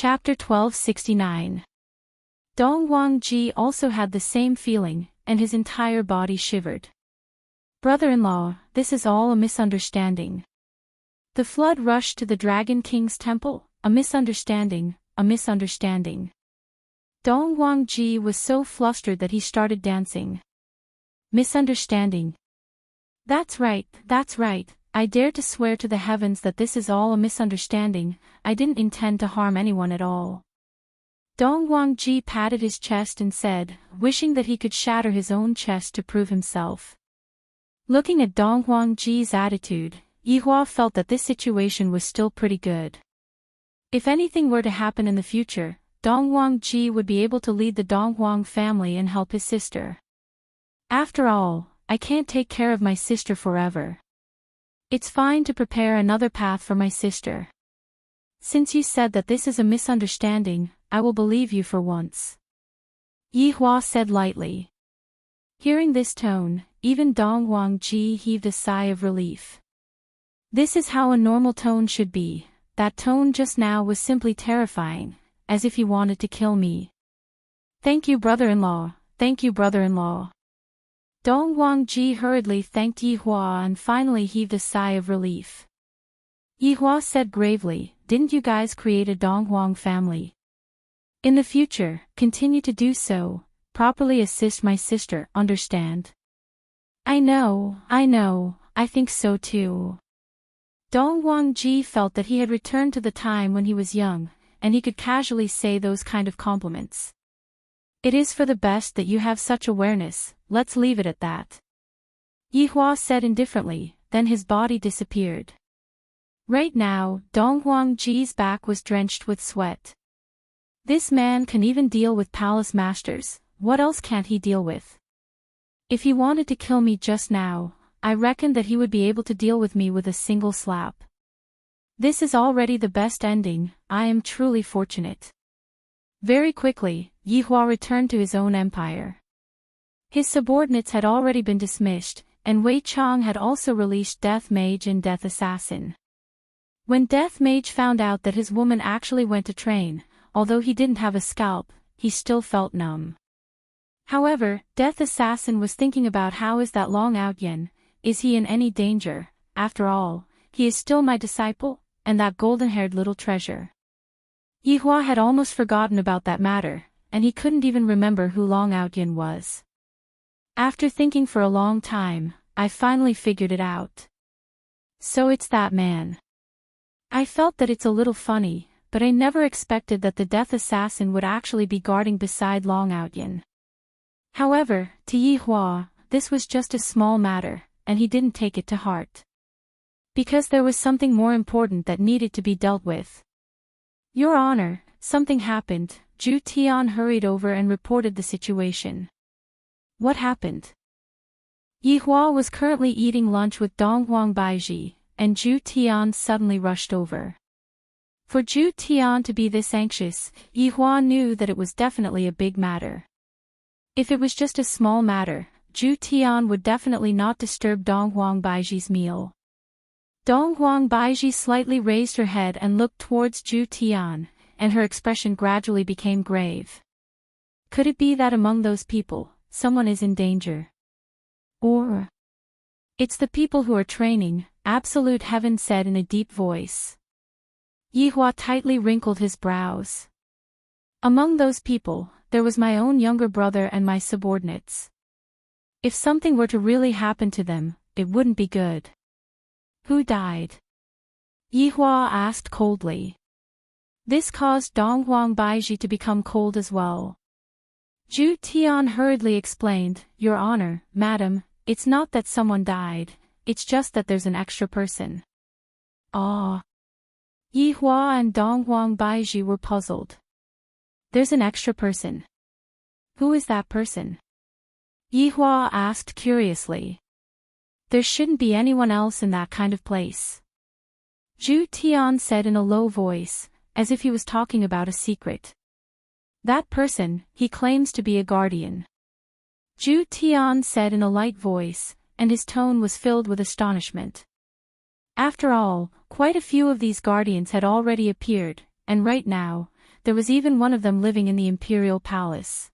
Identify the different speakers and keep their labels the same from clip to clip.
Speaker 1: Chapter 1269. Dong Wang-ji also had the same feeling, and his entire body shivered. Brother-in-law, this is all a misunderstanding. The flood rushed to the Dragon King's temple, a misunderstanding, a misunderstanding. Dong Wang-ji was so flustered that he started dancing. Misunderstanding. That's right, I dare to swear to the heavens that this is all a misunderstanding. I didn't intend to harm anyone at all. Dong Wang-ji patted his chest and said, wishing that he could shatter his own chest to prove himself. Looking at Dong Wang-ji's attitude, Yihua felt that this situation was still pretty good. If anything were to happen in the future, Dong Wang-ji would be able to lead the Dong Wang family and help his sister. After all, I can't take care of my sister forever. It's fine to prepare another path for my sister. Since you said that this is a misunderstanding, I will believe you for once. Yihua said lightly. Hearing this tone, even Dong Wang-ji heaved a sigh of relief. This is how a normal tone should be. That tone just now was simply terrifying, as if he wanted to kill me. Thank you, brother-in-law, thank you, brother-in-law. Dong Wang-ji hurriedly thanked Yihua and finally heaved a sigh of relief. Yihua said gravely, didn't you guys create a Dong Wang family? In the future, continue to do so, properly assist my sister, understand? I know, I think so too. Dong Wang-ji felt that he had returned to the time when he was young, and he could casually say those kind of compliments. It is for the best that you have such awareness, let's leave it at that. Yihua said indifferently, then his body disappeared. Right now, Dong Wang-ji's back was drenched with sweat. This man can even deal with palace masters, what else can't he deal with? If he wanted to kill me just now, I reckon that he would be able to deal with me with a single slap. This is already the best ending, I am truly fortunate. Very quickly, Yihua returned to his own empire. His subordinates had already been dismissed, and Wei Chang had also released Death Mage and Death Assassin. When Death Mage found out that his woman actually went to train, although he didn't have a scalp, he still felt numb. However, Death Assassin was thinking about how is that Long Out Yin, is he in any danger? After all, he is still my disciple, and that golden-haired little treasure. Yihua had almost forgotten about that matter, and he couldn't even remember who Long Out Yin was. After thinking for a long time, I finally figured it out. So it's that man. I felt that it's a little funny, but I never expected that the Death Assassin would actually be guarding beside Long Out Yin. However, to Yihua, this was just a small matter, and he didn't take it to heart. Because there was something more important that needed to be dealt with. Your Honor, something happened. Zhu Tian hurried over and reported the situation. What happened? Yihua was currently eating lunch with Dong Wang Baiji, and Zhu Tian suddenly rushed over. For Zhu Tian to be this anxious, Yihua knew that it was definitely a big matter. If it was just a small matter, Zhu Tian would definitely not disturb Dong Wang Baiji's meal. Dong Wang Baiji slightly raised her head and looked towards Zhu Tian, and her expression gradually became grave. Could it be that among those people, someone is in danger? Or it's the people who are training, Absolute Heaven said in a deep voice. Yihua tightly wrinkled his brows. Among those people, there was my own younger brother and my subordinates. If something were to really happen to them, it wouldn't be good. Who died? Yihua asked coldly. This caused Dong Wang Baiji to become cold as well. Zhu Tian hurriedly explained, Your Honor, Madam, it's not that someone died, it's just that there's an extra person. Ah. Yihua and Dong Wang Baiji were puzzled. There's an extra person. Who is that person? Yihua asked curiously. There shouldn't be anyone else in that kind of place. Zhu Tian said in a low voice, as if he was talking about a secret. That person, he claims to be a guardian. Zhu Tian said in a light voice, and his tone was filled with astonishment. After all, quite a few of these guardians had already appeared, and right now, there was even one of them living in the imperial palace.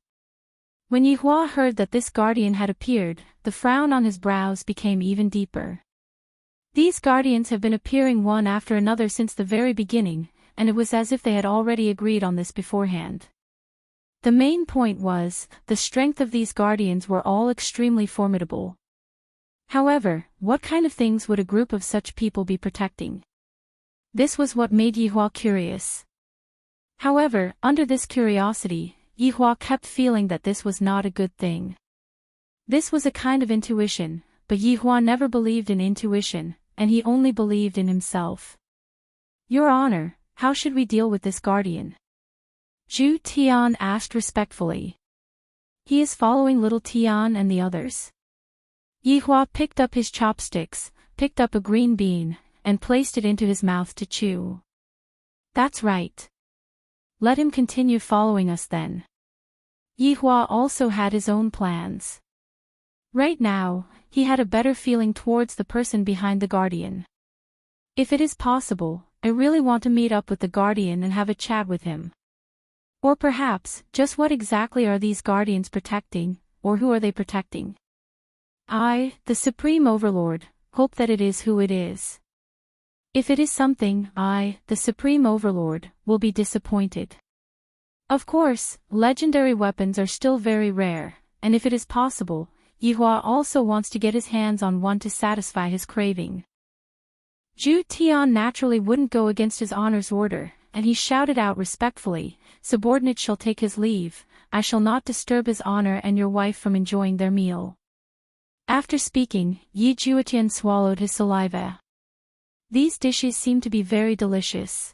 Speaker 1: When Yihua heard that this guardian had appeared, the frown on his brows became even deeper. These guardians have been appearing one after another since the very beginning, and it was as if they had already agreed on this beforehand. The main point was, the strength of these guardians were all extremely formidable. However, what kind of things would a group of such people be protecting? This was what made Yihua curious. However, under this curiosity, Yihua kept feeling that this was not a good thing. This was a kind of intuition, but Yihua never believed in intuition, and he only believed in himself. Your Honor, how should we deal with this guardian? Zhu Tian asked respectfully. He is following little Tian and the others. Yihua picked up his chopsticks, picked up a green bean, and placed it into his mouth to chew. That's right. Let him continue following us then. Yihua also had his own plans. Right now, he had a better feeling towards the person behind the guardian. If it is possible, I really want to meet up with the guardian and have a chat with him. Or perhaps, just what exactly are these guardians protecting, or who are they protecting? I, the Supreme Overlord, hope that it is who it is. If it is something, I, the Supreme Overlord, will be disappointed. Of course, legendary weapons are still very rare, and if it is possible, Yihua also wants to get his hands on one to satisfy his craving. Zhu Tian naturally wouldn't go against his honor's order, and he shouted out respectfully, "Subordinate shall take his leave, I shall not disturb his honor and your wife from enjoying their meal." After speaking, Yi Juetian swallowed his saliva. These dishes seem to be very delicious.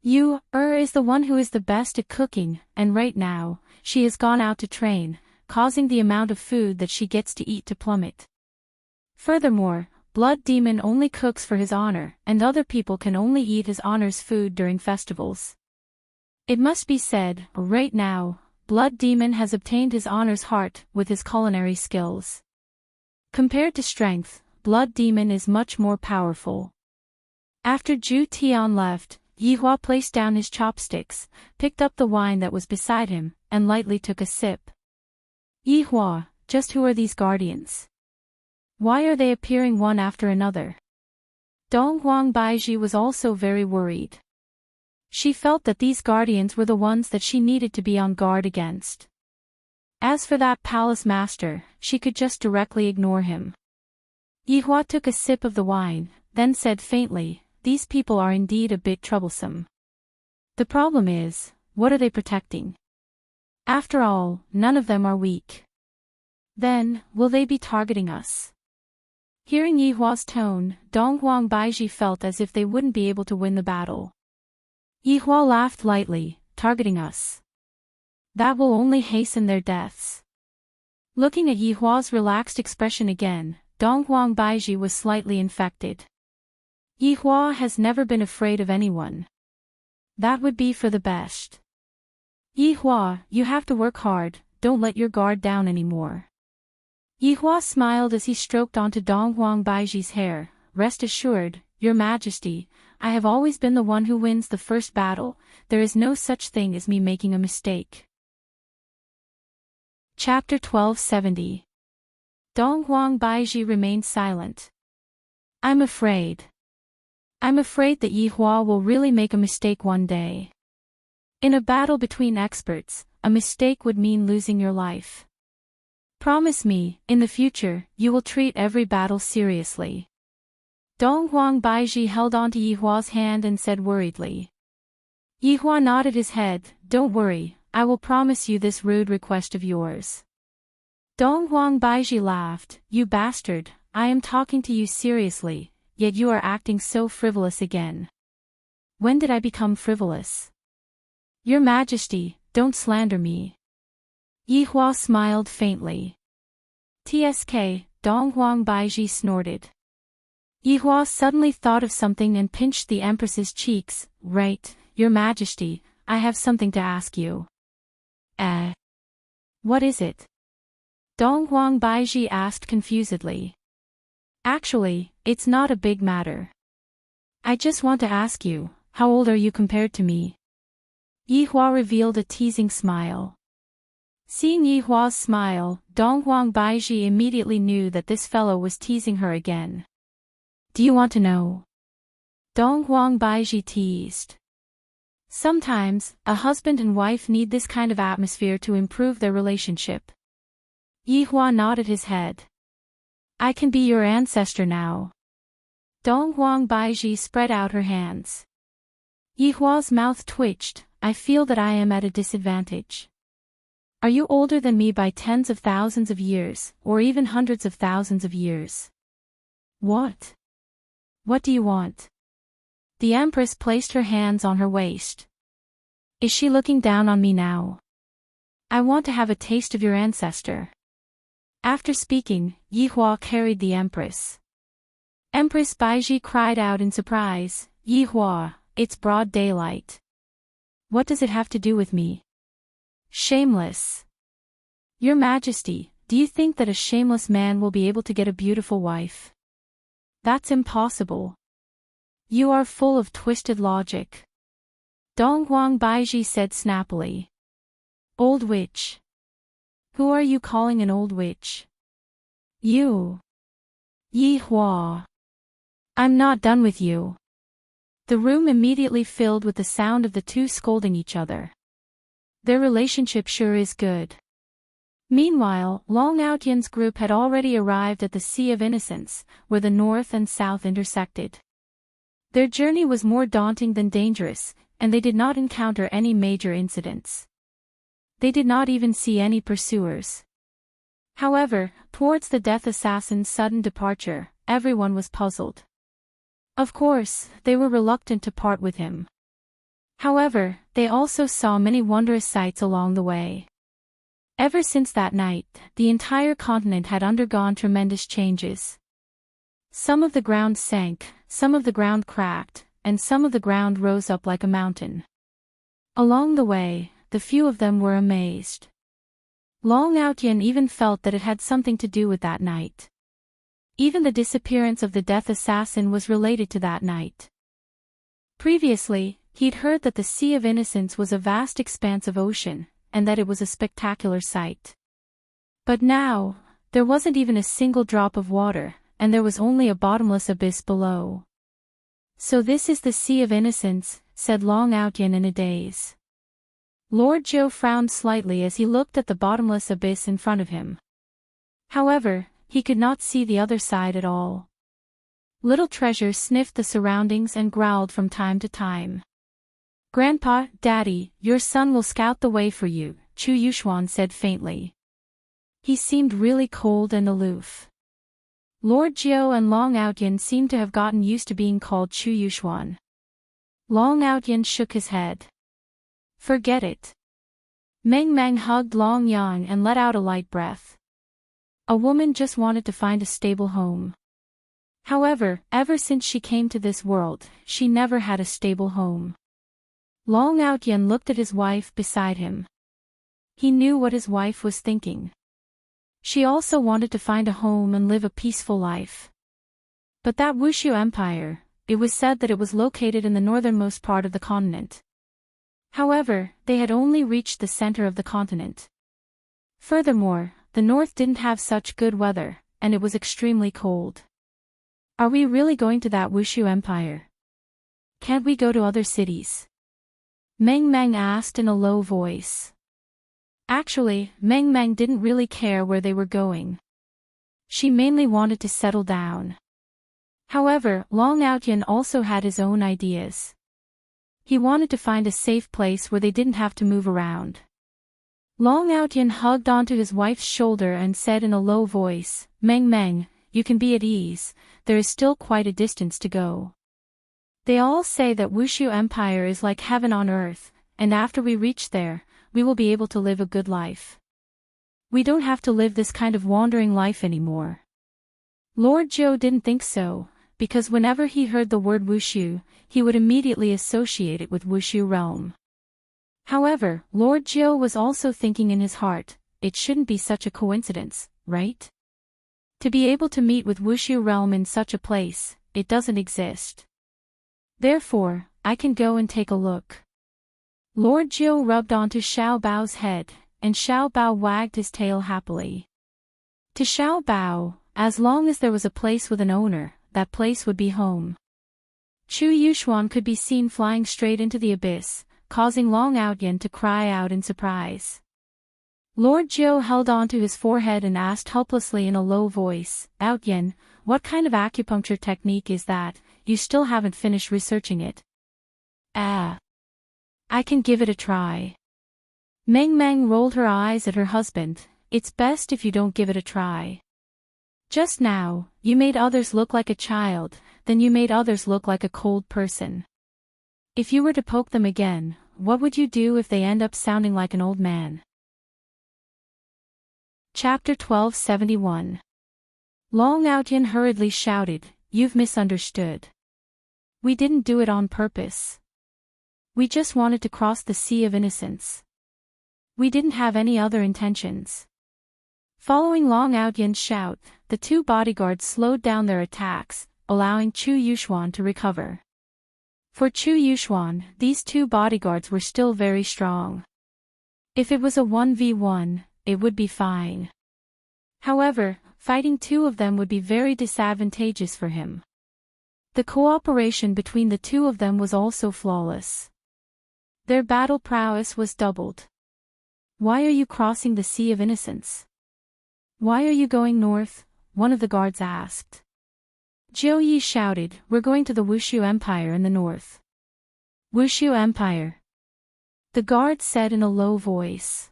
Speaker 1: Yu is the one who is the best at cooking, and right now, she has gone out to train, causing the amount of food that she gets to eat to plummet. Furthermore, Blood Demon only cooks for his honor, and other people can only eat his honor's food during festivals. It must be said, right now, Blood Demon has obtained his honor's heart with his culinary skills. Compared to strength, Blood Demon is much more powerful. After Zhu Tian left, Yihua placed down his chopsticks, picked up the wine that was beside him, and lightly took a sip. Yihua, just who are these guardians? Why are they appearing one after another? Donghuang Baiji was also very worried. She felt that these guardians were the ones that she needed to be on guard against. As for that palace master, she could just directly ignore him. Yihua took a sip of the wine, then said faintly, "These people are indeed a bit troublesome. The problem is, what are they protecting? After all, none of them are weak. Then, will they be targeting us?" Hearing Yihua's tone, Donghuang Baiji felt as if they wouldn't be able to win the battle. Yihua laughed lightly, "Targeting us? That will only hasten their deaths." Looking at Yihua's relaxed expression again, Donghuang Baiji was slightly infected. Yihua has never been afraid of anyone. That would be for the best. Yihua, you have to work hard, don't let your guard down anymore. Yihua smiled as he stroked onto Donghuang Baiji's hair. "Rest assured, Your Majesty, I have always been the one who wins the first battle, there is no such thing as me making a mistake." Chapter 1270. Donghuang Baiji remained silent. I'm afraid that Yihua will really make a mistake one day. In a battle between experts, a mistake would mean losing your life. Promise me, in the future, you will treat every battle seriously. Donghuang Baiji held onto Yihua's hand and said worriedly. Yihua nodded his head, "Don't worry, I will promise you this rude request of yours." Donghuang Baiji laughed, "You bastard, I am talking to you seriously, yet you are acting so frivolous again. When did I become frivolous? Your Majesty, don't slander me." Yihua smiled faintly. "Tsk," Donghuang Baiji snorted. Yihua suddenly thought of something and pinched the Empress's cheeks. "Right, Your Majesty, I have something to ask you." What is it?" Donghuang Baiji asked confusedly. "Actually, it's not a big matter. I just want to ask you, how old are you compared to me?" Yi Hua revealed a teasing smile. Seeing Yi Hua's smile, Donghuang Baiji immediately knew that this fellow was teasing her again. Do you want to know? Donghuang Baiji teased. Sometimes, a husband and wife need this kind of atmosphere to improve their relationship. Yi Hua nodded his head. I can be your ancestor now. Donghuang Baiji spread out her hands. Yi Hua's mouth twitched. I feel that I am at a disadvantage. Are you older than me by tens of thousands of years, or even hundreds of thousands of years? What? What do you want? The Empress placed her hands on her waist. Is she looking down on me now? I want to have a taste of your ancestor. After speaking, Yi Hua carried the Empress. Empress Baiji cried out in surprise, Yi Hua, it's broad daylight. What does it have to do with me? Shameless. Your Majesty, do you think that a shameless man will be able to get a beautiful wife? That's impossible. You are full of twisted logic. Donghuang Baiji said snappily. Old witch. Who are you calling an old witch? You. Yi Hua. I'm not done with you. The room immediately filled with the sound of the two scolding each other. Their relationship sure is good. Meanwhile, Long Outyan's group had already arrived at the Sea of Innocence, where the north and south intersected. Their journey was more daunting than dangerous, and they did not encounter any major incidents. They did not even see any pursuers. However, towards the death assassin's sudden departure, everyone was puzzled. Of course, they were reluctant to part with him. However, they also saw many wondrous sights along the way. Ever since that night, the entire continent had undergone tremendous changes. Some of the ground sank, some of the ground cracked, and some of the ground rose up like a mountain. Along the way, the few of them were amazed. Long Outyan even felt that it had something to do with that night. Even the disappearance of the death assassin was related to that night. Previously, he'd heard that the Sea of Innocence was a vast expanse of ocean, and that it was a spectacular sight. But now, there wasn't even a single drop of water, and there was only a bottomless abyss below. So this is the Sea of Innocence, said Long Outyan in a daze. Lord Zhou frowned slightly as he looked at the bottomless abyss in front of him. However, he could not see the other side at all. Little Treasure sniffed the surroundings and growled from time to time. Grandpa, Daddy, your son will scout the way for you, Chu Yuxuan said faintly. He seemed really cold and aloof. Lord Jiao and Long Outyan seemed to have gotten used to being called Chu Yuxuan. Long Outyan shook his head. Forget it. Meng Meng hugged Long Yang and let out a light breath. A woman just wanted to find a stable home. However, ever since she came to this world, she never had a stable home. Long Outyan looked at his wife beside him. He knew what his wife was thinking. She also wanted to find a home and live a peaceful life. But that Wushu Empire, it was said that it was located in the northernmost part of the continent. However, they had only reached the center of the continent. Furthermore, the north didn't have such good weather, and it was extremely cold. Are we really going to that Wushu Empire? Can't we go to other cities? Meng Meng asked in a low voice. Actually, Meng Meng didn't really care where they were going. She mainly wanted to settle down. However, Long Outyan also had his own ideas. He wanted to find a safe place where they didn't have to move around. Long Outyan hugged onto his wife's shoulder and said in a low voice, Meng Meng, you can be at ease, there is still quite a distance to go. They all say that Wushu Empire is like heaven on earth, and after we reach there, we will be able to live a good life. We don't have to live this kind of wandering life anymore. Lord Zhou didn't think so, because whenever he heard the word Wushu, he would immediately associate it with Wushu realm. However, Lord Zhou was also thinking in his heart, it shouldn't be such a coincidence, right? To be able to meet with Wushu realm in such a place, it doesn't exist. Therefore, I can go and take a look. Lord Jiu rubbed onto Xiao Bao's head, and Xiao Bao wagged his tail happily. To Xiao Bao, as long as there was a place with an owner, that place would be home. Chu Yuxuan could be seen flying straight into the abyss, causing Long Outyin to cry out in surprise. Lord Jiu held onto his forehead and asked helplessly in a low voice, "Outyin, what kind of acupuncture technique is that? You still haven't finished researching it." "Ah. I can give it a try." Meng Meng rolled her eyes at her husband. "It's best if you don't give it a try. Just now, you made others look like a child, then you made others look like a cold person. If you were to poke them again, what would you do if they end up sounding like an old man?" Chapter 1271. Long Outyin hurriedly shouted, "You've misunderstood. We didn't do it on purpose. We just wanted to cross the sea of innocence. We didn't have any other intentions." Following Long Outyin's shout, the two bodyguards slowed down their attacks, allowing Chu Yuxuan to recover. For Chu Yuxuan, these two bodyguards were still very strong. If it was a 1v1, it would be fine. However, fighting two of them would be very disadvantageous for him. The cooperation between the two of them was also flawless. Their battle prowess was doubled. "Why are you crossing the Sea of Innocence? Why are you going north?" one of the guards asked. Jiu Yi shouted, "We're going to the Wushu Empire in the north." "Wushu Empire?" the guard said in a low voice.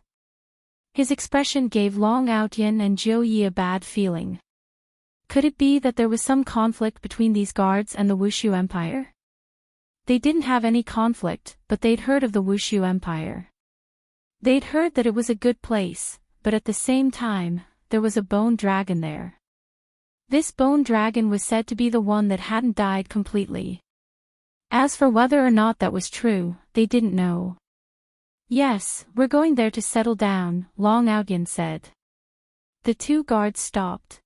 Speaker 1: His expression gave Long Outyin and Jiu Yi a bad feeling. Could it be that there was some conflict between these guards and the Wushu Empire? They didn't have any conflict, but they'd heard of the Wushu Empire. They'd heard that it was a good place, but at the same time, there was a bone dragon there. This bone dragon was said to be the one that hadn't died completely. As for whether or not that was true, they didn't know. "Yes, we're going there to settle down," Long Outyin said. The two guards stopped.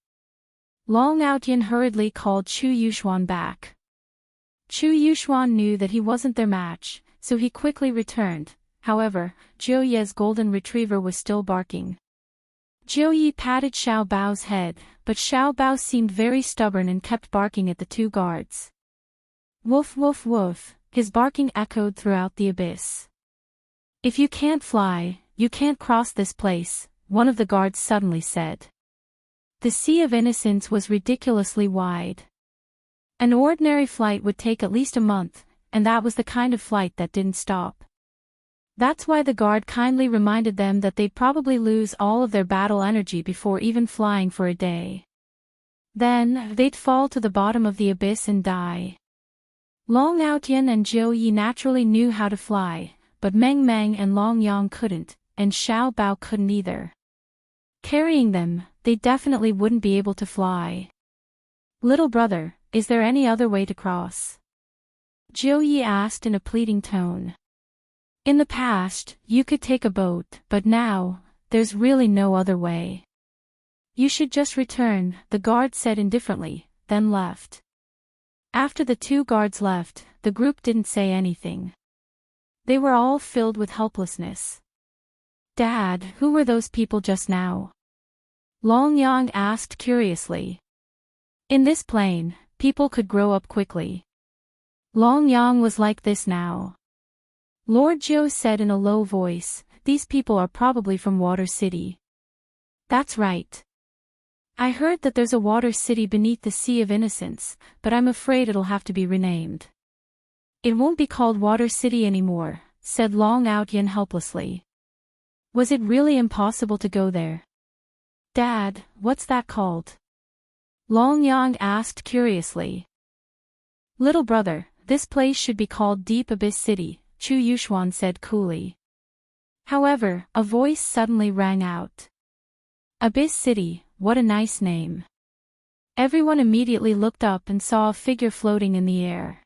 Speaker 1: Long Outyin hurriedly called Chu Yuxuan back. Chu Yuxuan knew that he wasn't their match, so he quickly returned. However, Jiu Ye's golden retriever was still barking. Jiu Yi patted Xiao Bao's head, but Xiao Bao seemed very stubborn and kept barking at the two guards. "Woof woof woof," his barking echoed throughout the abyss. "If you can't fly, you can't cross this place," one of the guards suddenly said. The Sea of Innocence was ridiculously wide. An ordinary flight would take at least a month, and that was the kind of flight that didn't stop. That's why the guard kindly reminded them that they'd probably lose all of their battle energy before even flying for a day. Then, they'd fall to the bottom of the abyss and die. Long Outyin and Jiu Yi naturally knew how to fly, but Meng Meng and Long Yang couldn't, and Xiao Bao couldn't either. Carrying them, they definitely wouldn't be able to fly. "Little brother, is there any other way to cross?" Jiu Yi asked in a pleading tone. "In the past, you could take a boat, but now, there's really no other way. You should just return," the guard said indifferently, then left. After the two guards left, the group didn't say anything. They were all filled with helplessness. "Dad, who were those people just now?" Long Yang asked curiously. In this plane, people could grow up quickly. Long Yang was like this now. Lord Jiu said in a low voice, "These people are probably from Water City." "That's right. I heard that there's a water city beneath the Sea of Innocence, but I'm afraid it'll have to be renamed." "It won't be called Water City anymore," said Long Outyin helplessly. "Was it really impossible to go there?" "Dad, what's that called?" Long Yang asked curiously. "Little brother, this place should be called Deep Abyss City," Chu Yuxuan said coolly. However, a voice suddenly rang out. "Abyss City, what a nice name." Everyone immediately looked up and saw a figure floating in the air.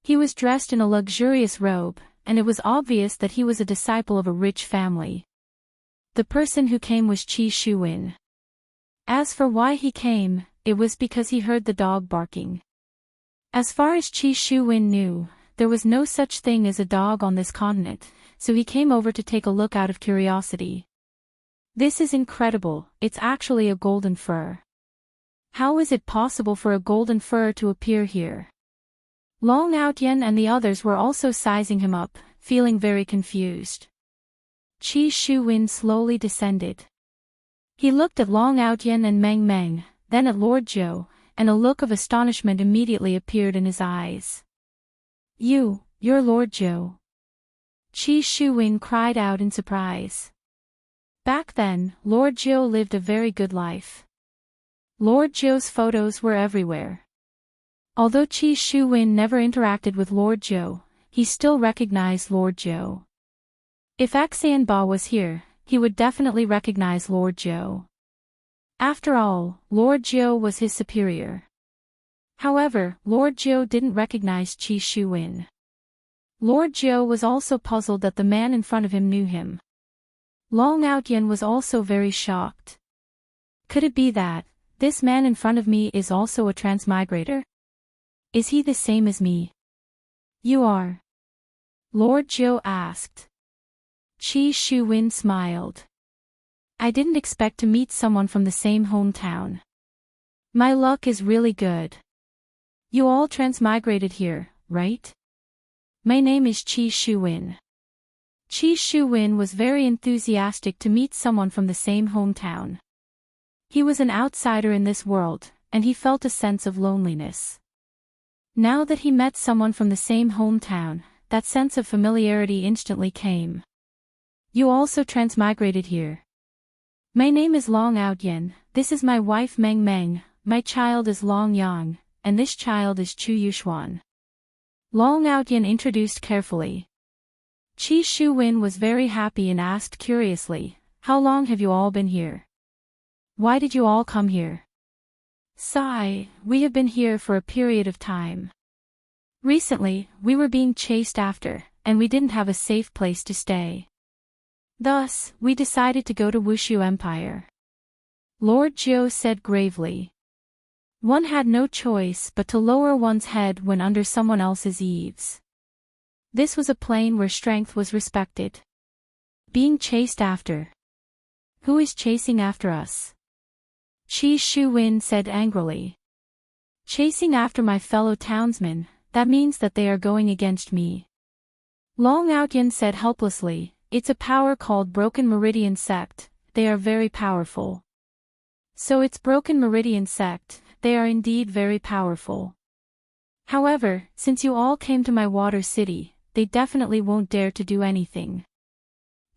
Speaker 1: He was dressed in a luxurious robe, and it was obvious that he was a disciple of a rich family. The person who came was Qi Shuwen. As for why he came, it was because he heard the dog barking. As far as Qi Shuwen knew, there was no such thing as a dog on this continent, so he came over to take a look out of curiosity. This is incredible, it's actually a golden fur. How is it possible for a golden fur to appear here? Long Outyen and the others were also sizing him up, feeling very confused. Qi Shuwen slowly descended. He looked at Long Outyen and Meng Meng, then at Lord Zhou, and a look of astonishment immediately appeared in his eyes. You're Lord Zhou. Qi Shuwen cried out in surprise. Back then, Lord Zhou lived a very good life. Lord Zhou's photos were everywhere. Although Qi Shuwen never interacted with Lord Zhou, he still recognized Lord Zhou. If Ba was here, he would definitely recognize Lord Zhou. After all, Lord Zhou was his superior. However, Lord Zhou didn't recognize Qi Shuwen. Lord Zhou was also puzzled that the man in front of him knew him. Long Outyen was also very shocked. Could it be that this man in front of me is also a transmigrator? Is he the same as me? You are? Lord Zhou asked. Qi Shuwen smiled. I didn't expect to meet someone from the same hometown. My luck is really good. You all transmigrated here, right? My name is Qi Shuwen. Qi Shuwen was very enthusiastic to meet someone from the same hometown. He was an outsider in this world, and he felt a sense of loneliness. Now that he met someone from the same hometown, that sense of familiarity instantly came. You also transmigrated here. My name is Long Outyen, this is my wife Meng Meng, my child is Long Yang, and this child is Chu Yuxuan. Long Outyen introduced carefully. Qi Shuwen was very happy and asked curiously, how long have you all been here? Why did you all come here? Sigh, we have been here for a period of time. Recently, we were being chased after, and we didn't have a safe place to stay. Thus, we decided to go to Wushu Empire. Lord Zhou said gravely. One had no choice but to lower one's head when under someone else's eaves. This was a plane where strength was respected. Being chased after. Who is chasing after us? Qi Shuwen said angrily. Chasing after my fellow townsmen, that means that they are going against me. Long Outyen said helplessly, it's a power called Broken Meridian Sect, they are very powerful. So it's Broken Meridian Sect, they are indeed very powerful. However, since you all came to my water city, they definitely won't dare to do anything.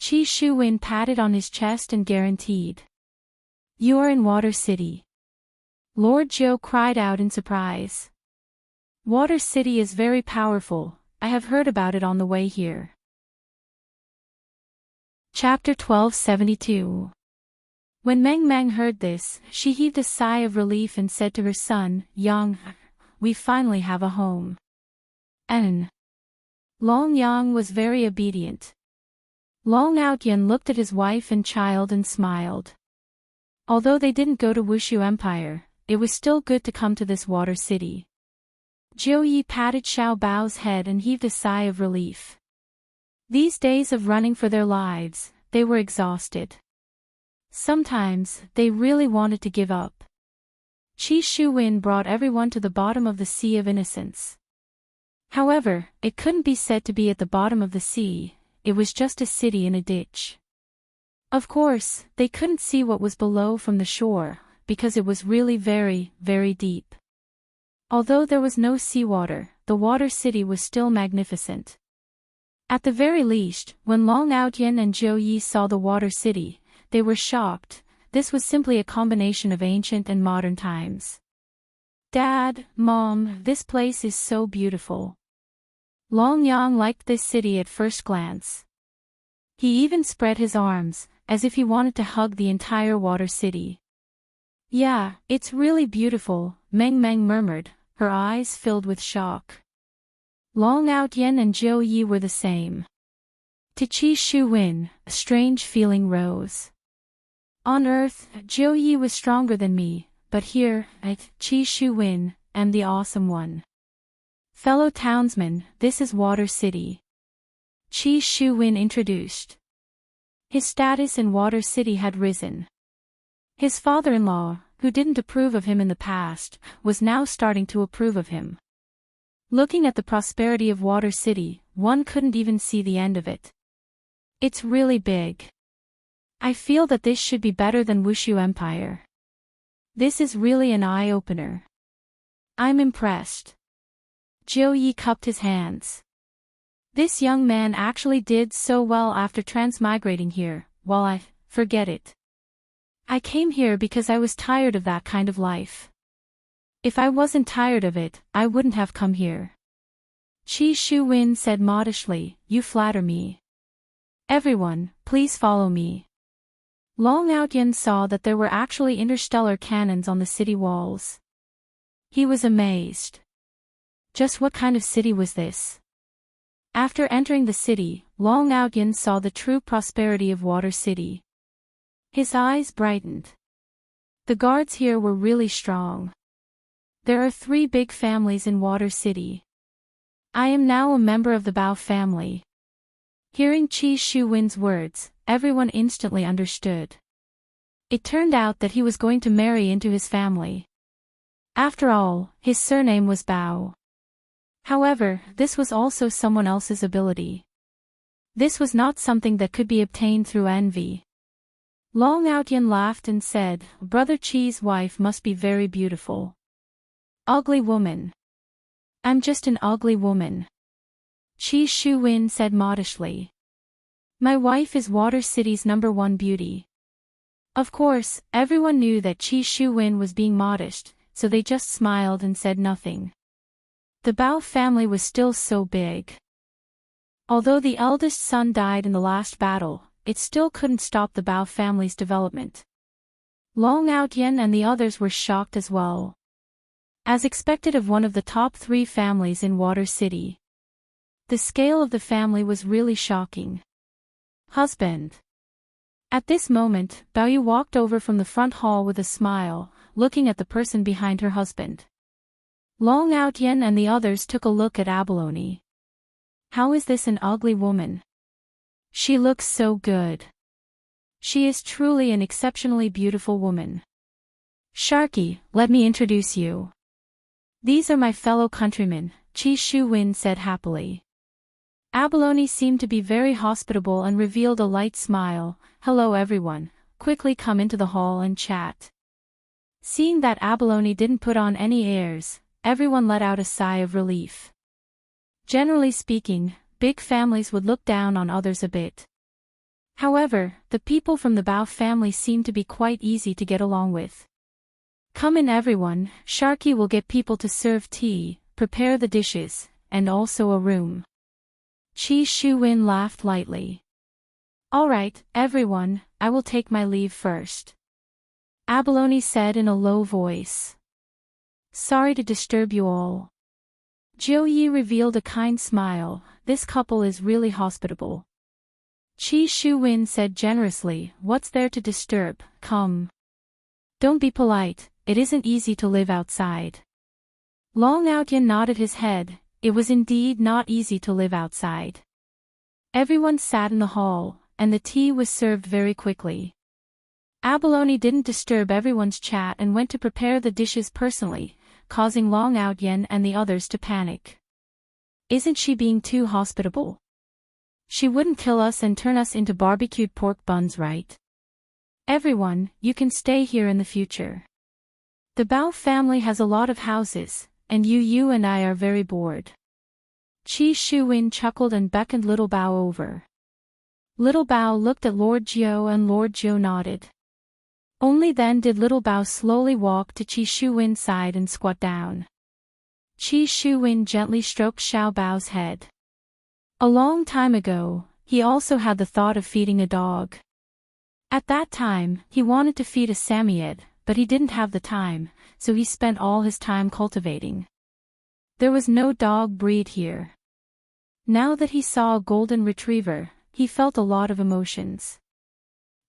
Speaker 1: Qi Shuwen patted on his chest and guaranteed. You are in Water City. Lord Zhou cried out in surprise. Water City is very powerful, I have heard about it on the way here. Chapter 1272. When Meng Meng heard this, she heaved a sigh of relief and said to her son, Yang, we finally have a home. And Long Yang was very obedient. Long Outyen looked at his wife and child and smiled. Although they didn't go to Wushu Empire, it was still good to come to this water city. Zhou Yi patted Xiao Bao's head and heaved a sigh of relief. These days of running for their lives, they were exhausted. Sometimes, they really wanted to give up. Qi Shuwen brought everyone to the bottom of the Sea of Innocence. However, it couldn't be said to be at the bottom of the sea, it was just a city in a ditch. Of course, they couldn't see what was below from the shore, because it was really very, very deep. Although there was no seawater, the water city was still magnificent. At the very least, when Long Outyen and Zhou Yi saw the water city, they were shocked. This was simply a combination of ancient and modern times. Dad, Mom, this place is so beautiful. Long Yang liked this city at first glance. He even spread his arms, as if he wanted to hug the entire water city. Yeah, it's really beautiful, Meng Meng murmured, her eyes filled with shock. Long Outyen and Zhou Yi were the same. To Qi Shuwen, a strange feeling rose. On Earth, Zhou Yi was stronger than me, but here, at Qi Shuwen, am the awesome one. Fellow townsmen, this is Water City. Qi Shuwen introduced. His status in Water City had risen. His father-in-law, who didn't approve of him in the past, was now starting to approve of him. Looking at the prosperity of Water City, one couldn't even see the end of it. It's really big. I feel that this should be better than Wushu Empire. This is really an eye-opener. I'm impressed. Jiu Yi cupped his hands. This young man actually did so well after transmigrating here, while I forget it. I came here because I was tired of that kind of life. If I wasn't tired of it, I wouldn't have come here. Qi Shuwen said modestly, "You flatter me. Everyone, please follow me." Long Outyen saw that there were actually interstellar cannons on the city walls. He was amazed. Just what kind of city was this? After entering the city, Long Outyen saw the true prosperity of Water City. His eyes brightened. The guards here were really strong. There are 3 big families in Water City. I am now a member of the Bao family. Hearing Qi Shuwen's words, everyone instantly understood. It turned out that he was going to marry into his family. After all, his surname was Bao. However, this was also someone else's ability. This was not something that could be obtained through envy. Long Outyen laughed and said, "Brother Qi's wife must be very beautiful." Ugly woman. I'm just an ugly woman. Qi Shuwen said modestly. My wife is Water City's #1 beauty. Of course, everyone knew that Qi Shuwen was being modest, so they just smiled and said nothing. The Bao family was still so big. Although the eldest son died in the last battle, it still couldn't stop the Bao family's development. Long Outyen and the others were shocked as well. As expected of one of the top 3 families in Water City. The scale of the family was really shocking. Husband. At this moment, Baoyu walked over from the front hall with a smile, looking at the person behind her husband. Long Outyen and the others took a look at Abalone. How is this an ugly woman? She looks so good. She is truly an exceptionally beautiful woman. Sharky, let me introduce you. These are my fellow countrymen, Qi Shuwen said happily. Abalone seemed to be very hospitable and revealed a light smile. Hello everyone, quickly come into the hall and chat. Seeing that Abalone didn't put on any airs, everyone let out a sigh of relief. Generally speaking, big families would look down on others a bit. However, the people from the Bao family seemed to be quite easy to get along with. Come in everyone, Sharky will get people to serve tea, prepare the dishes, and also a room. Qi Shuwen laughed lightly. Alright, everyone, I will take my leave first. Abalone said in a low voice. Sorry to disturb you all. Jiu Yi revealed a kind smile. This couple is really hospitable. Qi Shuwen said generously, what's there to disturb, come. Don't be polite, it isn't easy to live outside. Long Outyen nodded his head, it was indeed not easy to live outside. Everyone sat in the hall, and the tea was served very quickly. Abalone didn't disturb everyone's chat and went to prepare the dishes personally, causing Long Outyen and the others to panic. Isn't she being too hospitable? She wouldn't kill us and turn us into barbecued pork buns, right? Everyone, you can stay here in the future. The Bao family has a lot of houses, and you and I are very bored. Qi Shuwen chuckled and beckoned Little Bao over. Little Bao looked at Lord Jiu and Lord Jiu nodded. Only then did Little Bao slowly walk to Qi Shuwen's side and squat down. Qi Shuwen gently stroked Xiao Bao's head. A long time ago, he also had the thought of feeding a dog. At that time, he wanted to feed a Samoyed, but he didn't have the time, so he spent all his time cultivating. There was no dog breed here. Now that he saw a golden retriever, he felt a lot of emotions.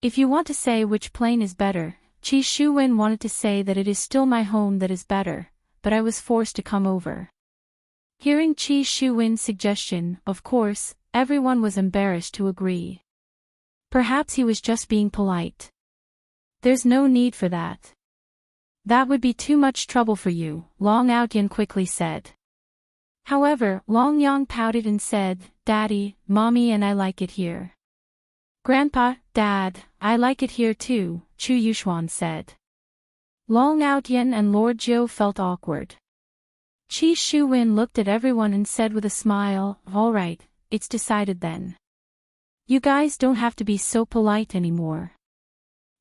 Speaker 1: If you want to say which plane is better, Qi Shuwen wanted to say that it is still my home that is better, but I was forced to come over. Hearing Qi Shuwen's suggestion, of course, everyone was embarrassed to agree. Perhaps he was just being polite. There's no need for that. That would be too much trouble for you, Long Outyan quickly said. However, Long Yang pouted and said, Daddy, Mommy and I like it here. Grandpa, Dad, I like it here too, Chu Yuxuan said. Long Outyan and Lord Jiu felt awkward. Qi Shuwen looked at everyone and said with a smile, all right, it's decided then. You guys don't have to be so polite anymore.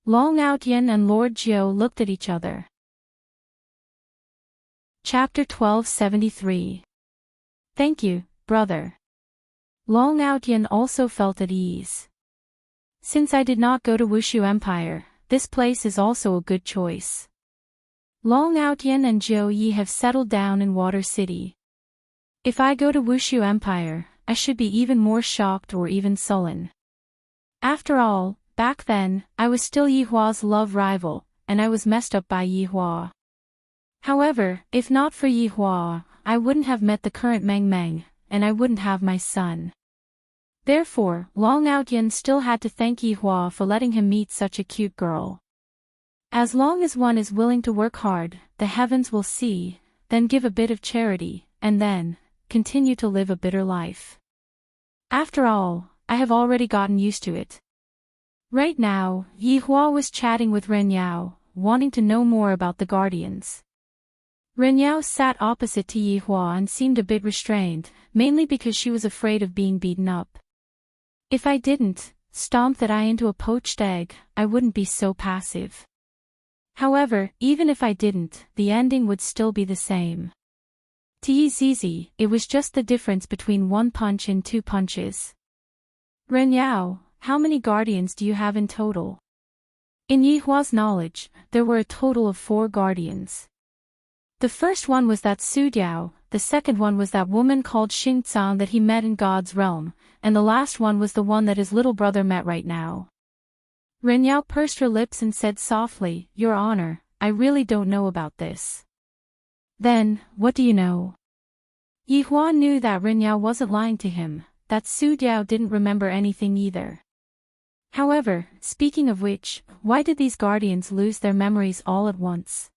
Speaker 1: Long Outyan and Lord Jiu looked at each other. Chapter 1273. Thank you, brother. Long Outyan also felt at ease. Since I did not go to Wushu Empire, this place is also a good choice. Long Outyan and Jiu Yi have settled down in Water City. If I go to Wushu Empire, I should be even more shocked or even sullen. After all, back then, I was still Yi Hua's love rival, and I was messed up by Yi Hua. However, if not for Yi Hua, I wouldn't have met the current Meng Meng, and I wouldn't have my son. Therefore, Long Outyan still had to thank Yi Hua for letting him meet such a cute girl. As long as one is willing to work hard, the heavens will see, then give a bit of charity, and then continue to live a bitter life. After all, I have already gotten used to it. Right now, Yi Hua was chatting with Ren Yao, wanting to know more about the Guardians. Ren Yao sat opposite to Yi Hua and seemed a bit restrained, mainly because she was afraid of being beaten up. If I didn't stomp that eye into a poached egg, I wouldn't be so passive. However, even if I didn't, the ending would still be the same. To Yi Zizi, it was just the difference between one punch and two punches. Ren Yao, how many guardians do you have in total? In Yi Hua's knowledge, there were a total of 4 guardians. The first one was that Su Diao, the second one was that woman called Xing Tsang that he met in God's realm, and the last one was the one that his little brother met right now. Ren Yao pursed her lips and said softly, Your Honor, I really don't know about this. Then, what do you know? Yi Hua knew that Ren Yao wasn't lying to him, that Su Diao didn't remember anything either. However, speaking of which, why did these guardians lose their memories all at once?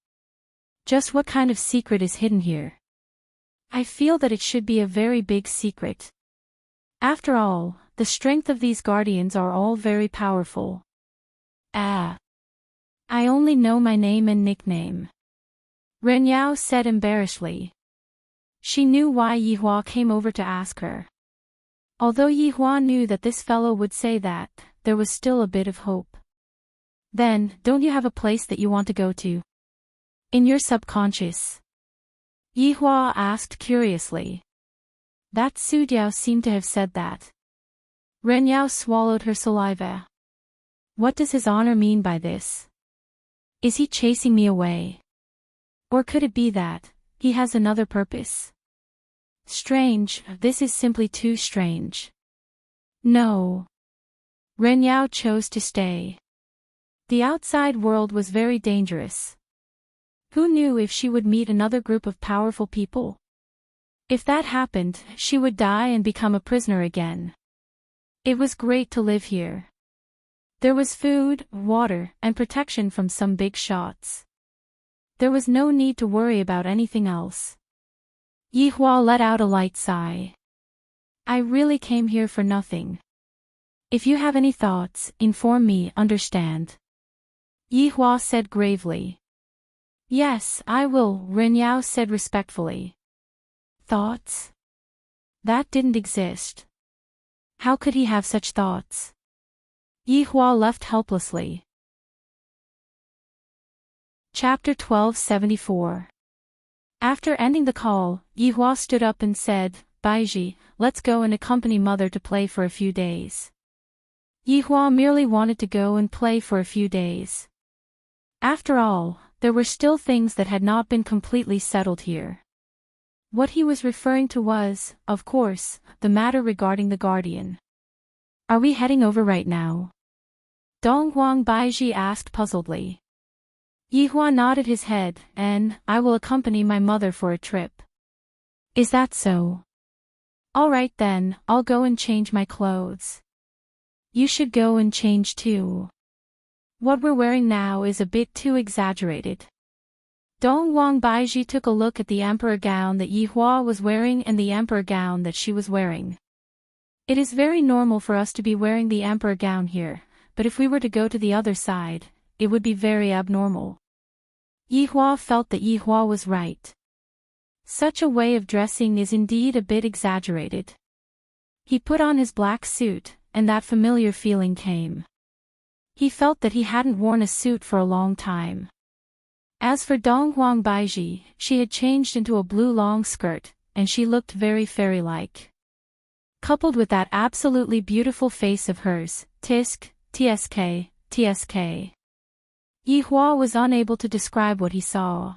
Speaker 1: Just what kind of secret is hidden here? I feel that it should be a very big secret. After all, the strength of these guardians are all very powerful. I only know my name and nickname. Ren Yao said embarrassedly. She knew why Yi Hua came over to ask her. Although Yi Hua knew that this fellow would say that, there was still a bit of hope. Then, don't you have a place that you want to go to? In your subconscious? Yi Hua asked curiously. That Su Diao seemed to have said that. Ren Yao swallowed her saliva. What does his honor mean by this? Is he chasing me away? Or could it be that he has another purpose? Strange, this is simply too strange. No. Ren Yao chose to stay. The outside world was very dangerous. Who knew if she would meet another group of powerful people? If that happened, she would die and become a prisoner again. It was great to live here. There was food, water, and protection from some big shots. There was no need to worry about anything else. Yi Hua let out a light sigh. I really came here for nothing. If you have any thoughts, inform me, understand? Yi Hua said gravely. Yes, I will, Ren Yao said respectfully. Thoughts? That didn't exist. How could he have such thoughts? Yi Hua left helplessly. Chapter 1274. After ending the call, Yi Hua stood up and said, Baiji, let's go and accompany mother to play for a few days. Yi Hua merely wanted to go and play for a few days. After all, there were still things that had not been completely settled here. What he was referring to was, of course, the matter regarding the guardian. Are we heading over right now? Donghuang Baiji asked puzzledly. Yi Hua nodded his head, and I will accompany my mother for a trip. Is that so? Alright then, I'll go and change my clothes. You should go and change too. What we're wearing now is a bit too exaggerated. Dong Wang Baiji took a look at the emperor gown that Yi Hua was wearing and the emperor gown that she was wearing. It is very normal for us to be wearing the emperor gown here, but if we were to go to the other side, it would be very abnormal. Yi Hua felt that Yi Hua was right. Such a way of dressing is indeed a bit exaggerated. He put on his black suit, and that familiar feeling came. He felt that he hadn't worn a suit for a long time. As for Dong Huang Baiji, she had changed into a blue long skirt, and she looked very fairy-like. Coupled with that absolutely beautiful face of hers, tsk. Yi Hua was unable to describe what he saw.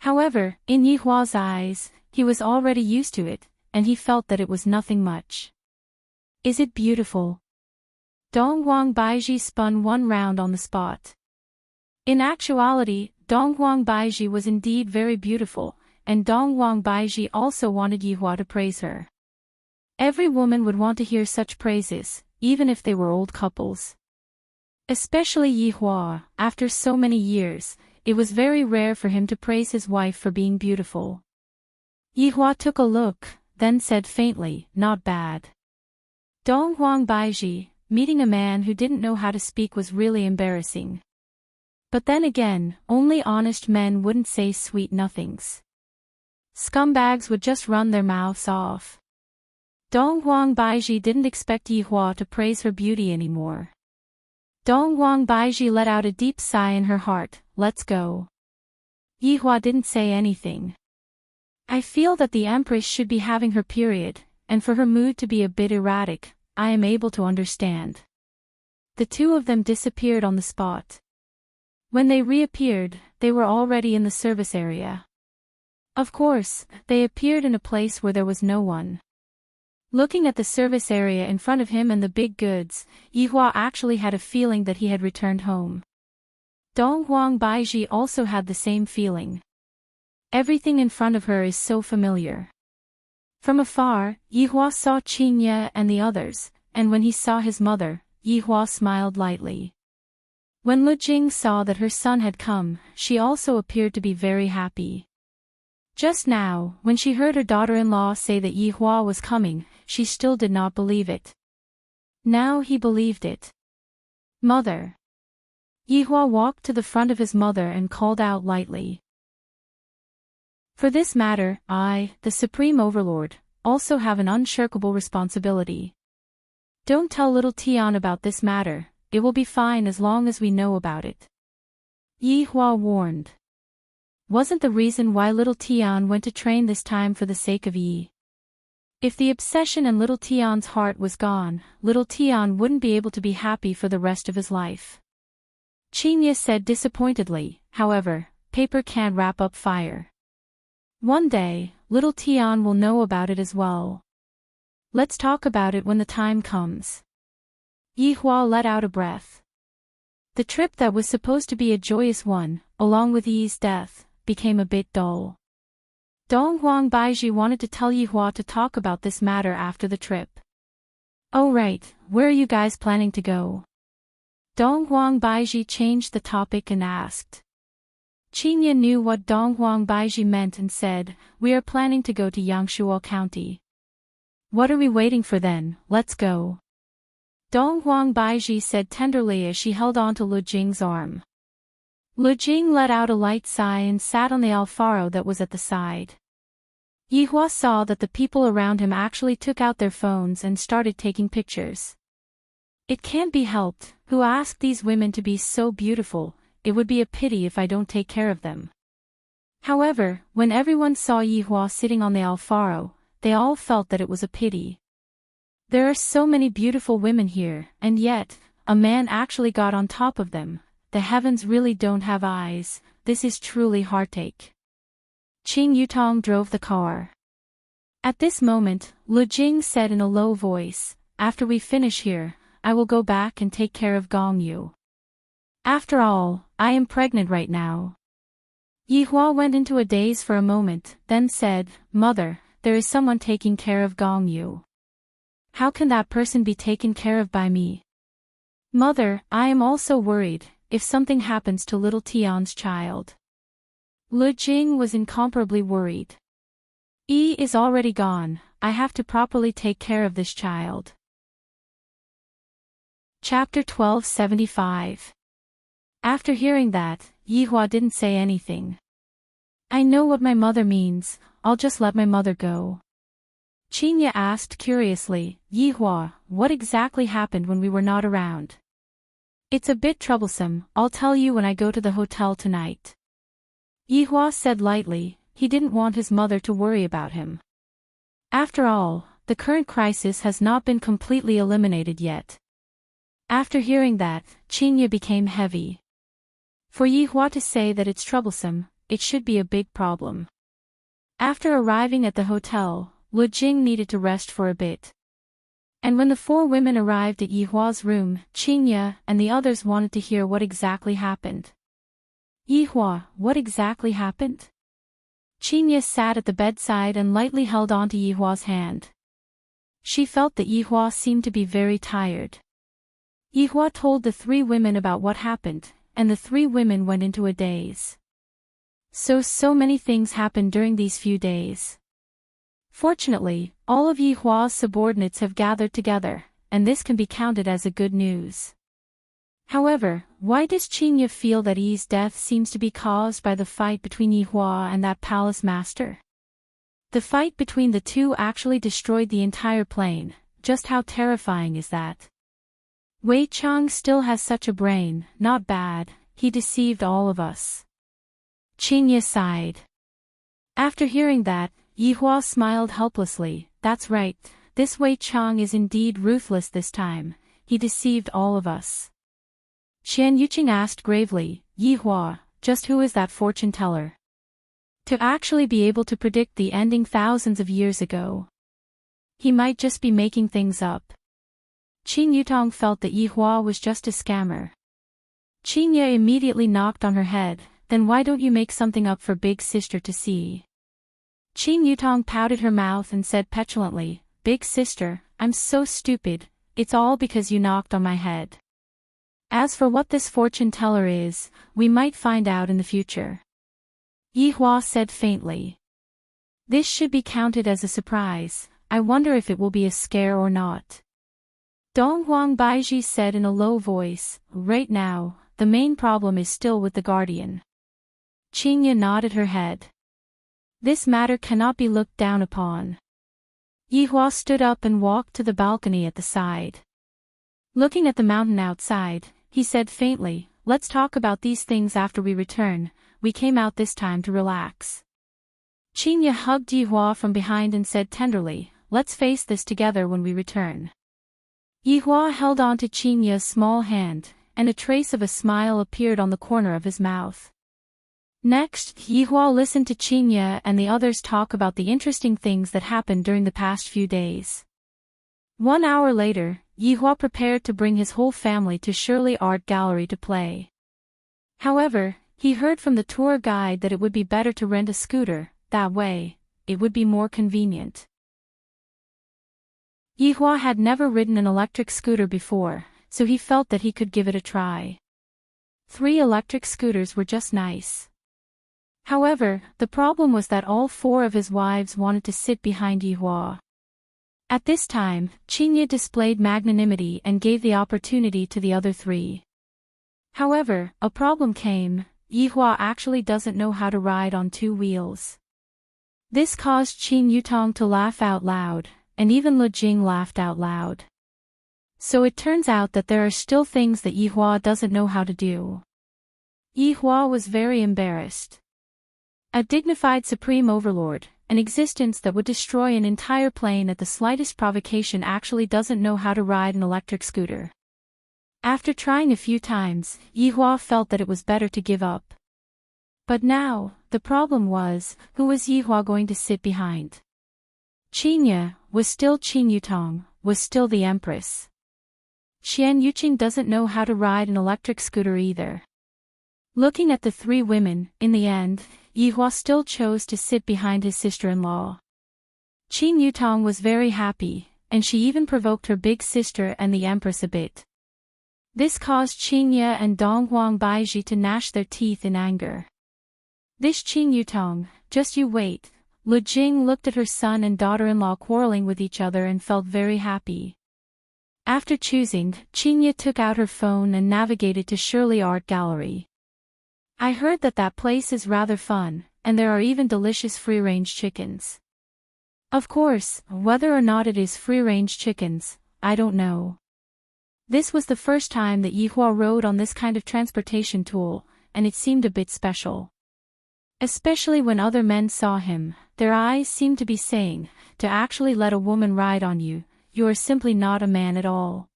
Speaker 1: However, in Yi Hua's eyes, he was already used to it, and he felt that it was nothing much. Is it beautiful? Dong Huang Baiji spun one round on the spot. In actuality, Dong Huang Baiji was indeed very beautiful, and Dong Huang Baiji also wanted Yi Hua to praise her. Every woman would want to hear such praises, even if they were old couples. Especially Yi Hua, after so many years, it was very rare for him to praise his wife for being beautiful. Yi Hua took a look, then said faintly, "Not bad." Dong Huang Baiji, meeting a man who didn't know how to speak was really embarrassing. But then again, only honest men wouldn't say sweet nothings. Scumbags would just run their mouths off. Dong Huang Baiji didn't expect Yi Hua to praise her beauty anymore. Dong Huang Baiji let out a deep sigh in her heart, "Let's go." Yi Hua didn't say anything. I feel that the Empress should be having her period, and for her mood to be a bit erratic, I am able to understand. The two of them disappeared on the spot. When they reappeared, they were already in the service area. Of course, they appeared in a place where there was no one. Looking at the service area in front of him and the big goods, Yi Hua actually had a feeling that he had returned home. Dong Huang Baiji also had the same feeling. Everything in front of her is so familiar. From afar, Yi Hua saw Qing Ye and the others, and when he saw his mother, Yi Hua smiled lightly. When Lu Jing saw that her son had come, she also appeared to be very happy. Just now, when she heard her daughter-in-law say that Yi Hua was coming, she still did not believe it. Now he believed it. "Mother." Yi Hua walked to the front of his mother and called out lightly. For this matter, I, the Supreme Overlord, also have an unshirkable responsibility. Don't tell little Tian about this matter, it will be fine as long as we know about it. Yi Hua warned. Wasn't the reason why little Tian went to train this time for the sake of Yi? If the obsession in little Tian's heart was gone, little Tian wouldn't be able to be happy for the rest of his life. Qing Ye said disappointedly, however, paper can't wrap up fire. One day, little Tian will know about it as well. Let's talk about it when the time comes. Yi Hua let out a breath. The trip that was supposed to be a joyous one, along with Yi's death, became a bit dull. Dong Huang Baiji wanted to tell Yi Hua to talk about this matter after the trip. "Oh right, where are you guys planning to go?" Dong Huang Baiji changed the topic and asked. Qing Ye knew what Dong Huang Baiji meant and said, "We are planning to go to Yangshuo County." "What are we waiting for then, let's go." Dong Huang Baiji said tenderly as she held on to Lu Jing's arm. Lu Jing let out a light sigh and sat on the alfaro that was at the side. Yi Hua saw that the people around him actually took out their phones and started taking pictures. It can't be helped, who asked these women to be so beautiful, it would be a pity if I don't take care of them. However, when everyone saw Yi Hua sitting on the alfaro, they all felt that it was a pity. There are so many beautiful women here, and yet, a man actually got on top of them. The heavens really don't have eyes, this is truly heartache. Qing Yutong drove the car. At this moment, Lu Jing said in a low voice, "After we finish here, I will go back and take care of Gong Yu. After all, I am pregnant right now." Yi Hua went into a daze for a moment, then said, "Mother, there is someone taking care of Gong Yu. How can that person be taken care of by me? Mother, I am also worried, if something happens to little Tian's child. Lu Jing was incomparably worried. Yi is already gone, I have to properly take care of this child. Chapter 1275. After hearing that, Yihua didn't say anything. I know what my mother means, I'll just let my mother go. Qinya asked curiously, Yihua, what exactly happened when we were not around? It's a bit troublesome, I'll tell you when I go to the hotel tonight. Yihua said lightly, he didn't want his mother to worry about him. After all, the current crisis has not been completely eliminated yet. After hearing that, Qinya became heavy. For Yihua to say that it's troublesome, it should be a big problem. After arriving at the hotel, Lu Jing needed to rest for a bit. And when the four women arrived at Yihua's room, Qinya and the others wanted to hear what exactly happened. Yihua, what exactly happened? Qinya sat at the bedside and lightly held onto Yihua's hand. She felt that Yihua seemed to be very tired. Yihua told the three women about what happened, and the three women went into a daze. So many things happened during these few days. Fortunately, all of Yihua's subordinates have gathered together, and this can be counted as a good news. However, why does Qinya feel that Yi's death seems to be caused by the fight between Yihua and that palace master? The fight between the two actually destroyed the entire plane, just how terrifying is that? Wei Chang still has such a brain, not bad, he deceived all of us. Qinya sighed. After hearing that, Yihua smiled helplessly, that's right, this Wei Chang is indeed ruthless this time, he deceived all of us. Qian Yuqing asked gravely, Yihua, just who is that fortune teller? To actually be able to predict the ending thousands of years ago. He might just be making things up. Qin Yutong felt that Yihua was just a scammer. Qinya immediately knocked on her head, then why don't you make something up for big sister to see? Qin Yutong pouted her mouth and said petulantly, Big sister, I'm so stupid, it's all because you knocked on my head. As for what this fortune teller is, we might find out in the future. Yihua said faintly. This should be counted as a surprise, I wonder if it will be a scare or not. Donghuang Baiji said in a low voice, right now, the main problem is still with the guardian. Qinya nodded her head. This matter cannot be looked down upon. Yihua stood up and walked to the balcony at the side. Looking at the mountain outside, he said faintly, let's talk about these things after we return, we came out this time to relax. Qinya hugged Yihua from behind and said tenderly, let's face this together when we return. Yihua held on to Qinya's small hand, and a trace of a smile appeared on the corner of his mouth. Next, Yihua listened to Qinya and the others talk about the interesting things that happened during the past few days. 1 hour later, Yihua prepared to bring his whole family to Shirley Art Gallery to play. However, he heard from the tour guide that it would be better to rent a scooter, that way, it would be more convenient. Yihua had never ridden an electric scooter before, so he felt that he could give it a try. 3 electric scooters were just nice. However, the problem was that all 4 of his wives wanted to sit behind Yihua. At this time, Qinya displayed magnanimity and gave the opportunity to the other 3. However, a problem came, Yihua actually doesn't know how to ride on 2 wheels. This caused Qin Yutong to laugh out loud, and even Lu Jing laughed out loud. So it turns out that there are still things that Yihua doesn't know how to do. Yihua was very embarrassed. A dignified supreme overlord, an existence that would destroy an entire plane at the slightest provocation actually doesn't know how to ride an electric scooter. After trying a few times, Yihua felt that it was better to give up. But now, the problem was, who was Yihua going to sit behind? Qinya, was still Qin Yutong, was still the empress. Qian Yuqing doesn't know how to ride an electric scooter either. Looking at the 3 women, in the end, Yihua still chose to sit behind his sister-in-law. Qin Yutong was very happy, and she even provoked her big sister and the empress a bit. This caused Qin Ye and Donghuang Baiji to gnash their teeth in anger. This Qin Yutong, just you wait. Lu Jing looked at her son and daughter-in-law quarreling with each other and felt very happy. After choosing, Qin Ye took out her phone and navigated to Shirley Art Gallery. I heard that place is rather fun, and there are even delicious free-range chickens. Of course, whether or not it is free-range chickens, I don't know. This was the first time that Yihua rode on this kind of transportation tool, and it seemed a bit special. Especially when other men saw him, their eyes seemed to be saying, to actually let a woman ride on you, you are simply not a man at all.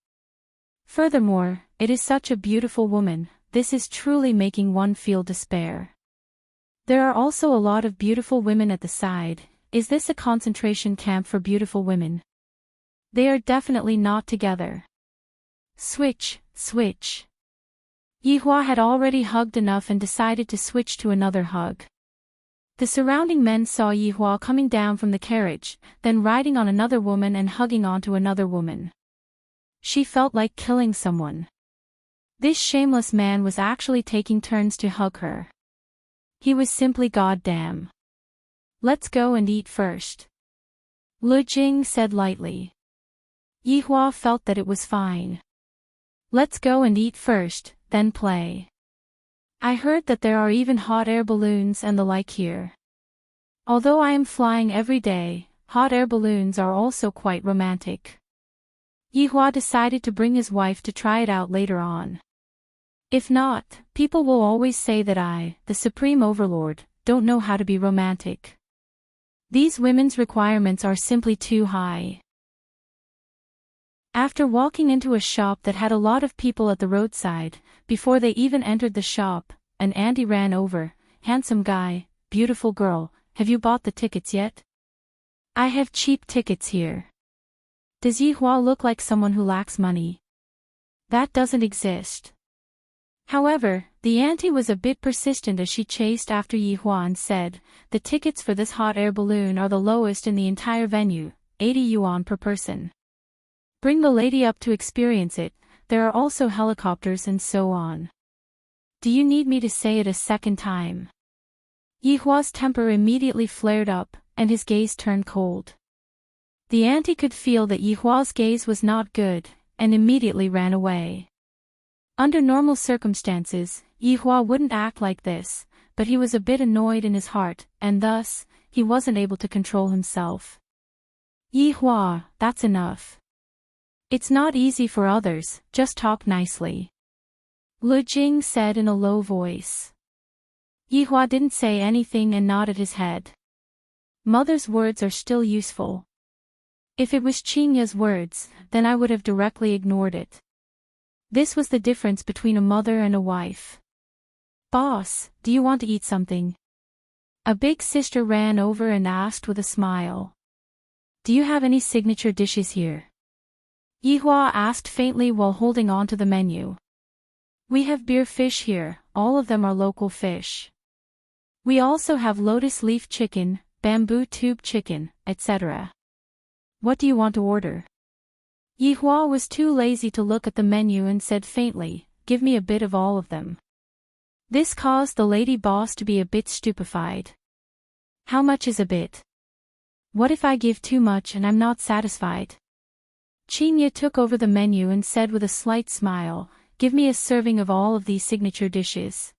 Speaker 1: Furthermore, it is such a beautiful woman, this is truly making one feel despair. There are also a lot of beautiful women at the side. Is this a concentration camp for beautiful women? They are definitely not together. Switch, switch. Yihua had already hugged enough and decided to switch to another hug. The surrounding men saw Yihua coming down from the carriage, then riding on another woman and hugging onto another woman. She felt like killing someone. This shameless man was actually taking turns to hug her. He was simply goddamn. Let's go and eat first. Lu Jing said lightly. Yihua felt that it was fine. Let's go and eat first, then play. I heard that there are even hot air balloons and the like here. Although I am flying every day, hot air balloons are also quite romantic. Yihua decided to bring his wife to try it out later on. If not, people will always say that I, the Supreme Overlord, don't know how to be romantic. These women's requirements are simply too high. After walking into a shop that had a lot of people at the roadside, before they even entered the shop, an auntie ran over. Handsome guy, beautiful girl, have you bought the tickets yet? I have cheap tickets here. Does Yihua look like someone who lacks money? That doesn't exist. However, the auntie was a bit persistent as she chased after Yihua and said, the tickets for this hot air balloon are the lowest in the entire venue, 80 yuan per person. Bring the lady up to experience it, there are also helicopters and so on. Do you need me to say it a second time? Yihua's temper immediately flared up, and his gaze turned cold. The auntie could feel that Yihua's gaze was not good, and immediately ran away. Under normal circumstances, Yihua wouldn't act like this, but he was a bit annoyed in his heart, and thus, he wasn't able to control himself. Yihua, that's enough. It's not easy for others, just talk nicely. Lu Jing said in a low voice. Yihua didn't say anything and nodded his head. Mother's words are still useful. If it was Qinya's words, then I would have directly ignored it. This was the difference between a mother and a wife. Boss, do you want to eat something? A big sister ran over and asked with a smile. Do you have any signature dishes here? Yihua asked faintly while holding on to the menu. We have beer fish here, all of them are local fish. We also have lotus leaf chicken, bamboo tube chicken, etc. What do you want to order? Yihua was too lazy to look at the menu and said faintly, give me a bit of all of them. This caused the lady boss to be a bit stupefied. How much is a bit? What if I give too much and I'm not satisfied? Qinya took over the menu and said with a slight smile, give me a serving of all of these signature dishes.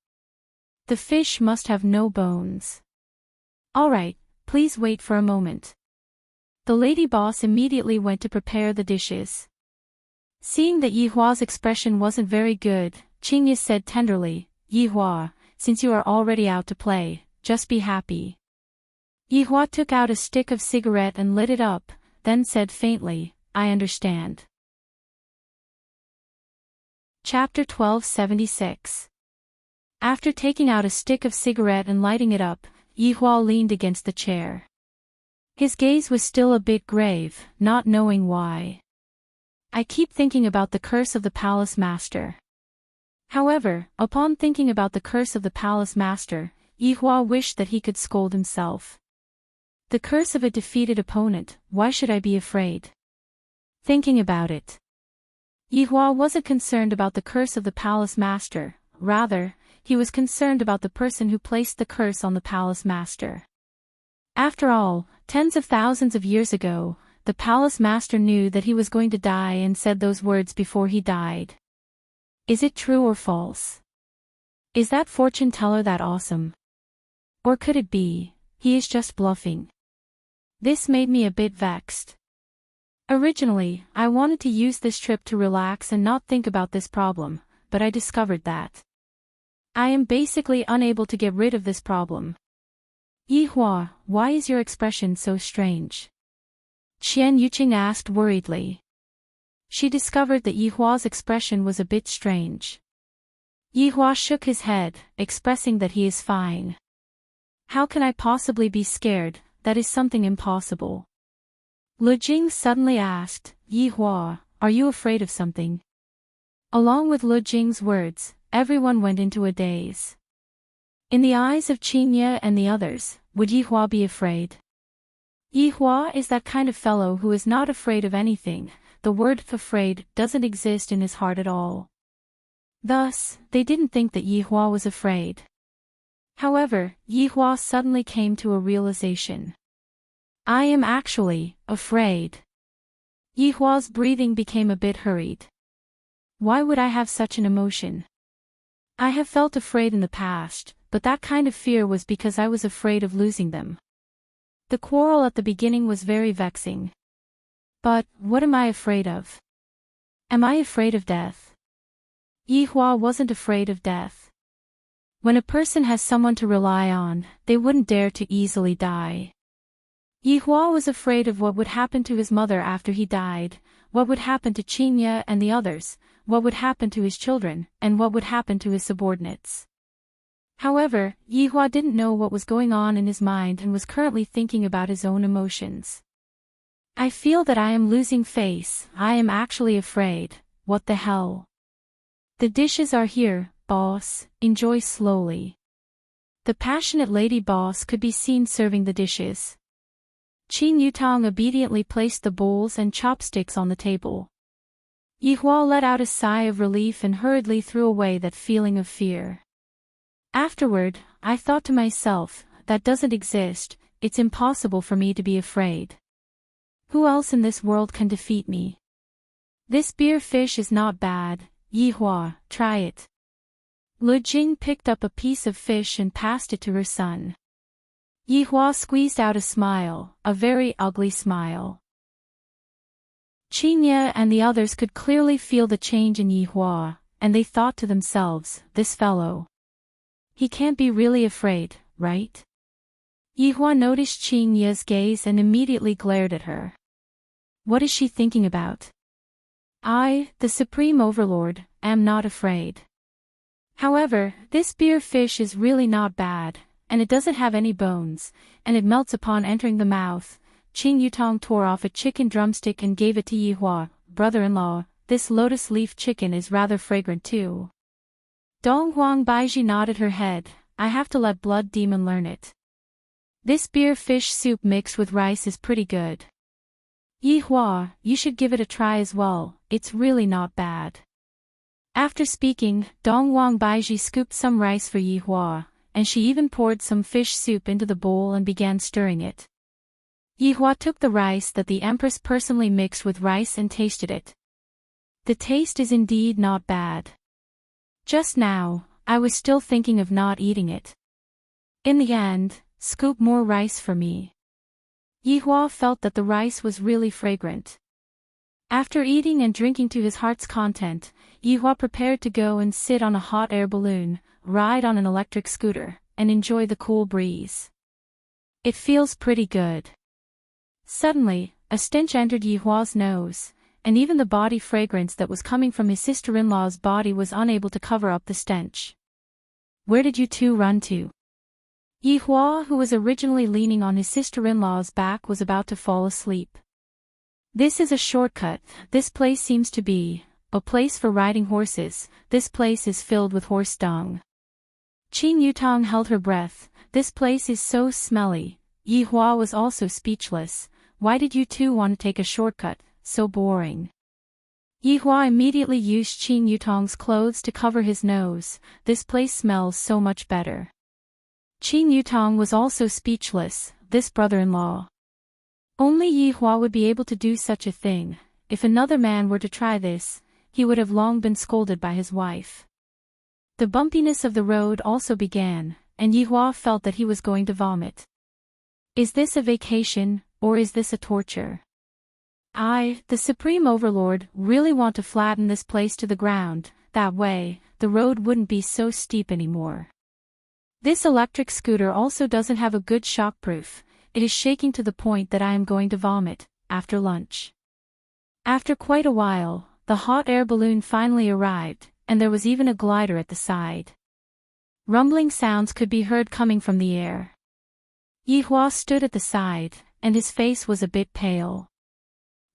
Speaker 1: The fish must have no bones. Alright, please wait for a moment. The lady boss immediately went to prepare the dishes. Seeing that Yihua's expression wasn't very good, Qinya said tenderly, Yihua, since you are already out to play, just be happy. Yihua took out a stick of cigarette and lit it up, then said faintly, I understand. Chapter 1276. After taking out a stick of cigarette and lighting it up, Yihua leaned against the chair. His gaze was still a bit grave, not knowing why. I keep thinking about the curse of the palace master. However, upon thinking about the curse of the palace master, Yihua wished that he could scold himself. The curse of a defeated opponent, why should I be afraid? Thinking about it. Yihua wasn't concerned about the curse of the palace master, rather, he was concerned about the person who placed the curse on the palace master. After all, tens of thousands of years ago, the palace master knew that he was going to die and said those words before he died. Is it true or false? Is that fortune teller that awesome? Or could it be, he is just bluffing? This made me a bit vexed. Originally, I wanted to use this trip to relax and not think about this problem, but I discovered that I am basically unable to get rid of this problem. Yihua, why is your expression so strange? Qian Yuqing asked worriedly. She discovered that Yihua's expression was a bit strange. Yihua shook his head, expressing that he is fine. How can I possibly be scared? That is something impossible. Lu Jing suddenly asked, Yihua, are you afraid of something? Along with Lu Jing's words, everyone went into a daze. In the eyes of Qin Ye and the others, would Yihua be afraid? Yihua is that kind of fellow who is not afraid of anything. The word afraid doesn't exist in his heart at all. Thus, they didn't think that Yihua was afraid. However, Yihua suddenly came to a realization. I am actually afraid. Yihua's breathing became a bit hurried. Why would I have such an emotion? I have felt afraid in the past, but that kind of fear was because I was afraid of losing them. The quarrel at the beginning was very vexing. But, what am I afraid of? Am I afraid of death? Yihua wasn't afraid of death. When a person has someone to rely on, they wouldn't dare to easily die. Yihua was afraid of what would happen to his mother after he died, what would happen to Qin Ye and the others, what would happen to his children, and what would happen to his subordinates. However, Yihua didn't know what was going on in his mind and was currently thinking about his own emotions. I feel that I am losing face, I am actually afraid, what the hell? The dishes are here, boss, enjoy slowly. The passionate lady boss could be seen serving the dishes. Qin Yutang obediently placed the bowls and chopsticks on the table. Yihua let out a sigh of relief and hurriedly threw away that feeling of fear. Afterward, I thought to myself, that doesn't exist, it's impossible for me to be afraid. Who else in this world can defeat me? This beer fish is not bad, Yihua, try it. Lu Jing picked up a piece of fish and passed it to her son. Yihua squeezed out a smile, a very ugly smile. Qin Ye and the others could clearly feel the change in Yihua, and they thought to themselves, this fellow. He can't be really afraid, right? Yihua noticed Qin Ye's gaze and immediately glared at her. What is she thinking about? I, the Supreme Overlord, am not afraid. However, this beer fish is really not bad, and it doesn't have any bones, and it melts upon entering the mouth. Qin Yutang tore off a chicken drumstick and gave it to Yihua, brother-in-law, this lotus leaf chicken is rather fragrant too. Dong Huang Baiji nodded her head, I have to let Blood Demon learn it. This beer fish soup mixed with rice is pretty good. Yihua, you should give it a try as well, it's really not bad. After speaking, Dong Huang Baiji scooped some rice for Yihua, and she even poured some fish soup into the bowl and began stirring it. Yihua took the rice that the Empress personally mixed with rice and tasted it. The taste is indeed not bad. Just now, I was still thinking of not eating it. In the end, scoop more rice for me. Yihua felt that the rice was really fragrant. After eating and drinking to his heart's content, Yihua prepared to go and sit on a hot air balloon, ride on an electric scooter, and enjoy the cool breeze. It feels pretty good. Suddenly, a stench entered Yihua's nose, and even the body fragrance that was coming from his sister-in-law's body was unable to cover up the stench. Where did you two run to? Yihua, who was originally leaning on his sister-in-law's back, was about to fall asleep. This is a shortcut, this place seems to be a place for riding horses, this place is filled with horse dung. Qin Yutang held her breath, this place is so smelly, Yi Hua was also speechless. Why did you two want to take a shortcut? So boring. Yi Hua immediately used Qin Yutong's clothes to cover his nose. This place smells so much better. Qin Yutong was also speechless. This brother-in-law. Only Yi Hua would be able to do such a thing. If another man were to try this, he would have long been scolded by his wife. The bumpiness of the road also began, and Yi Hua felt that he was going to vomit. Is this a vacation, or is this a torture? I, the Supreme Overlord, really want to flatten this place to the ground. That way, the road wouldn't be so steep anymore. This electric scooter also doesn't have a good shockproof. It is shaking to the point that I am going to vomit, after lunch. After quite a while, the hot air balloon finally arrived, and there was even a glider at the side. Rumbling sounds could be heard coming from the air. Yi Hua stood at the side, and his face was a bit pale.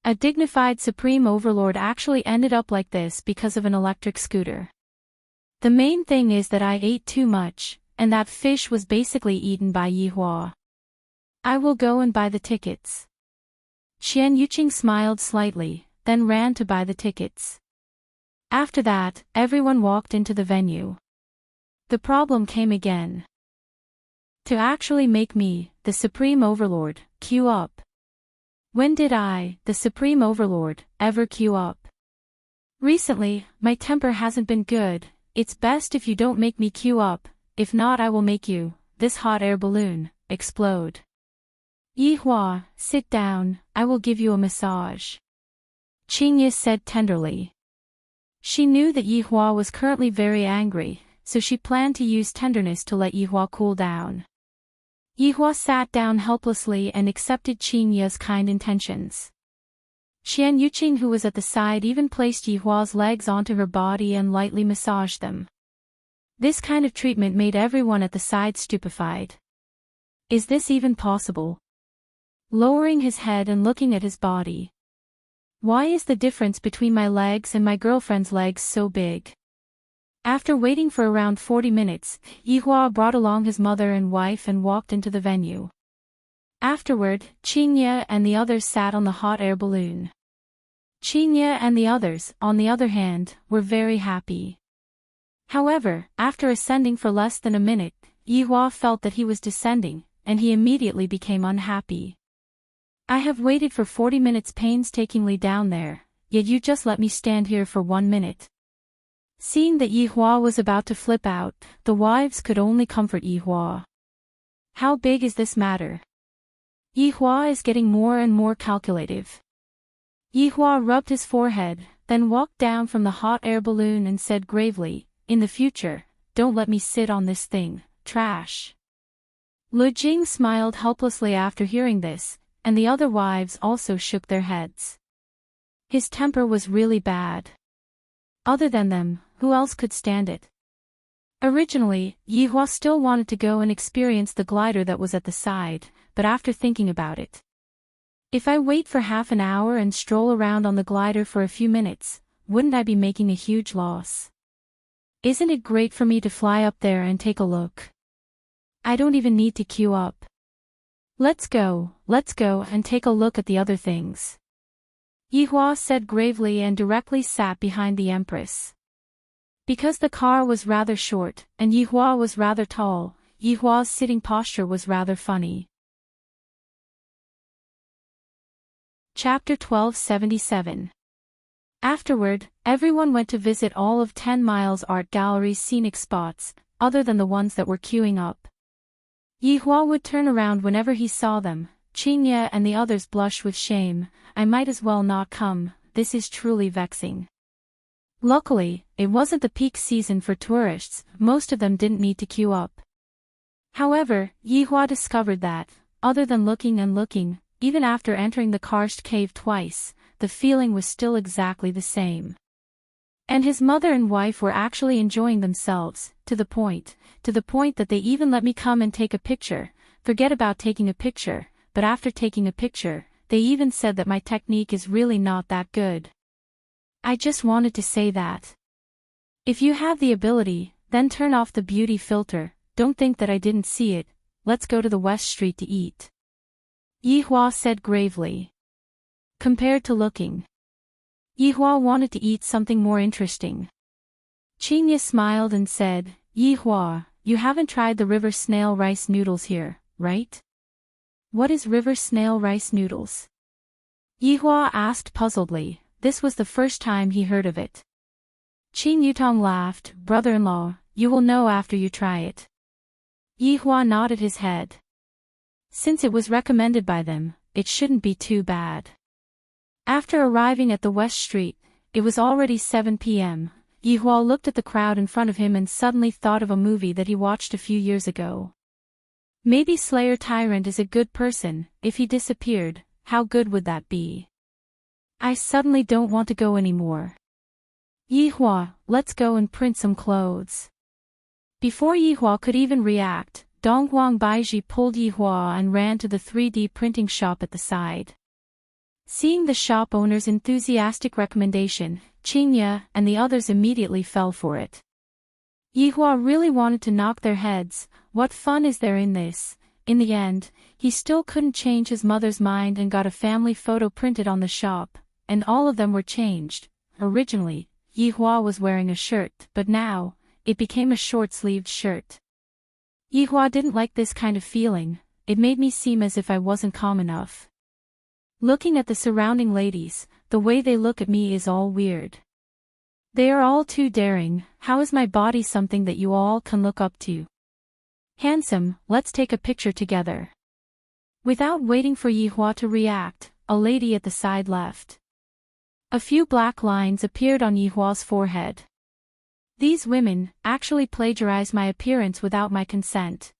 Speaker 1: A dignified Supreme Overlord actually ended up like this because of an electric scooter. The main thing is that I ate too much, and that fish was basically eaten by Yi Hua. I will go and buy the tickets. Qian Yuqing smiled slightly, then ran to buy the tickets. After that, everyone walked into the venue. The problem came again. To actually make me, the Supreme Overlord, queue up. When did I, the Supreme Overlord, ever queue up? Recently, my temper hasn't been good. It's best if you don't make me queue up, if not I will make you, this hot air balloon, explode. Yi Hua, sit down, I will give you a massage. Qing Yi said tenderly. She knew that Yi Hua was currently very angry, so she planned to use tenderness to let Yi Hua cool down. Yi Hua sat down helplessly and accepted Qing Yi's kind intentions. Qian Yuqing, who was at the side, even placed Yi Hua's legs onto her body and lightly massaged them. This kind of treatment made everyone at the side stupefied. Is this even possible? Lowering his head and looking at his body. Why is the difference between my legs and my girlfriend's legs so big? After waiting for around 40 minutes, Yi Hua brought along his mother and wife and walked into the venue. Afterward, Qing Yi and the others sat on the hot air balloon. Qing Yi and the others, on the other hand, were very happy. However, after ascending for less than a minute, Yi Hua felt that he was descending, and he immediately became unhappy. I have waited for 40 minutes painstakingly down there, yet you just let me stand here for 1 minute. Seeing that Yi Hua was about to flip out, the wives could only comfort Yi Hua. How big is this matter? Yi Hua is getting more and more calculative. Yi Hua rubbed his forehead, then walked down from the hot air balloon and said gravely, in the future, don't let me sit on this thing, trash. Lu Jing smiled helplessly after hearing this, and the other wives also shook their heads. His temper was really bad. Other than them, who else could stand it? Originally, Yi Hua still wanted to go and experience the glider that was at the side, but after thinking about it. If I wait for half an hour and stroll around on the glider for a few minutes, wouldn't I be making a huge loss? Isn't it great for me to fly up there and take a look? I don't even need to queue up. Let's go and take a look at the other things. Yi Hua said gravely and directly sat behind the Empress. Because the car was rather short, and Yi Hua was rather tall, Yi Hua's sitting posture was rather funny. Chapter 1277. Afterward, everyone went to visit all of 10 Miles Art Gallery's scenic spots, other than the ones that were queuing up. Yi Hua would turn around whenever he saw them. Qing Yi and the others blushed with shame. I might as well not come, this is truly vexing. Luckily, it wasn't the peak season for tourists, most of them didn't need to queue up. However, Yi Hua discovered that, other than looking and looking, even after entering the karst cave twice, the feeling was still exactly the same. And his mother and wife were actually enjoying themselves, to the point that they even let me come and take a picture. Forget about taking a picture, but after taking a picture, they even said that my technique is really not that good. I just wanted to say that. If you have the ability, then turn off the beauty filter, don't think that I didn't see it. Let's go to the West Street to eat. Yihua said gravely. Compared to looking. Yihua wanted to eat something more interesting. Qingye smiled and said, Yihua, you haven't tried the river snail rice noodles here, right? What is river snail rice noodles? Yihua asked puzzledly. This was the first time he heard of it. Qin Yutong laughed. Brother-in-law, you will know after you try it. Yihua nodded his head. Since it was recommended by them, it shouldn't be too bad. After arriving at the West Street, it was already 7 p.m. Yihua looked at the crowd in front of him and suddenly thought of a movie that he watched a few years ago. Maybe Slayer Tyrant is a good person. If he disappeared, how good would that be? I suddenly don't want to go anymore. Yihua, let's go and print some clothes. Before Yihua could even react, Donghuang Baiji pulled Yihua and ran to the 3D printing shop at the side. Seeing the shop owner's enthusiastic recommendation, Qingye and the others immediately fell for it. Yihua really wanted to knock their heads. What fun is there in this? In the end, he still couldn't change his mother's mind and got a family photo printed on the shop, and all of them were changed. Originally, Yihua was wearing a shirt, but now, it became a short-sleeved shirt. Yihua didn't like this kind of feeling. It made me seem as if I wasn't calm enough. Looking at the surrounding ladies, the way they look at me is all weird. They are all too daring. How is my body something that you all can look up to? Handsome, let's take a picture together. Without waiting for Yihua to react, a lady at the side left. A few black lines appeared on Yihua's forehead. These women actually plagiarized my appearance without my consent.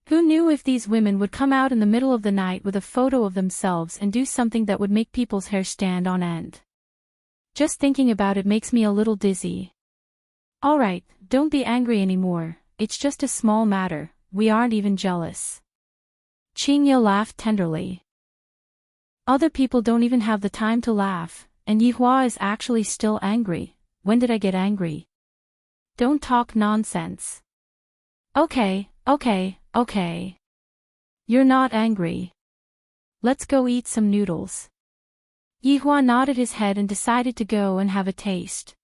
Speaker 1: Who knew if these women would come out in the middle of the night with a photo of themselves and do something that would make people's hair stand on end? Just thinking about it makes me a little dizzy. Alright, don't be angry anymore, it's just a small matter, we aren't even jealous. Qingye laughed tenderly. Other people don't even have the time to laugh, and Yihua is actually still angry. When did I get angry? Don't talk nonsense. Okay. You're not angry. Let's go eat some noodles. Yihua nodded his head and decided to go and have a taste.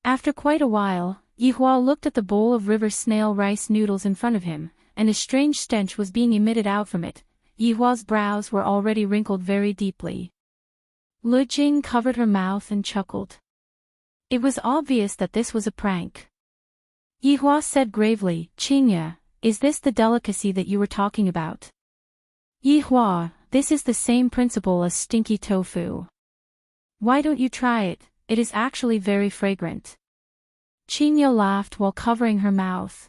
Speaker 1: After quite a while, Yihua looked at the bowl of river snail rice noodles in front of him, and a strange stench was being emitted out from it. Yihua's brows were already wrinkled very deeply. Lu Jing covered her mouth and chuckled. It was obvious that this was a prank. Yihua said gravely, Qingye, is this the delicacy that you were talking about? Yihua, this is the same principle as stinky tofu. Why don't you try it? It is actually very fragrant. Qingye laughed while covering her mouth.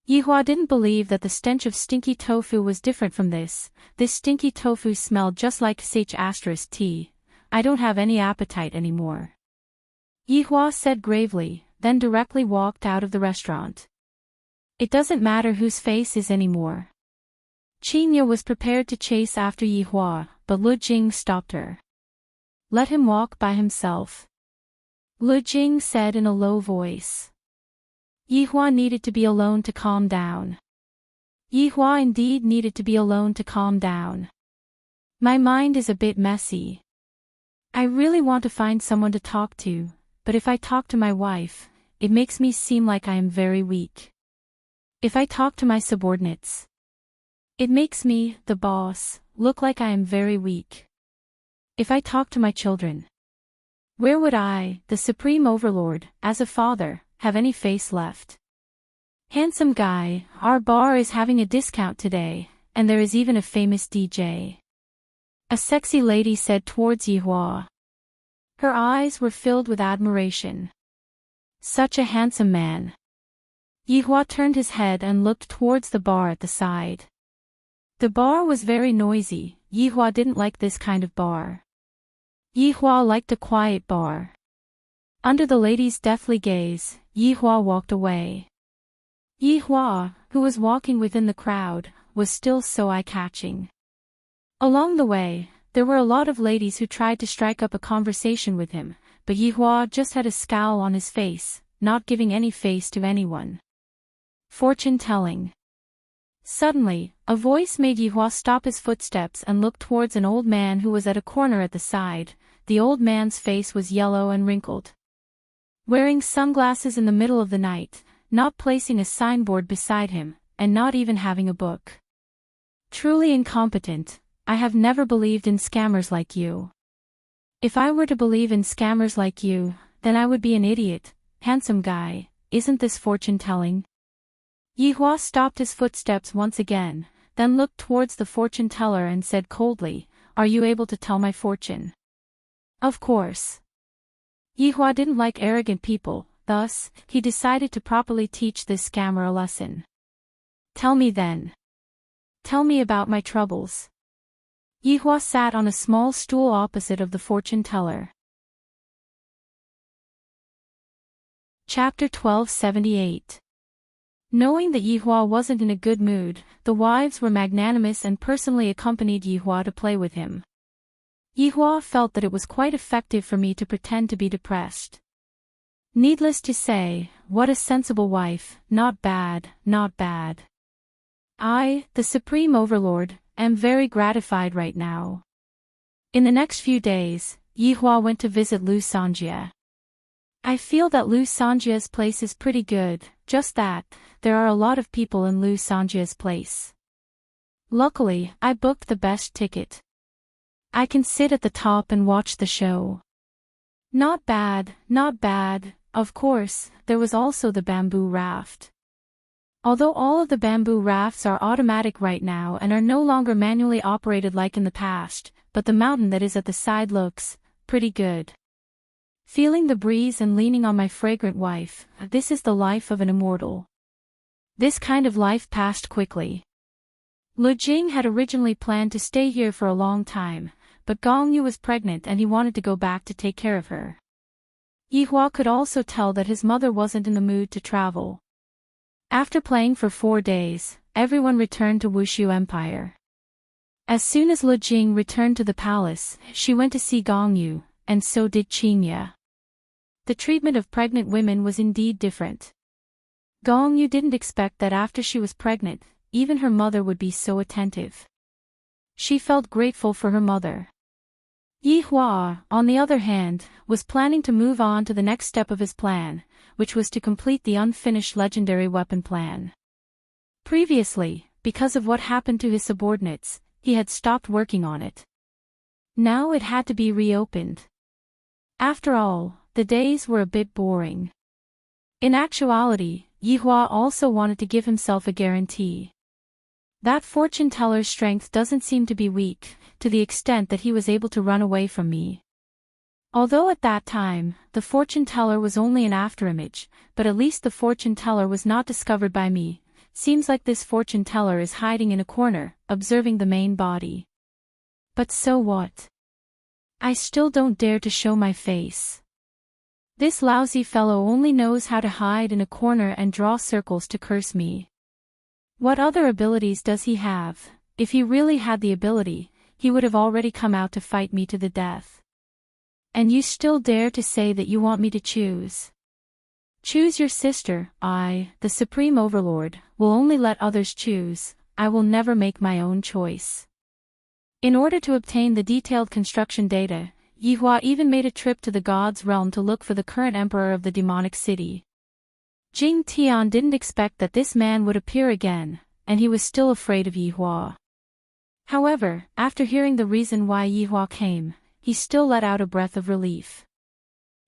Speaker 1: Yihua didn't believe that the stench of stinky tofu was different from this. This stinky tofu smelled just like *T. I don't have any appetite anymore. Yihua said gravely, then directly walked out of the restaurant. It doesn't matter whose face is anymore. Qingye was prepared to chase after Yihua, but Lu Jing stopped her. Let him walk by himself. Lu Jing said in a low voice. Yihua needed to be alone to calm down. Yihua indeed needed to be alone to calm down. My mind is a bit messy. I really want to find someone to talk to, but if I talk to my wife, it makes me seem like I am very weak. If I talk to my subordinates, it makes me, the boss, look like I am very weak. If I talk to my children, where would I, the supreme overlord, as a father, have any face left? Handsome guy, our bar is having a discount today, and there is even a famous DJ. A sexy lady said towards Yihua. Her eyes were filled with admiration. Such a handsome man. Yihua turned his head and looked towards the bar at the side. The bar was very noisy. Yihua didn't like this kind of bar. Yihua liked a quiet bar. Under the lady's deathly gaze, Yihua walked away. Yihua, who was walking within the crowd, was still so eye-catching. Along the way, there were a lot of ladies who tried to strike up a conversation with him, but Yihua just had a scowl on his face, not giving any face to anyone. Fortune-telling. Suddenly, A voice made Yihua stop his footsteps and look towards an old man who was at a corner at the side. The old man's face was yellow and wrinkled. Wearing sunglasses in the middle of the night, not placing a signboard beside him, and not even having a book. Truly incompetent. I have never believed in scammers like you. If I were to believe in scammers like you, then I would be an idiot. Handsome guy, isn't this fortune-telling? Yihua stopped his footsteps once again, then looked towards the fortune-teller and said coldly, "Are you able to tell my fortune?" Of course. Yihua didn't like arrogant people, thus, he decided to properly teach this scammer a lesson. "Tell me then. Tell me about my troubles." Yihua sat on a small stool opposite of the fortune-teller. Chapter 1278. Knowing that Yihua wasn't in a good mood, the wives were magnanimous and personally accompanied Yihua to play with him. Yihua felt that it was quite effective for me to pretend to be depressed. Needless to say, what a sensible wife, not bad, not bad. I, the Supreme Overlord, am very gratified right now. In the next few days, Yihua went to visit Lu Sanjia. I feel that Lu Sanjia's place is pretty good, just that, there are a lot of people in Lu Sanjia's place. Luckily, I booked the best ticket. I can sit at the top and watch the show. Not bad, not bad. Of course, there was also the bamboo raft. Although all of the bamboo rafts are automatic right now and are no longer manually operated like in the past, but the mountain that is at the side looks pretty good. Feeling the breeze and leaning on my fragrant wife, this is the life of an immortal. This kind of life passed quickly. Lu Jing had originally planned to stay here for a long time, but Gong Yu was pregnant and he wanted to go back to take care of her. Yihua could also tell that his mother wasn't in the mood to travel. After playing for 4 days, everyone returned to Wushu Empire. As soon as Lu Jing returned to the palace, she went to see Gong Yu, and so did Qingya. The treatment of pregnant women was indeed different. Gong Yu didn't expect that after she was pregnant, even her mother would be so attentive. She felt grateful for her mother. Yihua, on the other hand, was planning to move on to the next step of his plan, which was to complete the unfinished legendary weapon plan. Previously, because of what happened to his subordinates, he had stopped working on it. Now it had to be reopened. After all, the days were a bit boring. In actuality, Yihua also wanted to give himself a guarantee. That fortune-teller's strength doesn't seem to be weak, to the extent that he was able to run away from me. Although at that time, the fortune-teller was only an afterimage, but at least the fortune-teller was not discovered by me. Seems like this fortune-teller is hiding in a corner, observing the main body. But so what? I still don't dare to show my face. This lousy fellow only knows how to hide in a corner and draw circles to curse me. What other abilities does he have? If he really had the ability, he would have already come out to fight me to the death. And you still dare to say that you want me to choose? Choose your sister. I, the Supreme Overlord, will only let others choose. I will never make my own choice. In order to obtain the detailed construction data, Yihua even made a trip to the God's realm to look for the current emperor of the demonic city. Jing Tian didn't expect that this man would appear again, and he was still afraid of Yihua. However, after hearing the reason why Yihua came, he still let out a breath of relief.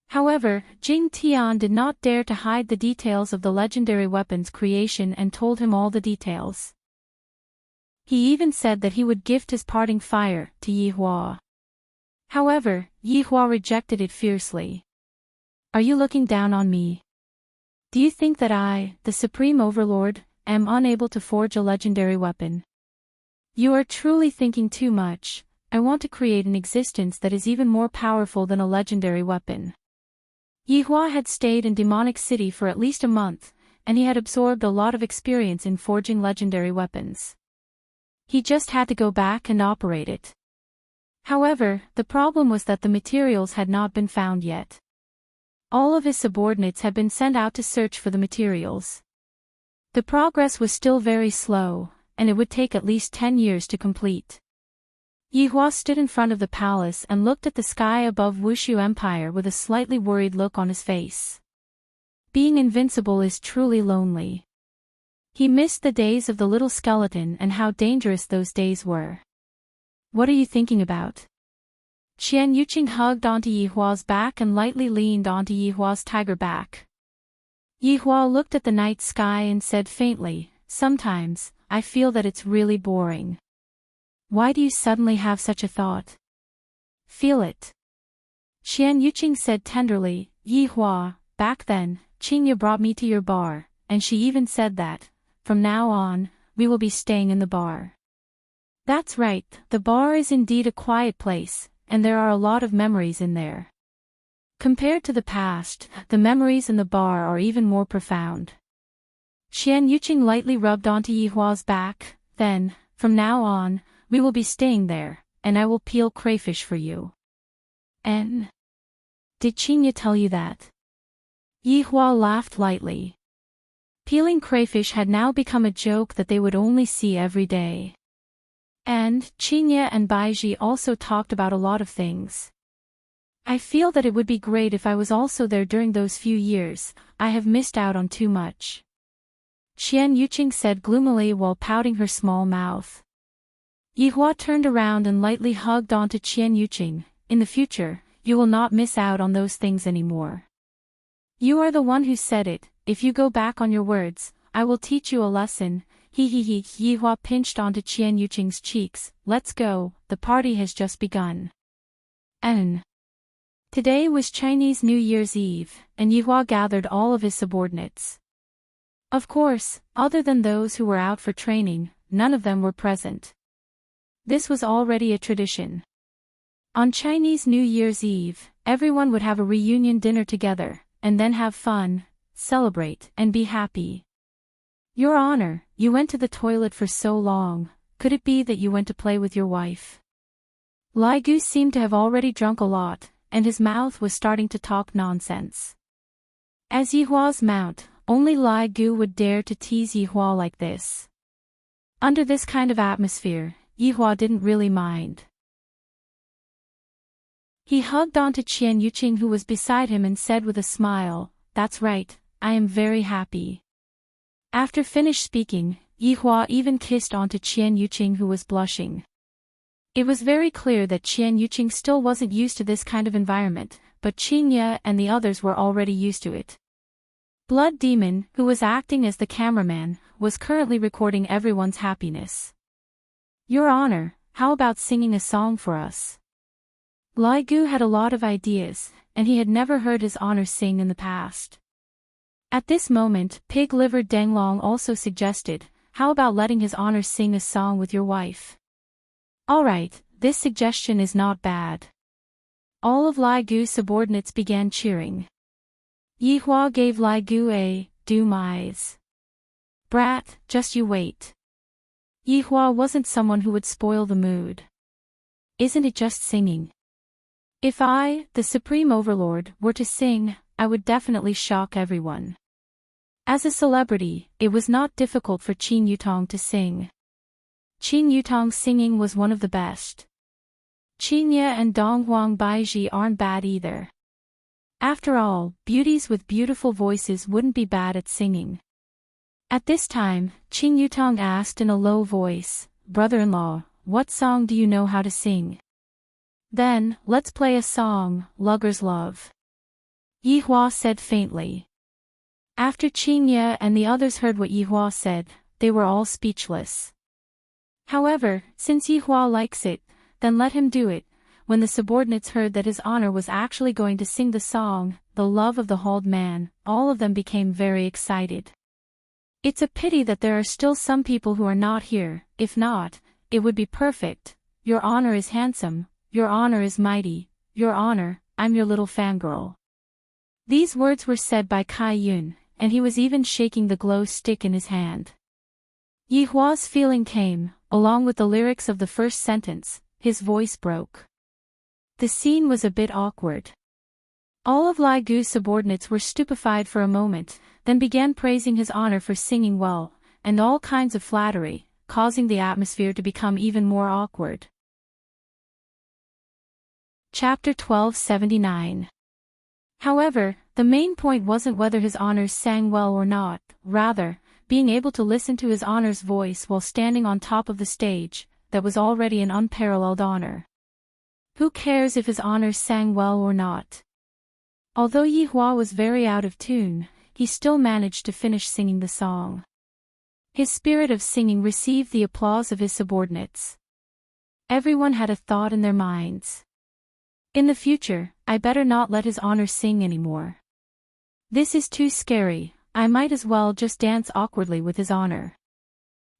Speaker 1: However, Jing Tian did not dare to hide the details of the legendary weapon's creation and told him all the details. He even said that he would gift his parting fire to Yihua. However, Yihua rejected it fiercely. Are you looking down on me? Do you think that I, the Supreme Overlord, am unable to forge a legendary weapon? You are truly thinking too much. I want to create an existence that is even more powerful than a legendary weapon. Yihua had stayed in Demonic City for at least a month, and he had absorbed a lot of experience in forging legendary weapons. He just had to go back and operate it. However, the problem was that the materials had not been found yet. All of his subordinates had been sent out to search for the materials. The progress was still very slow, and it would take at least 10 years to complete. Yi Hua stood in front of the palace and looked at the sky above Wushu Empire with a slightly worried look on his face. Being invincible is truly lonely. He missed the days of the little skeleton and how dangerous those days were. What are you thinking about? Qian Yuqing hugged onto Yi Hua's back and lightly leaned onto Yi Hua's tiger back. Yi Hua looked at the night sky and said faintly, "Sometimes, I feel that it's really boring." Why do you suddenly have such a thought? Feel it. Qian Yuqing said tenderly, "Yi Hua, back then, Qingya brought me to your bar, and she even said that, from now on, we will be staying in the bar." That's right, the bar is indeed a quiet place, and there are a lot of memories in there. Compared to the past, the memories in the bar are even more profound. Qian Yuqing lightly rubbed onto Yi Hua's back. "Then, from now on, we will be staying there, and I will peel crayfish for you." "And? Did Qingya tell you that?" Yi Hua laughed lightly. Peeling crayfish had now become a joke that they would only see every day. And Qingya and Baiji also talked about a lot of things. "I feel that it would be great if I was also there during those few years. I have missed out on too much," Qian Yuqing said gloomily while pouting her small mouth. Yi Hua turned around and lightly hugged onto Qian Yuqing. "In the future, you will not miss out on those things anymore. You are the one who said it. If you go back on your words, I will teach you a lesson." He. Yi Hua pinched onto Qian Yuqing's cheeks. "Let's go, the party has just begun." And today was Chinese New Year's Eve, and Yi Hua gathered all of his subordinates. Of course, other than those who were out for training, none of them were present. This was already a tradition. On Chinese New Year's Eve, everyone would have a reunion dinner together, and then have fun, celebrate, and be happy. "Your Honor, you went to the toilet for so long, could it be that you went to play with your wife?" Lai Gu seemed to have already drunk a lot, and his mouth was starting to talk nonsense. As Yi Hua's mount, only Lai Gu would dare to tease Yi Hua like this. Under this kind of atmosphere, Yi Hua didn't really mind. He hugged onto Qian Yuqing who was beside him and said with a smile, "That's right, I am very happy." After finished speaking, Yi Hua even kissed onto Qian Yuqing who was blushing. It was very clear that Qian Yuqing still wasn't used to this kind of environment, but Qingya and the others were already used to it. Blood Demon, who was acting as the cameraman, was currently recording everyone's happiness. "Your Honor, how about singing a song for us?" Lai Gu had a lot of ideas, and he had never heard his honor sing in the past. At this moment, Pig-livered Denglong also suggested, "How about letting his honor sing a song with your wife?" "Alright, this suggestion is not bad." All of Lai Gu's subordinates began cheering. Yi Hua gave Lai Gu a doom eyes. "Brat, just you wait." Yi Hua wasn't someone who would spoil the mood. "Isn't it just singing? If I, the Supreme Overlord, were to sing, I would definitely shock everyone." As a celebrity, it was not difficult for Qin Yutong to sing. Qin Yutong's singing was one of the best. Qingya and Donghuang Baiji aren't bad either. After all, beauties with beautiful voices wouldn't be bad at singing. At this time, Qin Yutong asked in a low voice, "Brother-in-law, what song do you know how to sing?" "Then, let's play a song, Lugger's Love," Yi Hua said faintly. After Qingya and the others heard what Yi Hua said, they were all speechless. However, since Yi Hua likes it, then let him do it. When the subordinates heard that his honor was actually going to sing the song, The Love of the Hauled Man, all of them became very excited. It's a pity that there are still some people who are not here. If not, it would be perfect. "Your honor is handsome, your honor is mighty, your honor, I'm your little fangirl." These words were said by Kai Yun, and he was even shaking the glow stick in his hand. Yi Hua's feeling came, along with the lyrics of the first sentence, his voice broke. The scene was a bit awkward. All of Lai Gu's subordinates were stupefied for a moment, then began praising his honor for singing well, and all kinds of flattery, causing the atmosphere to become even more awkward. Chapter 1279. However, the main point wasn't whether his honors sang well or not, rather, being able to listen to his honor's voice while standing on top of the stage, that was already an unparalleled honor. Who cares if his honors sang well or not? Although Yi Hua was very out of tune, he still managed to finish singing the song. His spirit of singing received the applause of his subordinates. Everyone had a thought in their minds. In the future, I better not let his honor sing anymore. This is too scary, I might as well just dance awkwardly with his honor.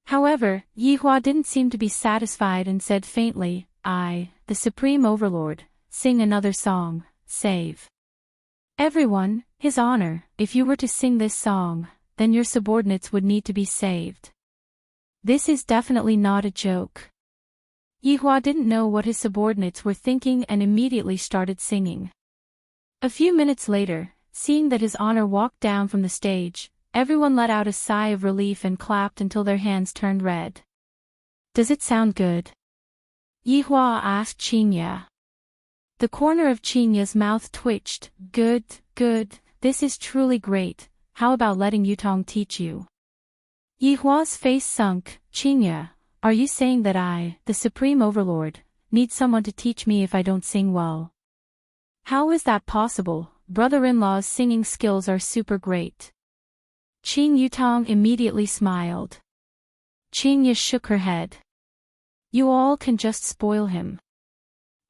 Speaker 1: However, Yi Hua didn't seem to be satisfied and said faintly, I, the Supreme Overlord, sing another song, save. Everyone, his honor, if you were to sing this song, then your subordinates would need to be saved. This is definitely not a joke. Yi Hua didn't know what his subordinates were thinking and immediately started singing. A few minutes later, seeing that his honor walked down from the stage, everyone let out a sigh of relief and clapped until their hands turned red. Does it sound good? Yi Hua asked Qinya. The corner of Qinya's mouth twitched. Good, good, this is truly great, how about letting Yutong teach you? Yi Hua's face sunk. Qinya, are you saying that I, the Supreme Overlord, need someone to teach me if I don't sing well? How is that possible? Brother-in-law's singing skills are super great. Qin Yutong immediately smiled. Qinya shook her head. You all can just spoil him.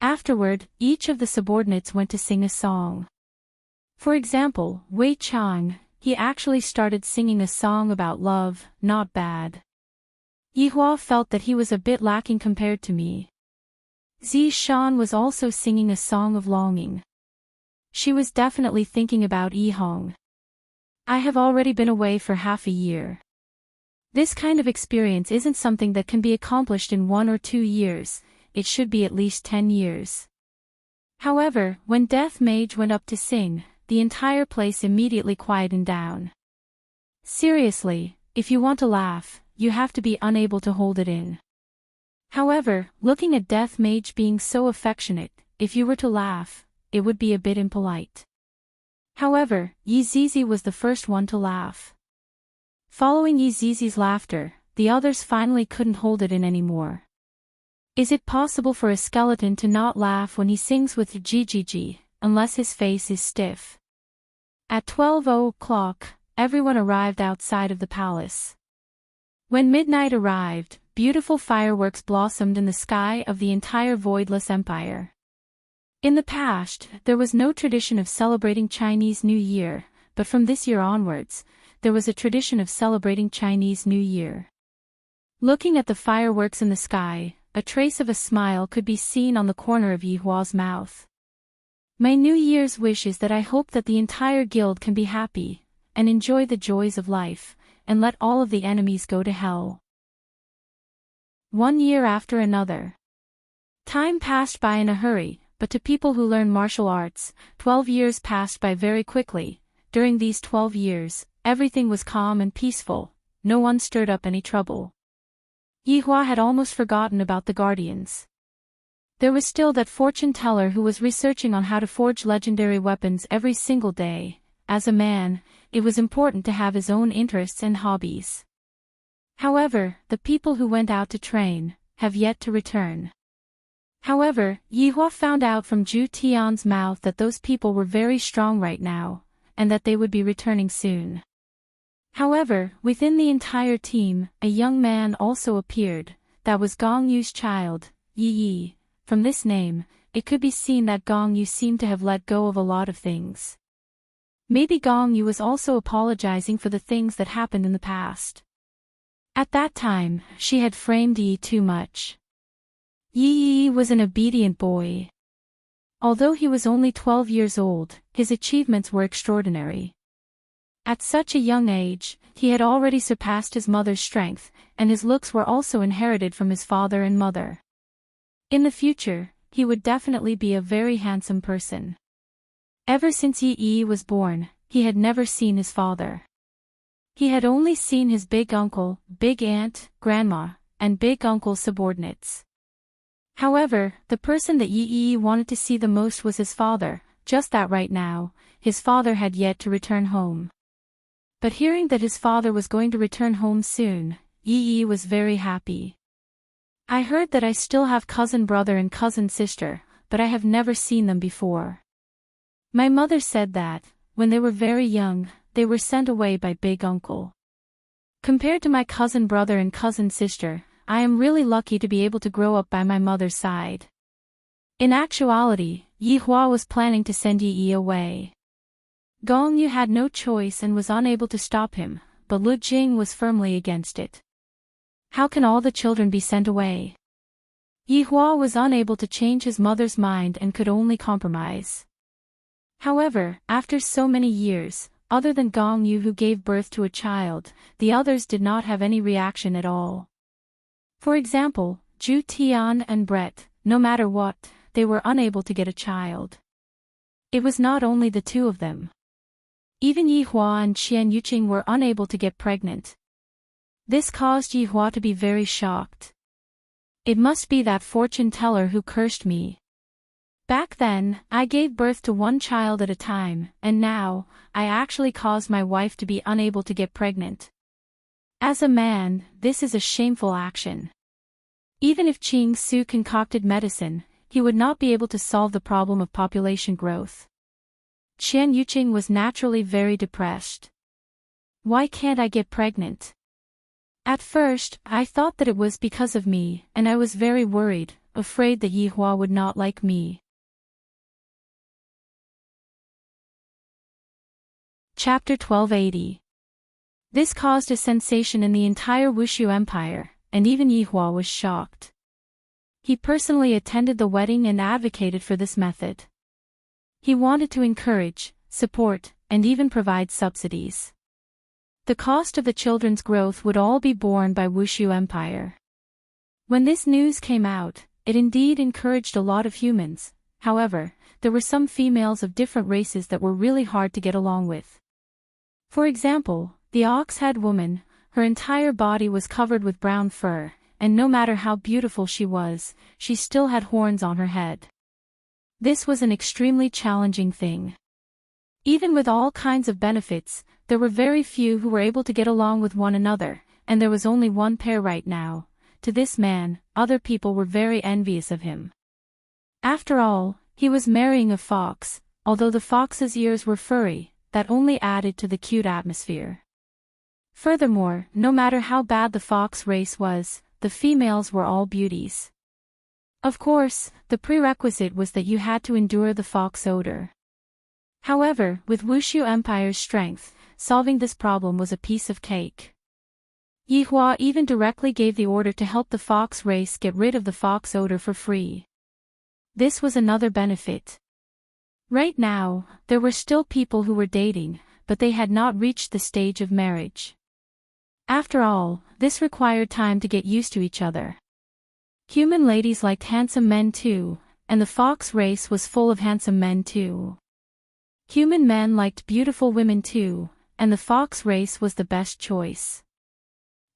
Speaker 1: Afterward, each of the subordinates went to sing a song. For example, Wei Chang, he actually started singing a song about love, not bad. Yi Hua felt that he was a bit lacking compared to me. Zi Shan was also singing a song of longing. She was definitely thinking about Yi Hong. I have already been away for half a year. This kind of experience isn't something that can be accomplished in 1 or 2 years, it should be at least 10 years. However, when Death Mage went up to sing, the entire place immediately quietened down. Seriously, if you want to laugh, you have to be unable to hold it in. However, looking at Death Mage being so affectionate, if you were to laugh, it would be a bit impolite. However, Yi Zizi was the first one to laugh. Following Yi Zizi's laughter, the others finally couldn't hold it in anymore. Is it possible for a skeleton to not laugh when he sings with Gigi, unless his face is stiff? At 12:00, everyone arrived outside of the palace. When midnight arrived, beautiful fireworks blossomed in the sky of the entire voidless empire. In the past, there was no tradition of celebrating Chinese New Year, but from this year onwards, there was a tradition of celebrating Chinese New Year. Looking at the fireworks in the sky, a trace of a smile could be seen on the corner of Yi Hua's mouth. My New Year's wish is that I hope that the entire guild can be happy, and enjoy the joys of life, and let all of the enemies go to hell. 1 year after another. Time passed by in a hurry, but to people who learn martial arts, 12 years passed by very quickly. During these 12 years, everything was calm and peaceful, no one stirred up any trouble. Yi Hua had almost forgotten about the guardians. There was still that fortune teller who was researching on how to forge legendary weapons every single day. As a man, it was important to have his own interests and hobbies. However, the people who went out to train have yet to return. However, Yi Hua found out from Zhu Tian's mouth that those people were very strong right now, and that they would be returning soon. However, within the entire team, a young man also appeared. That was Gong Yu's child, Yi Yi. From this name, it could be seen that Gong Yu seemed to have let go of a lot of things. Maybe Gong Yu was also apologizing for the things that happened in the past. At that time, she had framed Yi too much. Yi Yi was an obedient boy. Although he was only 12 years old, his achievements were extraordinary. At such a young age, he had already surpassed his mother's strength, and his looks were also inherited from his father and mother. In the future, he would definitely be a very handsome person. Ever since Yi Yi was born, he had never seen his father. He had only seen his big uncle, big aunt, grandma, and big uncle's subordinates. However, the person that Yi wanted to see the most was his father, just that right now, his father had yet to return home. But hearing that his father was going to return home soon, Yi was very happy. I heard that I still have cousin brother and cousin sister, but I have never seen them before. My mother said that, when they were very young, they were sent away by big uncle. Compared to my cousin brother and cousin sister, I am really lucky to be able to grow up by my mother's side. In actuality, Yi Hua was planning to send Yi away. Gong Yu had no choice and was unable to stop him, but Lu Jing was firmly against it. How can all the children be sent away? Yi Hua was unable to change his mother's mind and could only compromise. However, after so many years, other than Gong Yu who gave birth to a child, the others did not have any reaction at all. For example, Zhu Tian and Brett, no matter what, they were unable to get a child. It was not only the two of them. Even Yi Hua and Qian Yuqing were unable to get pregnant. This caused Yi Hua to be very shocked. It must be that fortune teller who cursed me. Back then, I gave birth to one child at a time, and now, I actually caused my wife to be unable to get pregnant. As a man, this is a shameful action. Even if Qing Su concocted medicine, he would not be able to solve the problem of population growth. Qian Yuqing was naturally very depressed. Why can't I get pregnant? At first, I thought that it was because of me, and I was very worried, afraid that Yi Hua would not like me. Chapter 1280. This caused a sensation in the entire Wushu Empire, and even Yi Hua was shocked. He personally attended the wedding and advocated for this method. He wanted to encourage, support, and even provide subsidies. The cost of the children's growth would all be borne by Wushu Empire. When this news came out, it indeed encouraged a lot of humans. However, there were some females of different races that were really hard to get along with. For example, the ox-head woman, her entire body was covered with brown fur, and no matter how beautiful she was, she still had horns on her head. This was an extremely challenging thing. Even with all kinds of benefits, there were very few who were able to get along with one another, and there was only one pair right now. To this man, other people were very envious of him. After all, he was marrying a fox, although the fox's ears were furry, that only added to the cute atmosphere. Furthermore, no matter how bad the fox race was, the females were all beauties. Of course, the prerequisite was that you had to endure the fox odor. However, with Wushu Empire's strength, solving this problem was a piece of cake. Yi Hua even directly gave the order to help the fox race get rid of the fox odor for free. This was another benefit. Right now, there were still people who were dating, but they had not reached the stage of marriage. After all, this required time to get used to each other. Human ladies liked handsome men too, and the fox race was full of handsome men too. Human men liked beautiful women too, and the fox race was the best choice.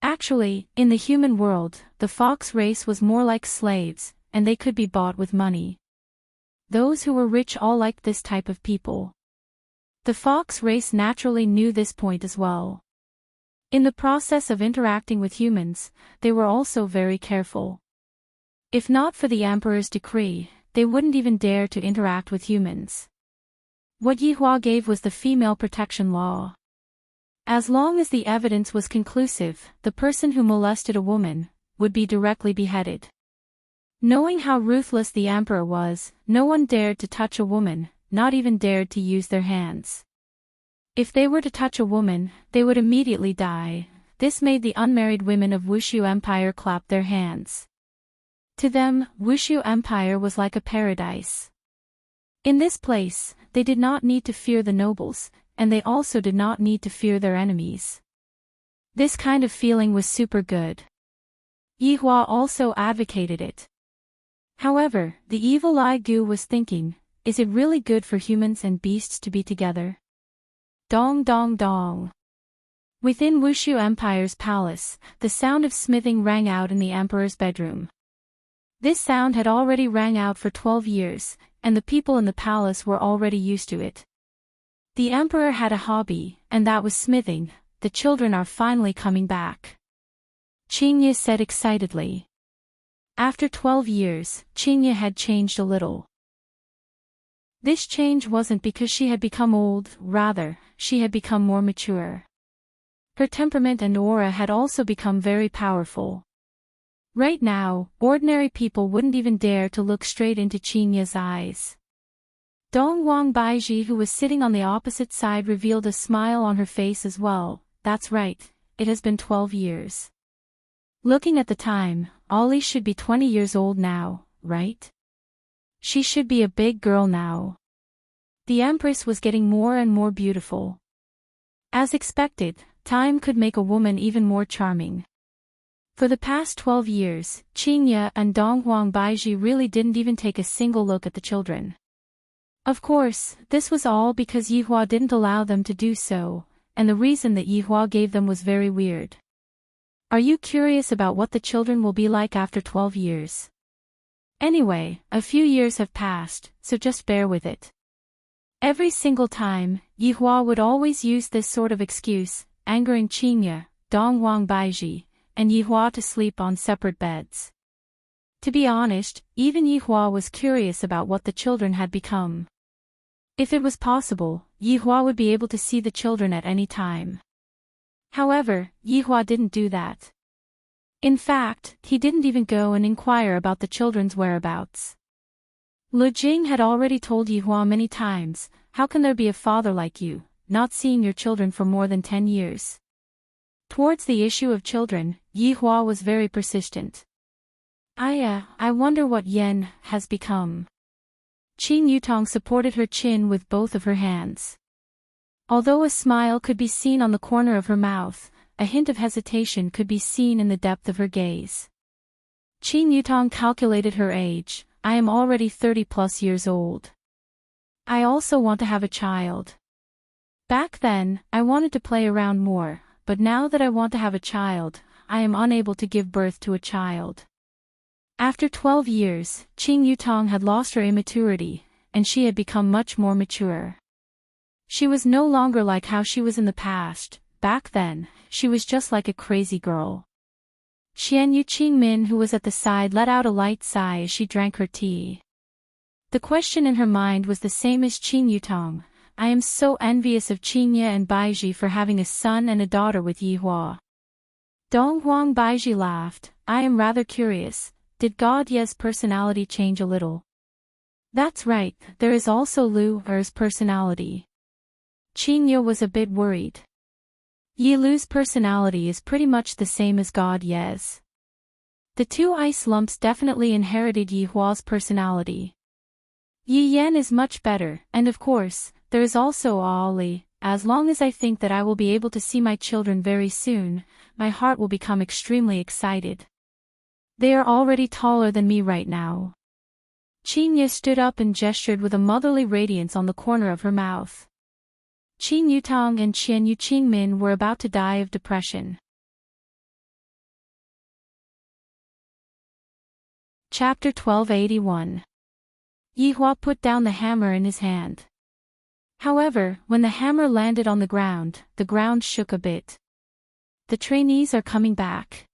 Speaker 1: Actually, in the human world, the fox race was more like slaves, and they could be bought with money. Those who were rich all liked this type of people. The fox race naturally knew this point as well. In the process of interacting with humans, they were also very careful. If not for the emperor's decree, they wouldn't even dare to interact with humans. What Yi Hua gave was the female protection law. As long as the evidence was conclusive, the person who molested a woman would be directly beheaded. Knowing how ruthless the emperor was, no one dared to touch a woman, not even dared to use their hands. If they were to touch a woman, they would immediately die. This made the unmarried women of Wushu Empire clap their hands. To them, Wushu Empire was like a paradise. In this place, they did not need to fear the nobles, and they also did not need to fear their enemies. This kind of feeling was super good. Yi Hua also advocated it. However, the evil Ai Gu was thinking, is it really good for humans and beasts to be together? Dong dong dong. Within Wushu Empire's palace, the sound of smithing rang out in the emperor's bedroom. This sound had already rang out for 12 years, and the people in the palace were already used to it. The emperor had a hobby, and that was smithing. The children are finally coming back, Qingye said excitedly. After 12 years, Qingye had changed a little. This change wasn't because she had become old, rather, she had become more mature. Her temperament and aura had also become very powerful. Right now, ordinary people wouldn't even dare to look straight into Qingye's eyes. Dongwang Baiji, who was sitting on the opposite side, revealed a smile on her face as well. That's right, it has been 12 years. Looking at the time, Ollie should be 20 years old now, right? She should be a big girl now. The Empress was getting more and more beautiful. As expected, time could make a woman even more charming. For the past 12 years, Qingye and Donghuang Baiji really didn't even take a single look at the children. Of course, this was all because Yihua didn't allow them to do so, and the reason that Yihua gave them was very weird. Are you curious about what the children will be like after 12 years? Anyway, a few years have passed, so just bear with it. Every single time, Yihua would always use this sort of excuse, angering Qingye, Donghuang Baiji, and Yihua to sleep on separate beds. To be honest, even Yihua was curious about what the children had become. If it was possible, Yihua would be able to see the children at any time. However, Yihua didn't do that. In fact, he didn't even go and inquire about the children's whereabouts. Lu Jing had already told Yihua many times, how can there be a father like you, not seeing your children for more than 10 years? Towards the issue of children, Yihua was very persistent. I wonder what Yen has become. Qing Yutong supported her chin with both of her hands. Although a smile could be seen on the corner of her mouth, a hint of hesitation could be seen in the depth of her gaze. Qing Yutong calculated her age. I am already 30+ years old. I also want to have a child. Back then, I wanted to play around more, but now that I want to have a child, I am unable to give birth to a child. After 12 years, Qing Yutong had lost her immaturity, and she had become much more mature. She was no longer like how she was in the past. Back then, she was just like a crazy girl. Xianyu Qingmin, who was at the side, let out a light sigh as she drank her tea. The question in her mind was the same as Qing Yutong. I am so envious of Qingye and Baiji for having a son and a daughter with Yihua. Donghuang Baiji laughed. I am rather curious, did God Ye's personality change a little? That's right, there is also Lu Er's personality. Qingye was a bit worried. Yi Lu's personality is pretty much the same as God Ye's. The two ice lumps definitely inherited Yihua's personality. Yi Yan is much better, and of course, there is also Ali. As long as I think that I will be able to see my children very soon, my heart will become extremely excited. They are already taller than me right now. Qingye stood up and gestured with a motherly radiance on the corner of her mouth. Qing Yutong and Xianyu Qingmin were about to die of depression. Chapter 1281. Yihua put down the hammer in his hand. However, when the hammer landed on the ground shook a bit. The trainees are coming back?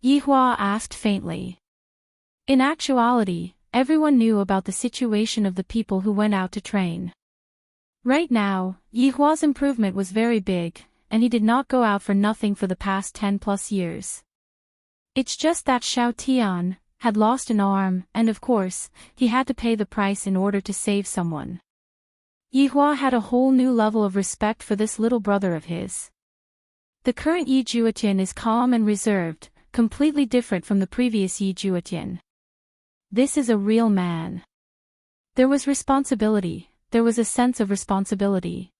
Speaker 1: Yihua asked faintly. In actuality, everyone knew about the situation of the people who went out to train. Right now, Yihua's improvement was very big, and he did not go out for nothing for the past 10+ years. It's just that Xiao Tian had lost an arm, and of course, he had to pay the price in order to save someone. Yihua had a whole new level of respect for this little brother of his. The current Yi Juetian is calm and reserved, completely different from the previous Yi Juetian. This is a real man. There was responsibility. There was a sense of responsibility.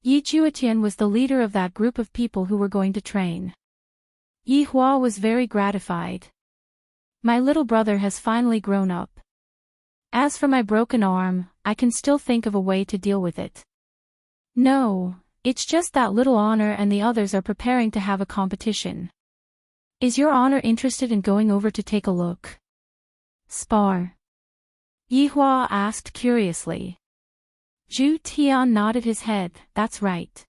Speaker 1: Yi Juetian was the leader of that group of people who were going to train. Yihua was very gratified. My little brother has finally grown up. As for my broken arm, I can still think of a way to deal with it. No, It's just that little honor and the others are preparing to have a competition. Is your honor interested in going over to take a look? Spar. Yihua asked curiously. Zhu Tian nodded his head, that's right.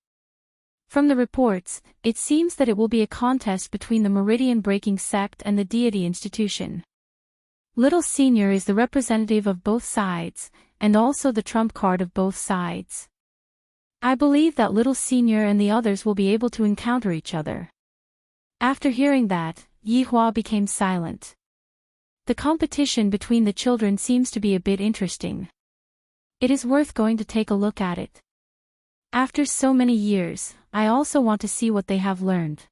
Speaker 1: From the reports, it seems that it will be a contest between the meridian-breaking sect and the deity institution. Little Senior is the representative of both sides, and also the trump card of both sides. I believe that Little Senior and the others will be able to encounter each other. After hearing that, Yihua became silent. The competition between the children seems to be a bit interesting. It is worth going to take a look at it. After so many years, I also want to see what they have learned.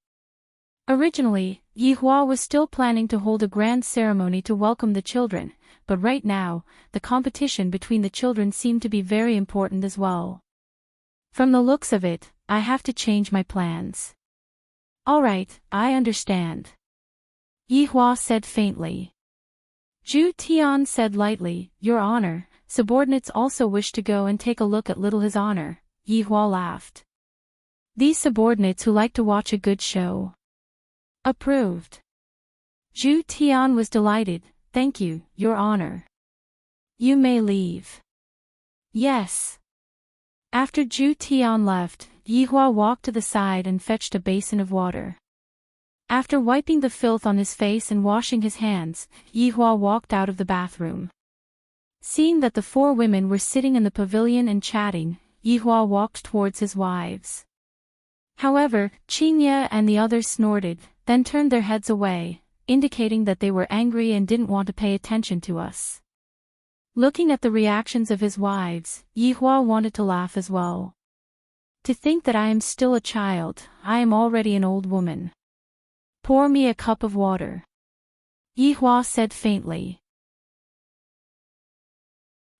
Speaker 1: Originally, Yihua was still planning to hold a grand ceremony to welcome the children, but right now, the competition between the children seemed to be very important as well. From the looks of it, I have to change my plans. Alright, I understand. Yihua said faintly. Zhu Tian said lightly, Your Honor, subordinates also wish to go and take a look at Little His Honor. Yihua laughed. These subordinates who like to watch a good show. Approved. Zhu Tian was delighted, Thank you, Your Honor. You may leave. Yes. After Zhu Tian left, Yihua walked to the side and fetched a basin of water. After wiping the filth on his face and washing his hands, Yihua walked out of the bathroom. Seeing that the 4 women were sitting in the pavilion and chatting, Yihua walked towards his wives. However, Qingye and the others snorted, then turned their heads away, indicating that they were angry and didn't want to pay attention to us. Looking at the reactions of his wives, Yihua wanted to laugh as well. To think that I am still a child, I am already an old woman. Pour me a cup of water. Yihua said faintly.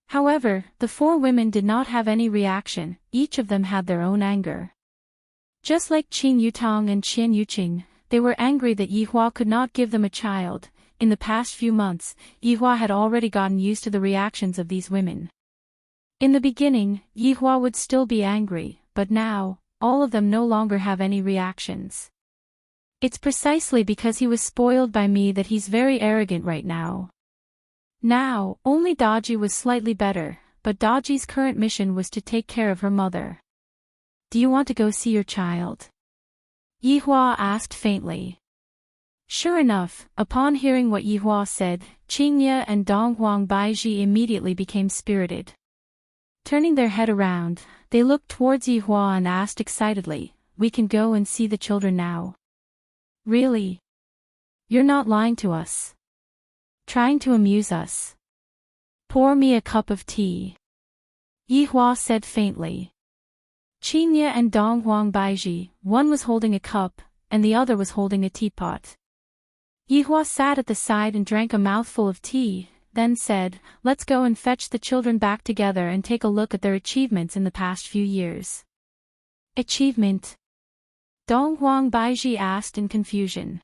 Speaker 1: However, the 4 women did not have any reaction, each of them had their own anger. Just like Qin Yutang and Qian Yuqing, they were angry that Yihua could not give them a child. In the past few months, Yihua had already gotten used to the reactions of these women. In the beginning, Yihua would still be angry, but now, all of them no longer have any reactions. It's precisely because he was spoiled by me that he's very arrogant right now. Now, only Daji was slightly better, but Daji's current mission was to take care of her mother. Do you want to go see your child? Yihua asked faintly. Sure enough, upon hearing what Yihua said, Qingye and Donghuang Baiji immediately became spirited. Turning their head around, they looked towards Yihua and asked excitedly, We can go and see the children now. Really? You're not lying to us. Trying to amuse us. Pour me a cup of tea. Yihua said faintly. Qingye and Donghuang Baiji, one was holding a cup, and the other was holding a teapot. Yihua sat at the side and drank a mouthful of tea, then said, Let's go and fetch the children back together and take a look at their achievements in the past few years. Achievement? Donghuang Baiji asked in confusion.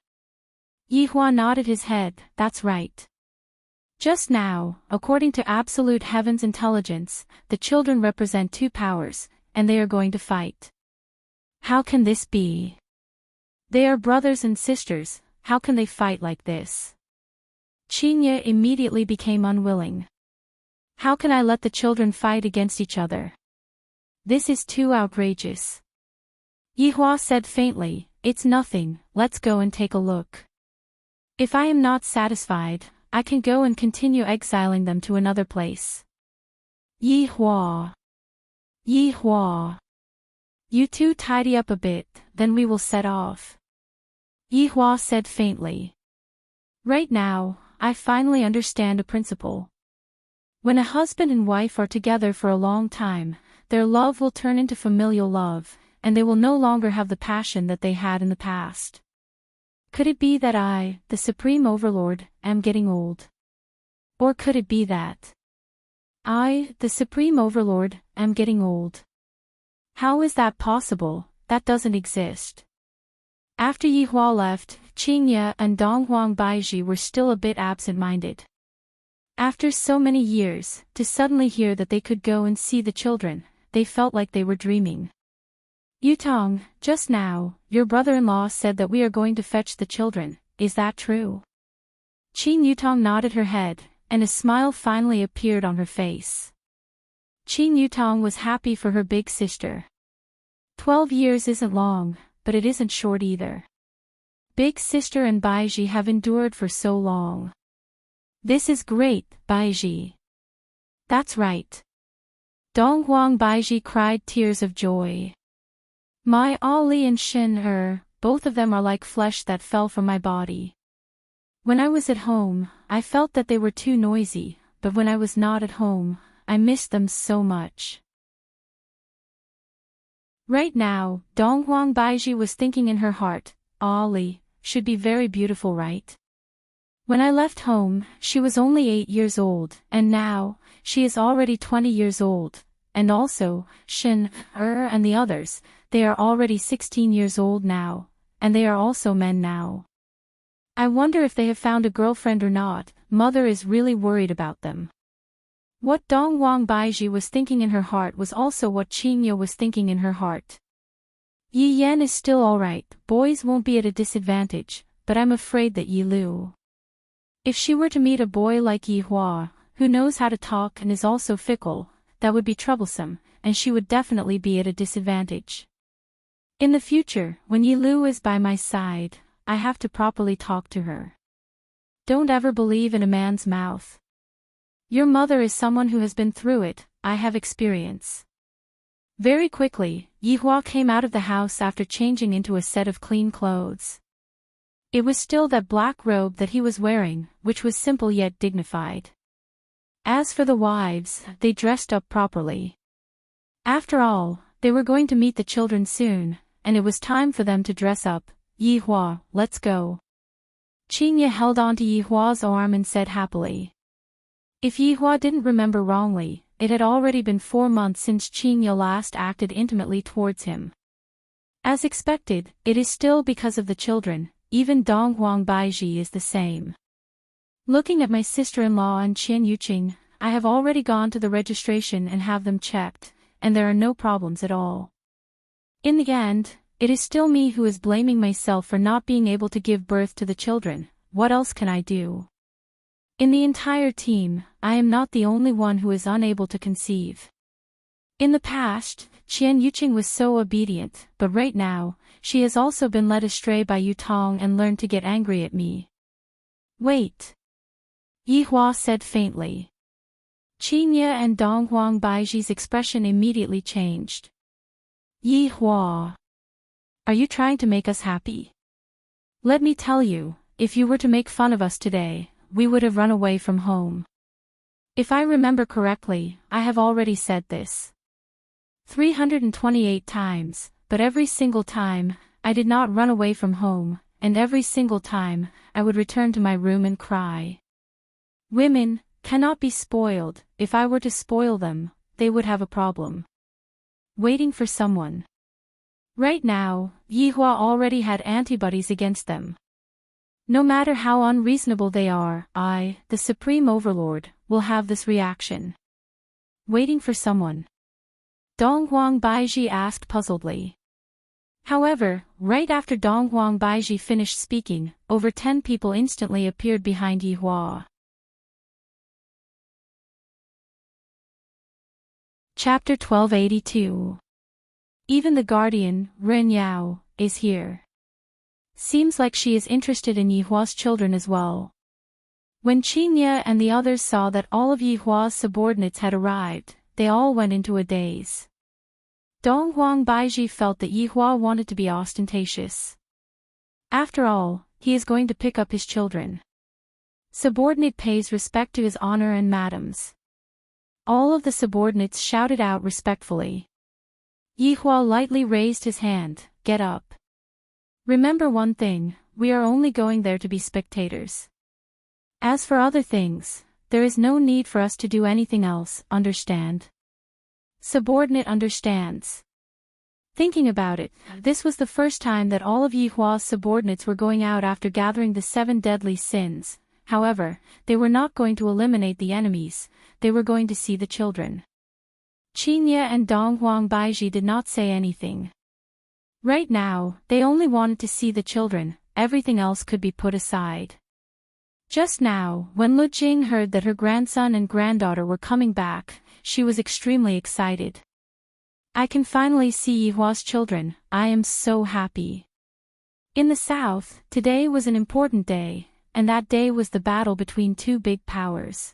Speaker 1: Yihua nodded his head, That's right. Just now, according to absolute heaven's intelligence, the children represent 2 powers, and they are going to fight. How can this be? They are brothers and sisters, how can they fight like this? Qingye immediately became unwilling. How can I let the children fight against each other? This is too outrageous. Yihua said faintly, It's nothing, let's go and take a look. If I am not satisfied, I can go and continue exiling them to another place. Yihua. Yihua. You two tidy up a bit, then we will set off. Yihua said faintly. Right now, I finally understand a principle. When a husband and wife are together for a long time, their love will turn into familial love, and they will no longer have the passion that they had in the past. Could it be that I, the Supreme Overlord, am getting old? Or could it be that I, the Supreme Overlord, am getting old? How is that possible? That doesn't exist. After Yihua left, Qingye and Donghuang Baiji were still a bit absent-minded. After so many years, to suddenly hear that they could go and see the children, they felt like they were dreaming. Yutong, just now, your brother-in-law said that we are going to fetch the children, is that true? Qin Yutong nodded her head, and a smile finally appeared on her face. Qin Yutong was happy for her big sister. 12 years isn't long, but it isn't short either. Big sister and Baiji have endured for so long. This is great, Baiji. That's right. Donghuang Baiji cried tears of joy. My Ali and Shin both of them are like flesh that fell from my body. When I was at home, I felt that they were too noisy, but when I was not at home, I missed them so much. Right now, Donghuang Baiji was thinking in her heart, Ali should be very beautiful, right? When I left home, she was only 8 years old, and now, she is already 20 years old, and also, Shin and the others, they are already 16 years old now, and they are also men now. I wonder if they have found a girlfriend or not. Mother is really worried about them. What Donghuang Baiji was thinking in her heart was also what Qingye was thinking in her heart. Yi Yan is still alright, boys won't be at a disadvantage, but I'm afraid that Yi Lu. If she were to meet a boy like Yi Hua, who knows how to talk and is also fickle, that would be troublesome, and she would definitely be at a disadvantage. In the future, when Yi Lu is by my side, I have to properly talk to her. Don't ever believe in a man's mouth. Your mother is someone who has been through it, I have experience. Very quickly, Yi Hua came out of the house after changing into a set of clean clothes. It was still that black robe that he was wearing, which was simple yet dignified. As for the wives, they dressed up properly. After all, they were going to meet the children soon, and it was time for them to dress up. Yi Hua, let's go. Qingye held on to Yi Hua's arm and said happily. If Yi Hua didn't remember wrongly, it had already been 4 months since Qingye last acted intimately towards him. As expected, it is still because of the children. Even Donghuang Baiji is the same. Looking at my sister-in-law and Qian Yuqing, I have already gone to the registration and have them checked, and there are no problems at all. In the end, it is still me who is blaming myself for not being able to give birth to the children. What else can I do? In the entire team, I am not the only one who is unable to conceive. In the past, Qian Yuqing was so obedient, but right now, she has also been led astray by Yutong and learned to get angry at me. Wait. Yi Hua said faintly. Qingye and Donghuang Baiji's expression immediately changed. Yi Hua. Are you trying to make us happy? Let me tell you, if you were to make fun of us today, we would have run away from home. If I remember correctly, I have already said this 328 times, but every single time, I did not run away from home, and every single time, I would return to my room and cry. Women cannot be spoiled. If I were to spoil them, they would have a problem. Waiting for someone. Right now, Yi Hua already had antibodies against them. No matter how unreasonable they are, I, the Supreme Overlord, will have this reaction. Waiting for someone. Donghuang Baiji asked puzzledly. However, right after Donghuang Baiji finished speaking, over 10 people instantly appeared behind Yi Hua. Chapter 1282. Even the guardian, Ren Yao, is here. Seems like she is interested in Yi Hua's children as well. When Qingye and the others saw that all of Yi Hua's subordinates had arrived, they all went into a daze. Donghuang Baiji felt that Yi Hua wanted to be ostentatious. After all, he is going to pick up his children. Subordinate pays respect to his honor and madams. All of the subordinates shouted out respectfully. Yi Hua lightly raised his hand, get up. Remember one thing, we are only going there to be spectators. As for other things, there is no need for us to do anything else, understand? Subordinate understands. Thinking about it, this was the first time that all of Yi Hua's subordinates were going out after gathering the 7 deadly sins. However, they were not going to eliminate the enemies, they were going to see the children. Qingye and Donghuang Baiji did not say anything. Right now, they only wanted to see the children, everything else could be put aside. Just now, when Lu Jing heard that her grandson and granddaughter were coming back, she was extremely excited. I can finally see Yihua's children, I am so happy. In the south, today was an important day, and that day was the battle between two big powers.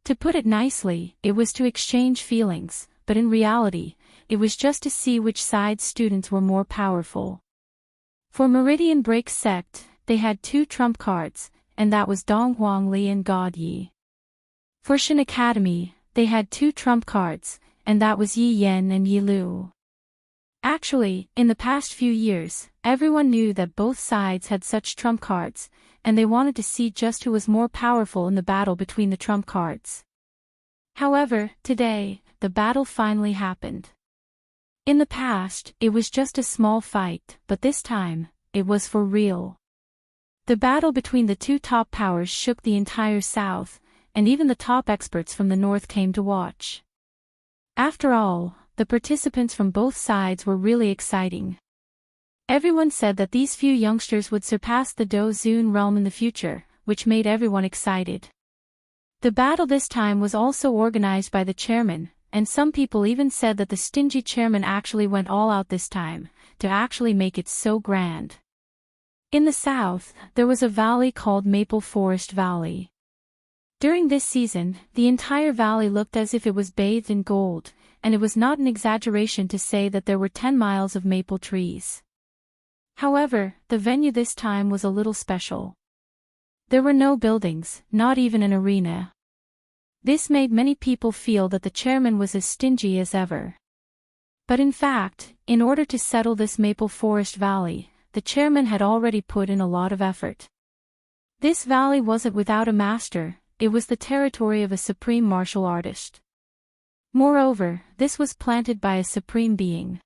Speaker 1: To put it nicely, it was to exchange feelings, but in reality, it was just to see which side's students were more powerful. For Meridian Break sect, they had two trump cards, and that was Dong Huangli and God Yi. For Shin Academy, they had two trump cards, and that was Yi Yen and Yi Lu. Actually, in the past few years, everyone knew that both sides had such trump cards, and they wanted to see just who was more powerful in the battle between the trump cards. However, today, the battle finally happened. In the past, it was just a small fight, but this time, it was for real. The battle between the two top powers shook the entire South, and even the top experts from the North came to watch. After all, the participants from both sides were really exciting. Everyone said that these few youngsters would surpass the Dozun realm in the future, which made everyone excited. The battle this time was also organized by the chairman, and some people even said that the stingy chairman actually went all out this time, to actually make it so grand. In the south, there was a valley called Maple Forest Valley. During this season, the entire valley looked as if it was bathed in gold, and it was not an exaggeration to say that there were 10 miles of maple trees. However, the venue this time was a little special. There were no buildings, not even an arena. This made many people feel that the chairman was as stingy as ever. But in fact, in order to settle this Maple Forest Valley, the chairman had already put in a lot of effort. This valley wasn't without a master, it was the territory of a supreme martial artist. Moreover, this was planted by a supreme being.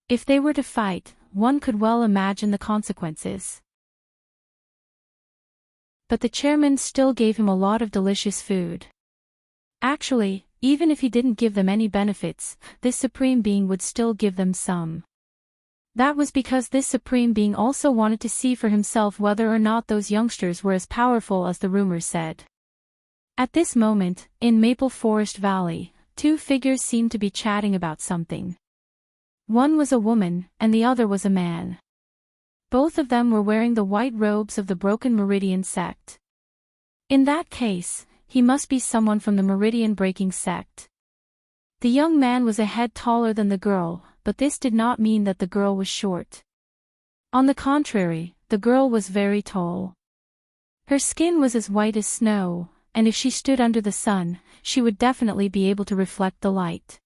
Speaker 1: If they were to fight, one could well imagine the consequences. But the chairman still gave him a lot of delicious food. Actually, even if he didn't give them any benefits, this supreme being would still give them some. That was because this supreme being also wanted to see for himself whether or not those youngsters were as powerful as the rumors said. At this moment, in Maple Forest Valley, two figures seemed to be chatting about something. One was a woman, and the other was a man. Both of them were wearing the white robes of the Broken Meridian sect. In that case, he must be someone from the Meridian Breaking sect. The young man was a head taller than the girl, but this did not mean that the girl was short. On the contrary, the girl was very tall. Her skin was as white as snow, and if she stood under the sun, she would definitely be able to reflect the light.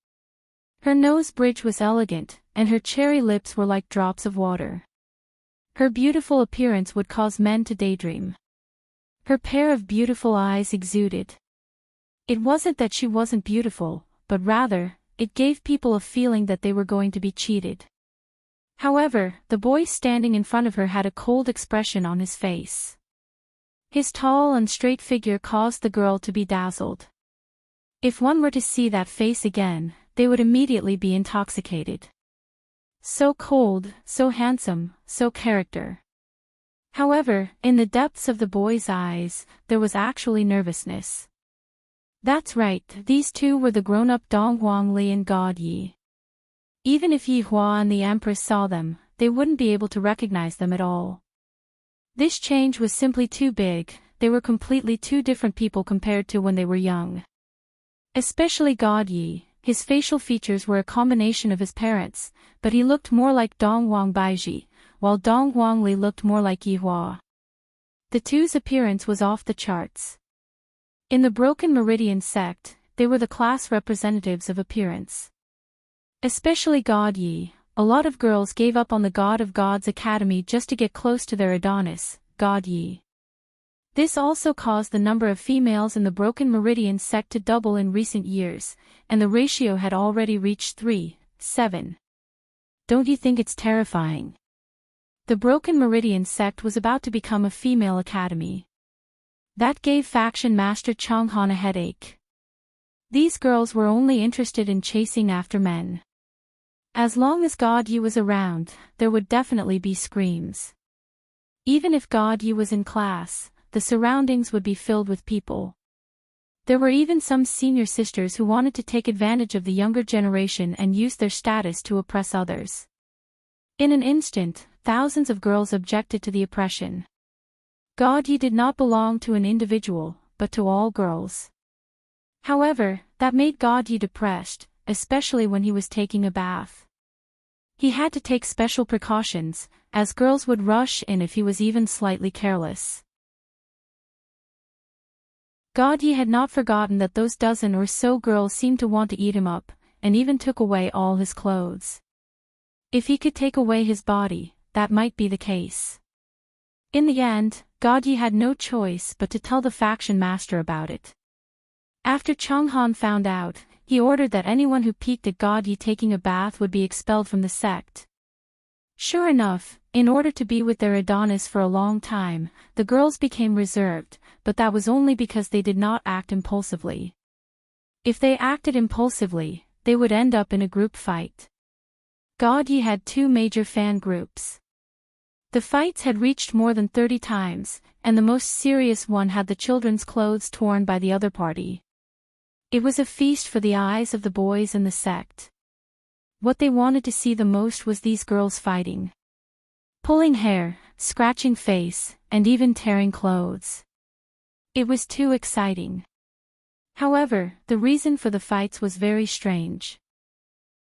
Speaker 1: Her nose bridge was elegant, and her cherry lips were like drops of water. Her beautiful appearance would cause men to daydream. Her pair of beautiful eyes exuded. It wasn't that she wasn't beautiful, but rather, it gave people a feeling that they were going to be cheated. However, the boy standing in front of her had a cold expression on his face. His tall and straight figure caused the girl to be dazzled. If one were to see that face again, they would immediately be intoxicated. So cold, so handsome, so character. However, in the depths of the boy's eyes, there was actually nervousness. That's right, these two were the grown-up Dong Huangli and God Yi. Even if Yi Hua and the Empress saw them, they wouldn't be able to recognize them at all. This change was simply too big, they were completely two different people compared to when they were young. Especially God Yi, his facial features were a combination of his parents, but he looked more like Dong Huang Baiji, while Dong Huangli looked more like Yi Hua. The two's appearance was off the charts. In the Broken Meridian sect, they were the class representatives of appearance. Especially God Yi, a lot of girls gave up on the God of Gods Academy just to get close to their Adonis, God Yi. This also caused the number of females in the Broken Meridian sect to double in recent years, and the ratio had already reached 3:7. Don't you think it's terrifying? The Broken Meridian sect was about to become a female academy. That gave faction master Chang Han a headache. These girls were only interested in chasing after men. As long as God Yi was around, there would definitely be screams. Even if God Yi was in class, the surroundings would be filled with people. There were even some senior sisters who wanted to take advantage of the younger generation and use their status to oppress others. In an instant, thousands of girls objected to the oppression. God Yi did not belong to an individual, but to all girls. However, that made God Yi depressed, especially when he was taking a bath. He had to take special precautions, as girls would rush in if he was even slightly careless. God Yi had not forgotten that those dozen or so girls seemed to want to eat him up, and even took away all his clothes. If he could take away his body, that might be the case. In the end, God Yi had no choice but to tell the faction master about it. After Chung Han found out, he ordered that anyone who peeked at God Yi taking a bath would be expelled from the sect. Sure enough, in order to be with their Adonis for a long time, the girls became reserved, but that was only because they did not act impulsively. If they acted impulsively, they would end up in a group fight. God Yi had two major fan groups. The fights had reached more than 30 times, and the most serious one had the children's clothes torn by the other party. It was a feast for the eyes of the boys in the sect. What they wanted to see the most was these girls fighting. Pulling hair, scratching face, and even tearing clothes. It was too exciting. However, the reason for the fights was very strange.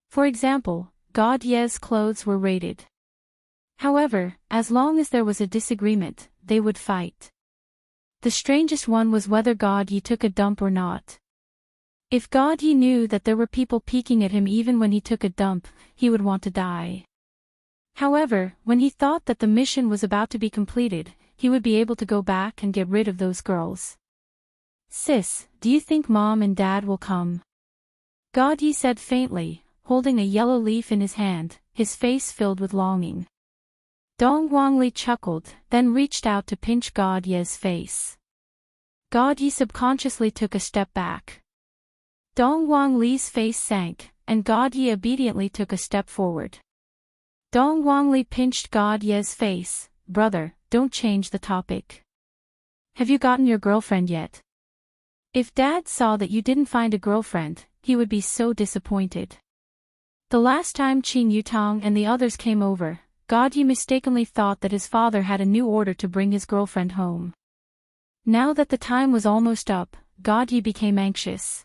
Speaker 1: For example, God Ye's clothes were raided. However, as long as there was a disagreement, they would fight. The strangest one was whether God Yi took a dump or not. If God Yi knew that there were people peeking at him even when he took a dump, he would want to die. However, when he thought that the mission was about to be completed, he would be able to go back and get rid of those girls. "Sis, do you think Mom and Dad will come?" God Yi said faintly, holding a yellow leaf in his hand, his face filled with longing. Dong Guangli chuckled, then reached out to pinch God Ye's face. God Yi subconsciously took a step back. Dong Guangli's face sank, and God Yi obediently took a step forward. Dong Guangli pinched God Ye's face. "Brother, don't change the topic. Have you gotten your girlfriend yet? If Dad saw that you didn't find a girlfriend, he would be so disappointed." The last time Qing Yutong and the others came over, God Yi mistakenly thought that his father had a new order to bring his girlfriend home. Now that the time was almost up, God Yi became anxious.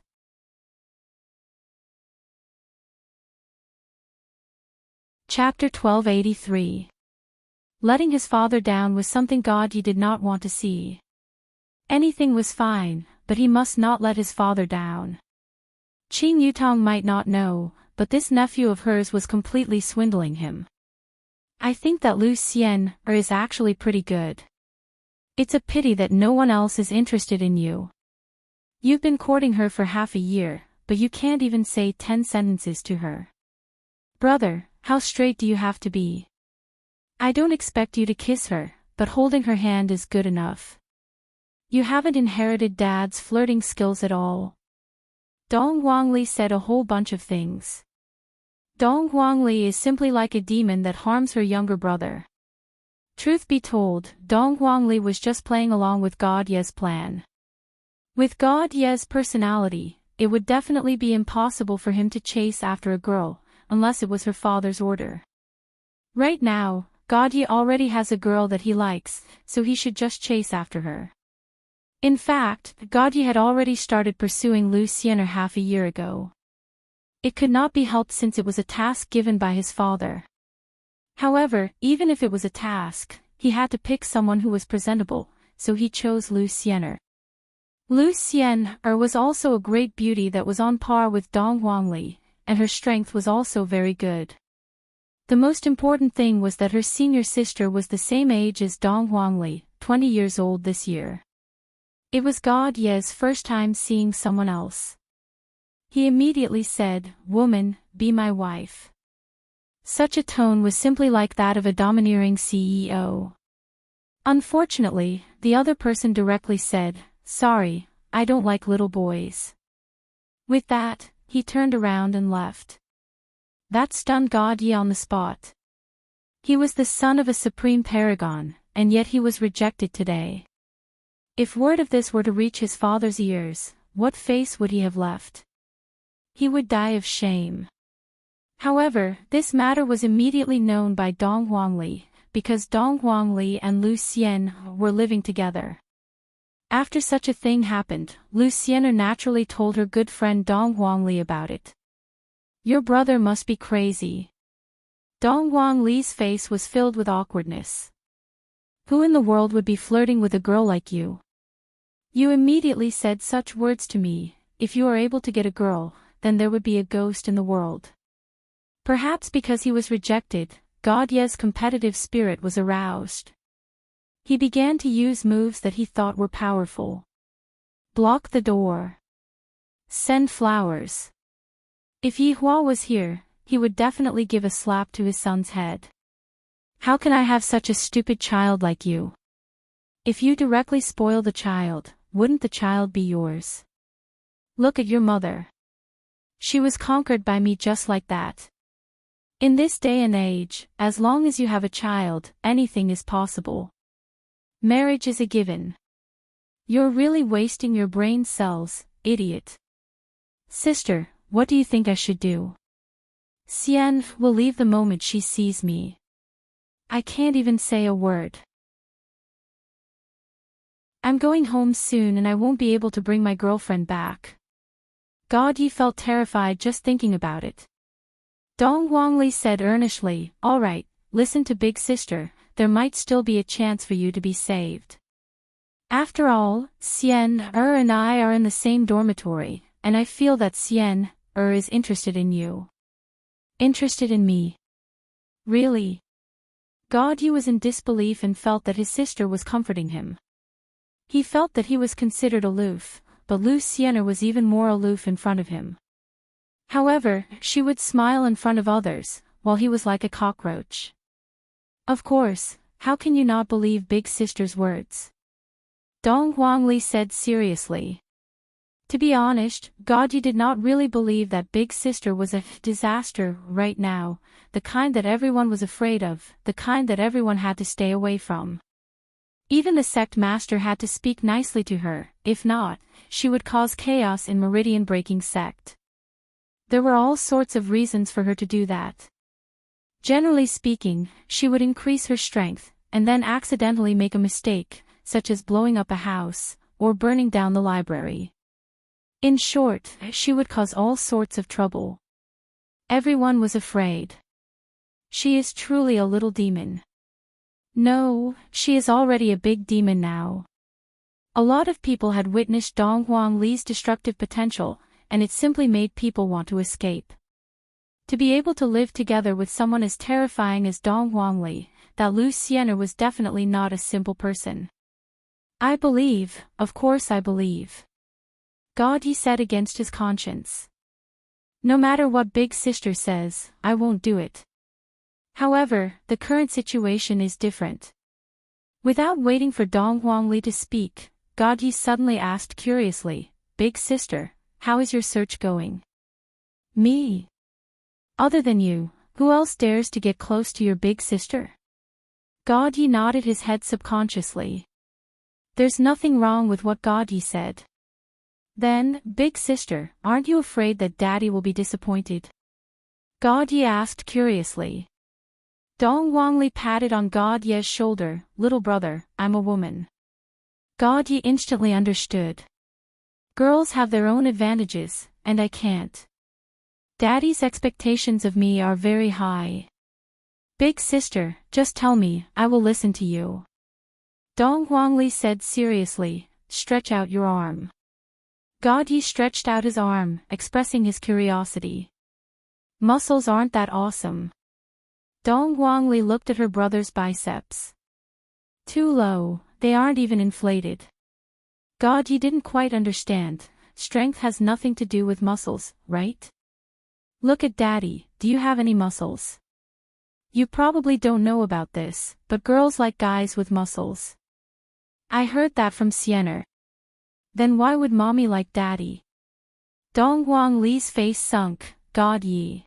Speaker 1: Chapter 1283. Letting his father down was something God Yi did not want to see. Anything was fine, but he must not let his father down. Qing Yutong might not know, but this nephew of hers was completely swindling him. "I think that Lu Xian is actually pretty good. It's a pity that no one else is interested in you. You've been courting her for half a year, but you can't even say 10 sentences to her. Brother, how straight do you have to be? I don't expect you to kiss her, but holding her hand is good enough. You haven't inherited Dad's flirting skills at all." Dong Guangli said a whole bunch of things. Dong Guangli is simply like a demon that harms her younger brother. Truth be told, Dong Guangli was just playing along with God Ye's plan. With God Ye's personality, it would definitely be impossible for him to chase after a girl, unless it was her father's order. Right now, God Ye already has a girl that he likes, so he should just chase after her. In fact, God Ye had already started pursuing Lu Xianer half a year ago. It could not be helped since it was a task given by his father. However, even if it was a task, he had to pick someone who was presentable, so he chose Lu Xianer. Lu Xianer was also a great beauty that was on par with Dong Guangli, and her strength was also very good. The most important thing was that her senior sister was the same age as Dong Guangli, 20 years old this year. It was God Ye's first time seeing someone else. He immediately said, "Woman, be my wife." Such a tone was simply like that of a domineering CEO. Unfortunately, the other person directly said, "Sorry, I don't like little boys." With that, he turned around and left. That stunned God Yi on the spot. He was the son of a supreme paragon, and yet he was rejected today. If word of this were to reach his father's ears, what face would he have left? He would die of shame. However, this matter was immediately known by Dong Huangli, because Dong Huangli and Lu Xian were living together. After such a thing happened, Lu Xian naturally told her good friend Dong Huangli about it. Your brother must be crazy. Dong Huangli's face was filled with awkwardness. Who in the world would be flirting with a girl like you? You immediately said such words to me. If you are able to get a girl, then there would be a ghost in the world. Perhaps because he was rejected, God Ye's competitive spirit was aroused. He began to use moves that he thought were powerful. Block the door. Send flowers. If Yi Hua was here, he would definitely give a slap to his son's head. How can I have such a stupid child like you? If you directly spoil the child, wouldn't the child be yours? Look at your mother. She was conquered by me just like that. In this day and age, as long as you have a child, anything is possible. Marriage is a given. You're really wasting your brain cells, idiot. Sister, what do you think I should do? Xian will leave the moment she sees me. I can't even say a word. I'm going home soon and I won't be able to bring my girlfriend back. God Yi felt terrified just thinking about it. Dong Huangli said earnestly, all right, listen to big sister, there might still be a chance for you to be saved. After all, Xian and I are in the same dormitory, and I feel that Xian is interested in you. Interested in me? Really? God Yi was in disbelief and felt that his sister was comforting him. He felt that he was considered aloof, but Lu Xian was even more aloof in front of him. However, she would smile in front of others, while he was like a cockroach. Of course, how can you not believe big sister's words? Dong Huangli said seriously. To be honest, God Yi did not really believe that big sister was a disaster right now, the kind that everyone was afraid of, the kind that everyone had to stay away from. Even the sect master had to speak nicely to her, if not, she would cause chaos in meridian-breaking sect. There were all sorts of reasons for her to do that. Generally speaking, she would increase her strength, and then accidentally make a mistake, such as blowing up a house, or burning down the library. In short, she would cause all sorts of trouble. Everyone was afraid. She is truly a little demon. No, she is already a big demon now. A lot of people had witnessed Dong Huangli's destructive potential, and it simply made people want to escape. To be able to live together with someone as terrifying as Dong Huangli, that Lu Xian was definitely not a simple person. I believe, of course I believe. God Yi said against his conscience. No matter what big sister says, I won't do it. However, the current situation is different. Without waiting for Dong Huangli to speak, God Yi suddenly asked curiously, Big sister, how is your search going? Me? Other than you, who else dares to get close to your big sister? God Yi nodded his head subconsciously. There's nothing wrong with what God Yi said. Then, big sister, aren't you afraid that daddy will be disappointed? God Yi asked curiously. Dong Huangli patted on God Ye's shoulder, little brother, I'm a woman. God Yi instantly understood. Girls have their own advantages, and I can't. Daddy's expectations of me are very high. Big sister, just tell me, I will listen to you. Dong Huangli said seriously, stretch out your arm. God Yi stretched out his arm, expressing his curiosity. Muscles aren't that awesome. Dong Huangli looked at her brother's biceps. Too low, they aren't even inflated. God Yi didn't quite understand, strength has nothing to do with muscles, right? Look at daddy, do you have any muscles? You probably don't know about this, but girls like guys with muscles. I heard that from Xianer. Then why would mommy like daddy? Dong Huangli's face sunk, God Yi.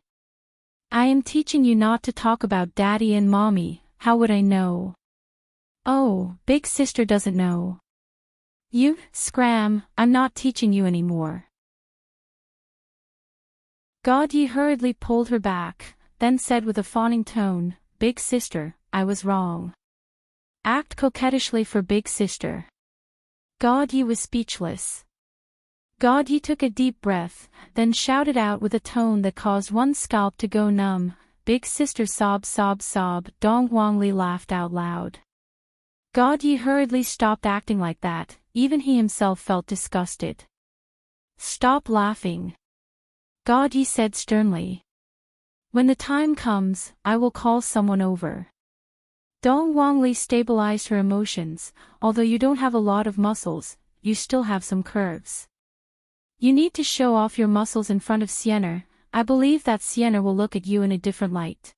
Speaker 1: I am teaching you not to talk about daddy and mommy, how would I know? Oh, big sister doesn't know. You, scram, I'm not teaching you anymore. God Yi hurriedly pulled her back, then said with a fawning tone, Big sister, I was wrong. Act coquettishly for big sister. God Yi was speechless. God Yi took a deep breath, then shouted out with a tone that caused one's scalp to go numb, Big sister sob sob sob. Dong Huangli laughed out loud. God Yi hurriedly stopped acting like that, even he himself felt disgusted. Stop laughing. God Yi said sternly. When the time comes, I will call someone over. Dong Huangli stabilized her emotions. Although you don't have a lot of muscles, you still have some curves. You need to show off your muscles in front of Sienna. I believe that Sienna will look at you in a different light.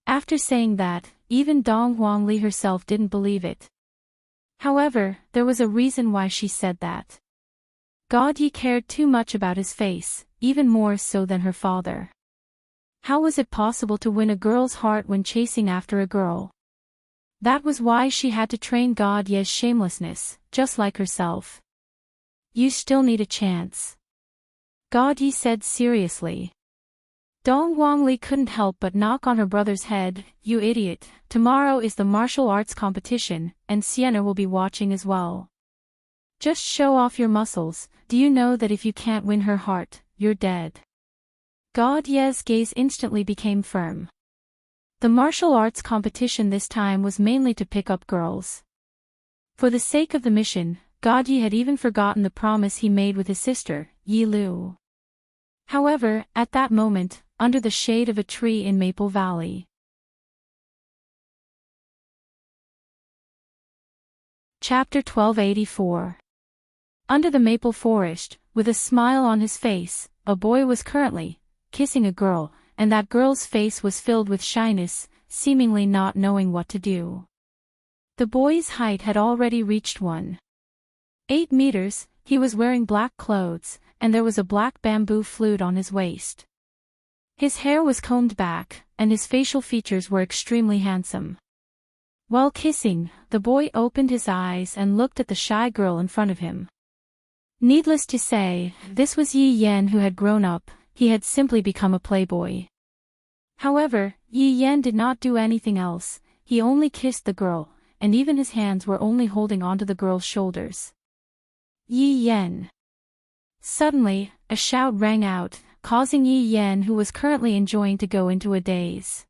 Speaker 1: After saying that, even Dong Huangli herself didn't believe it. However, there was a reason why she said that. God Yi cared too much about his face, even more so than her father. How was it possible to win a girl's heart when chasing after a girl? That was why she had to train God Yi's shamelessness, just like herself. You still need a chance. God Yi said seriously. Dong Huangli couldn't help but knock on her brother's head, You idiot, tomorrow is the martial arts competition, and Sienna will be watching as well. Just show off your muscles. Do you know that if you can't win her heart, you're dead? God Yi's gaze instantly became firm. The martial arts competition this time was mainly to pick up girls. For the sake of the mission, God Yi had even forgotten the promise he made with his sister, Yi Lu. However, at that moment, under the shade of a tree in Maple Valley. Chapter 1284. Under the maple forest, with a smile on his face, a boy was currently kissing a girl, and that girl's face was filled with shyness, seemingly not knowing what to do. The boy's height had already reached 1.8 meters, he was wearing black clothes, and there was a black bamboo flute on his waist. His hair was combed back, and his facial features were extremely handsome. While kissing, the boy opened his eyes and looked at the shy girl in front of him. Needless to say, this was Yi Yan who had grown up, he had simply become a playboy. However, Yi Yan did not do anything else, he only kissed the girl, and even his hands were only holding onto the girl's shoulders. Yi Yan. Suddenly, a shout rang out, causing Yi Yan, who was currently enjoying, to go into a daze.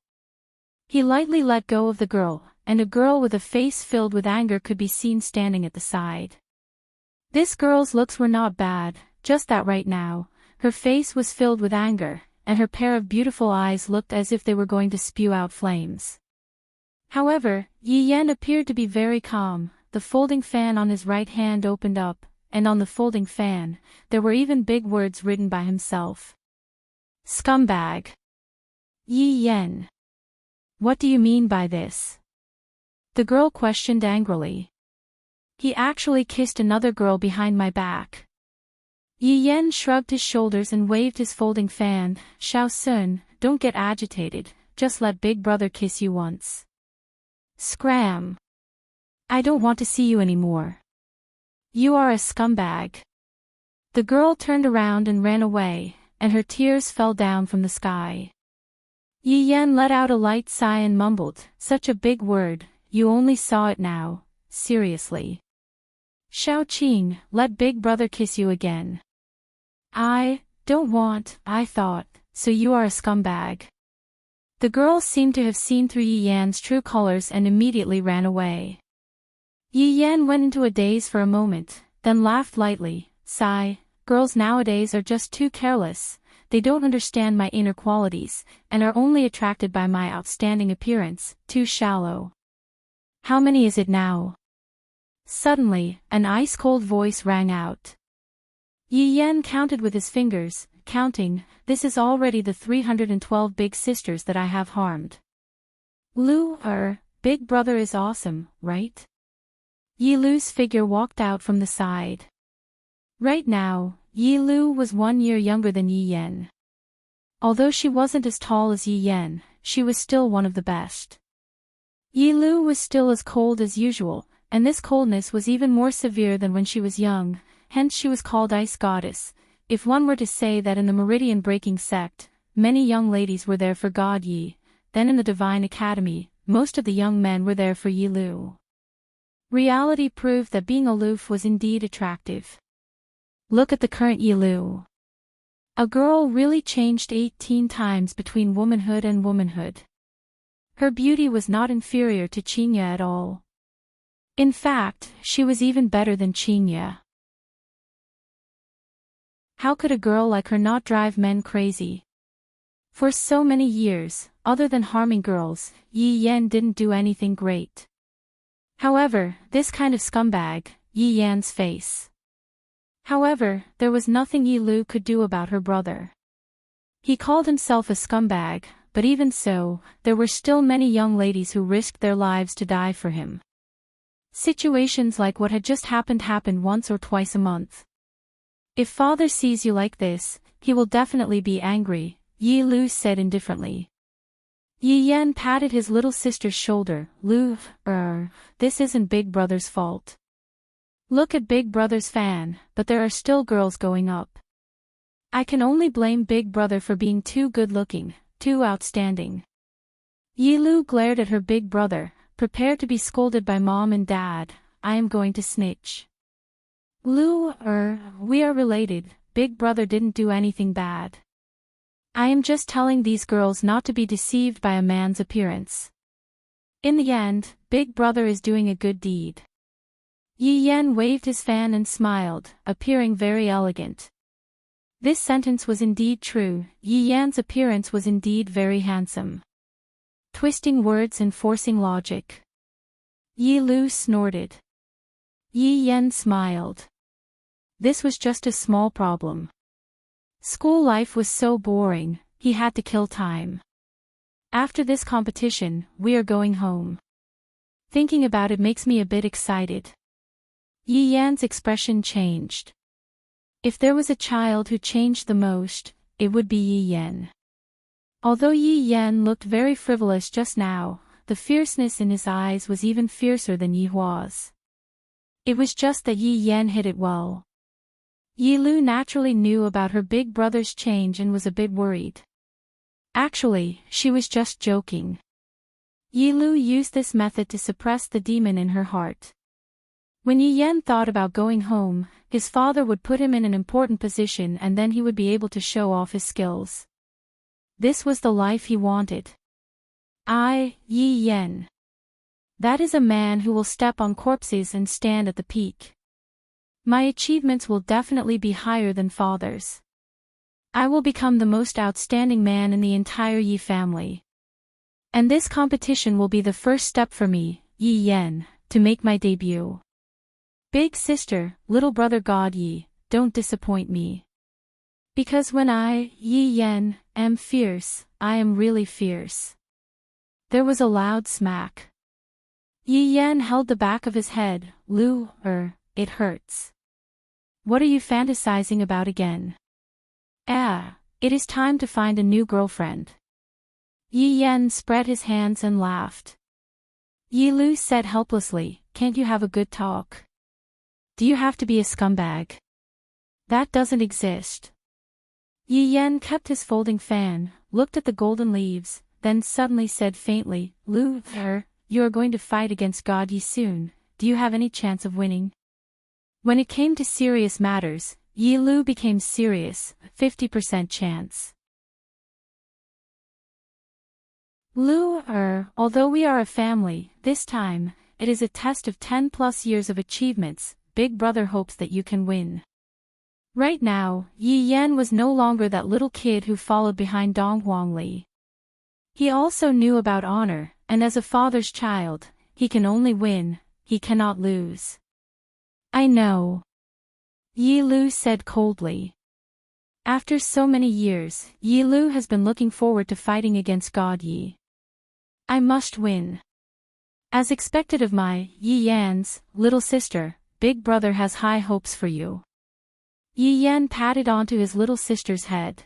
Speaker 1: He lightly let go of the girl, and a girl with a face filled with anger could be seen standing at the side. This girl's looks were not bad, just that right now, her face was filled with anger, and her pair of beautiful eyes looked as if they were going to spew out flames. However, Yi Yan appeared to be very calm. The folding fan on his right hand opened up, and on the folding fan, there were even big words written by himself. Scumbag. Yi Yan. What do you mean by this? The girl questioned angrily. He actually kissed another girl behind my back. Yi Yan shrugged his shoulders and waved his folding fan. Shao Sun, don't get agitated, just let big brother kiss you once. Scram. I don't want to see you anymore. You are a scumbag. The girl turned around and ran away, and her tears fell down from the sky. Yi Yan let out a light sigh and mumbled, such a big word, you only saw it now, seriously. Shao Qing, let big brother kiss you again. I don't want, I thought, so you are a scumbag. The girl seemed to have seen through Yi Yan's true colors and immediately ran away. Yi Yan went into a daze for a moment, then laughed lightly, sigh, girls nowadays are just too careless, they don't understand my inner qualities, and are only attracted by my outstanding appearance, too shallow. How many is it now? Suddenly, an ice-cold voice rang out. Yi Yan counted with his fingers, counting, this is already the 312 big sisters that I have harmed. Big brother is awesome, right? Yi Lu's figure walked out from the side. Right now, Yi Lu was 1 year younger than Yi Yan. Although she wasn't as tall as Yi Yan, she was still one of the best. Yi Lu was still as cold as usual, and this coldness was even more severe than when she was young, hence she was called Ice Goddess. If one were to say that in the meridian-breaking sect, many young ladies were there for God Yi, then in the Divine Academy, most of the young men were there for Yi Lu. Reality proved that being aloof was indeed attractive. Look at the current Yi Lu. A girl really changed 18 times between womanhood and womanhood. Her beauty was not inferior to Qinya at all. In fact, she was even better than Qinya. How could a girl like her not drive men crazy? For so many years, other than harming girls, Yi Yan didn't do anything great. However, this kind of scumbag, Yi Yan's face. However, there was nothing Yi Lu could do about her brother. He called himself a scumbag, but even so, there were still many young ladies who risked their lives to die for him. Situations like what had just happened once or twice a month. If father sees you like this, he will definitely be angry, Yi Lu said indifferently. Yi Yan patted his little sister's shoulder. Lu, this isn't Big Brother's fault. Look at Big Brother's fan, but there are still girls going up. I can only blame Big Brother for being too good-looking, too outstanding. Yi Lu glared at her big brother, prepared to be scolded by mom and dad. I am going to snitch. Lu, we are related, Big Brother didn't do anything bad. I am just telling these girls not to be deceived by a man's appearance. In the end, Big Brother is doing a good deed. Yi Yan waved his fan and smiled, appearing very elegant. This sentence was indeed true, Yi Yan's appearance was indeed very handsome. Twisting words and forcing logic. Yi Lu snorted. Yi Yan smiled. This was just a small problem. School life was so boring, he had to kill time. After this competition, we are going home. Thinking about it makes me a bit excited. Yi Yan's expression changed. If there was a child who changed the most, it would be Yi Yan. Although Yi Yan looked very frivolous just now, the fierceness in his eyes was even fiercer than Yi Hua's. It was just that Yi Yan hit it well. Yi Lu naturally knew about her big brother's change and was a bit worried. Actually, she was just joking. Yi Lu used this method to suppress the demon in her heart. When Yi Yan thought about going home, his father would put him in an important position and then he would be able to show off his skills. This was the life he wanted. Yi Yan. That is a man who will step on corpses and stand at the peak. My achievements will definitely be higher than father's. I will become the most outstanding man in the entire Yi family. And this competition will be the first step for me, Yi Yan, to make my debut. Big sister, little brother God Yi, don't disappoint me. Because when I, Yi Yan, am fierce, I am really fierce. There was a loud smack. Yi Yan held the back of his head. Lu, it hurts. What are you fantasizing about again? It is time to find a new girlfriend. Yi Yan spread his hands and laughed. Yi Lu said helplessly, can't you have a good talk? Do you have to be a scumbag? That doesn't exist. Yi Yan kept his folding fan, looked at the golden leaves, then suddenly said faintly, Lu, you are going to fight against God Yi soon, do you have any chance of winning? When it came to serious matters, Yi Lu became serious, 50% chance. Lu, although we are a family, this time, it is a test of 10+ years of achievements, Big Brother hopes that you can win. Right now, Yi Yan was no longer that little kid who followed behind Dong Huangli. He also knew about honor, and as a father's child, he can only win, he cannot lose. I know. Yi Lu said coldly. After so many years, Yi Lu has been looking forward to fighting against God Yi. I must win. As expected of my, Yi Yan's, little sister, Big Brother has high hopes for you. Yi Yan patted onto his little sister's head.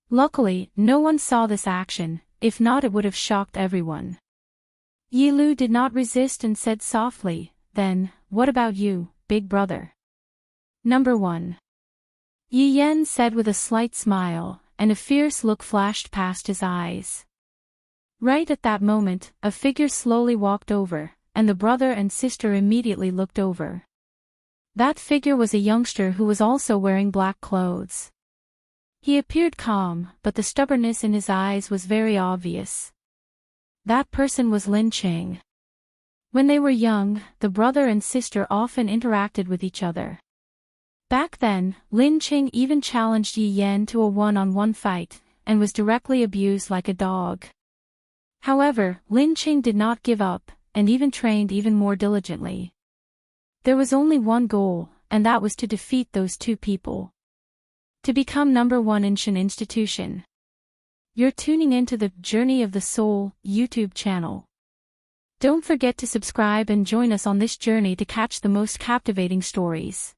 Speaker 1: Luckily, no one saw this action, if not it would have shocked everyone. Yi Lu did not resist and said softly, "Then, what about you, big brother?" Number 1. Yi Yan said with a slight smile, and a fierce look flashed past his eyes. Right at that moment, a figure slowly walked over, and the brother and sister immediately looked over. That figure was a youngster who was also wearing black clothes. He appeared calm, but the stubbornness in his eyes was very obvious. That person was Lin Qing. When they were young, the brother and sister often interacted with each other. Back then, Lin Qing even challenged Yi Yan to a one-on-one fight, and was directly abused like a dog. However, Lin Qing did not give up, and even trained even more diligently. There was only one goal, and that was to defeat those two people. To become number 1 in Shen Institution. You're tuning into the Journey of the Soul YouTube channel. Don't forget to subscribe and join us on this journey to catch the most captivating stories.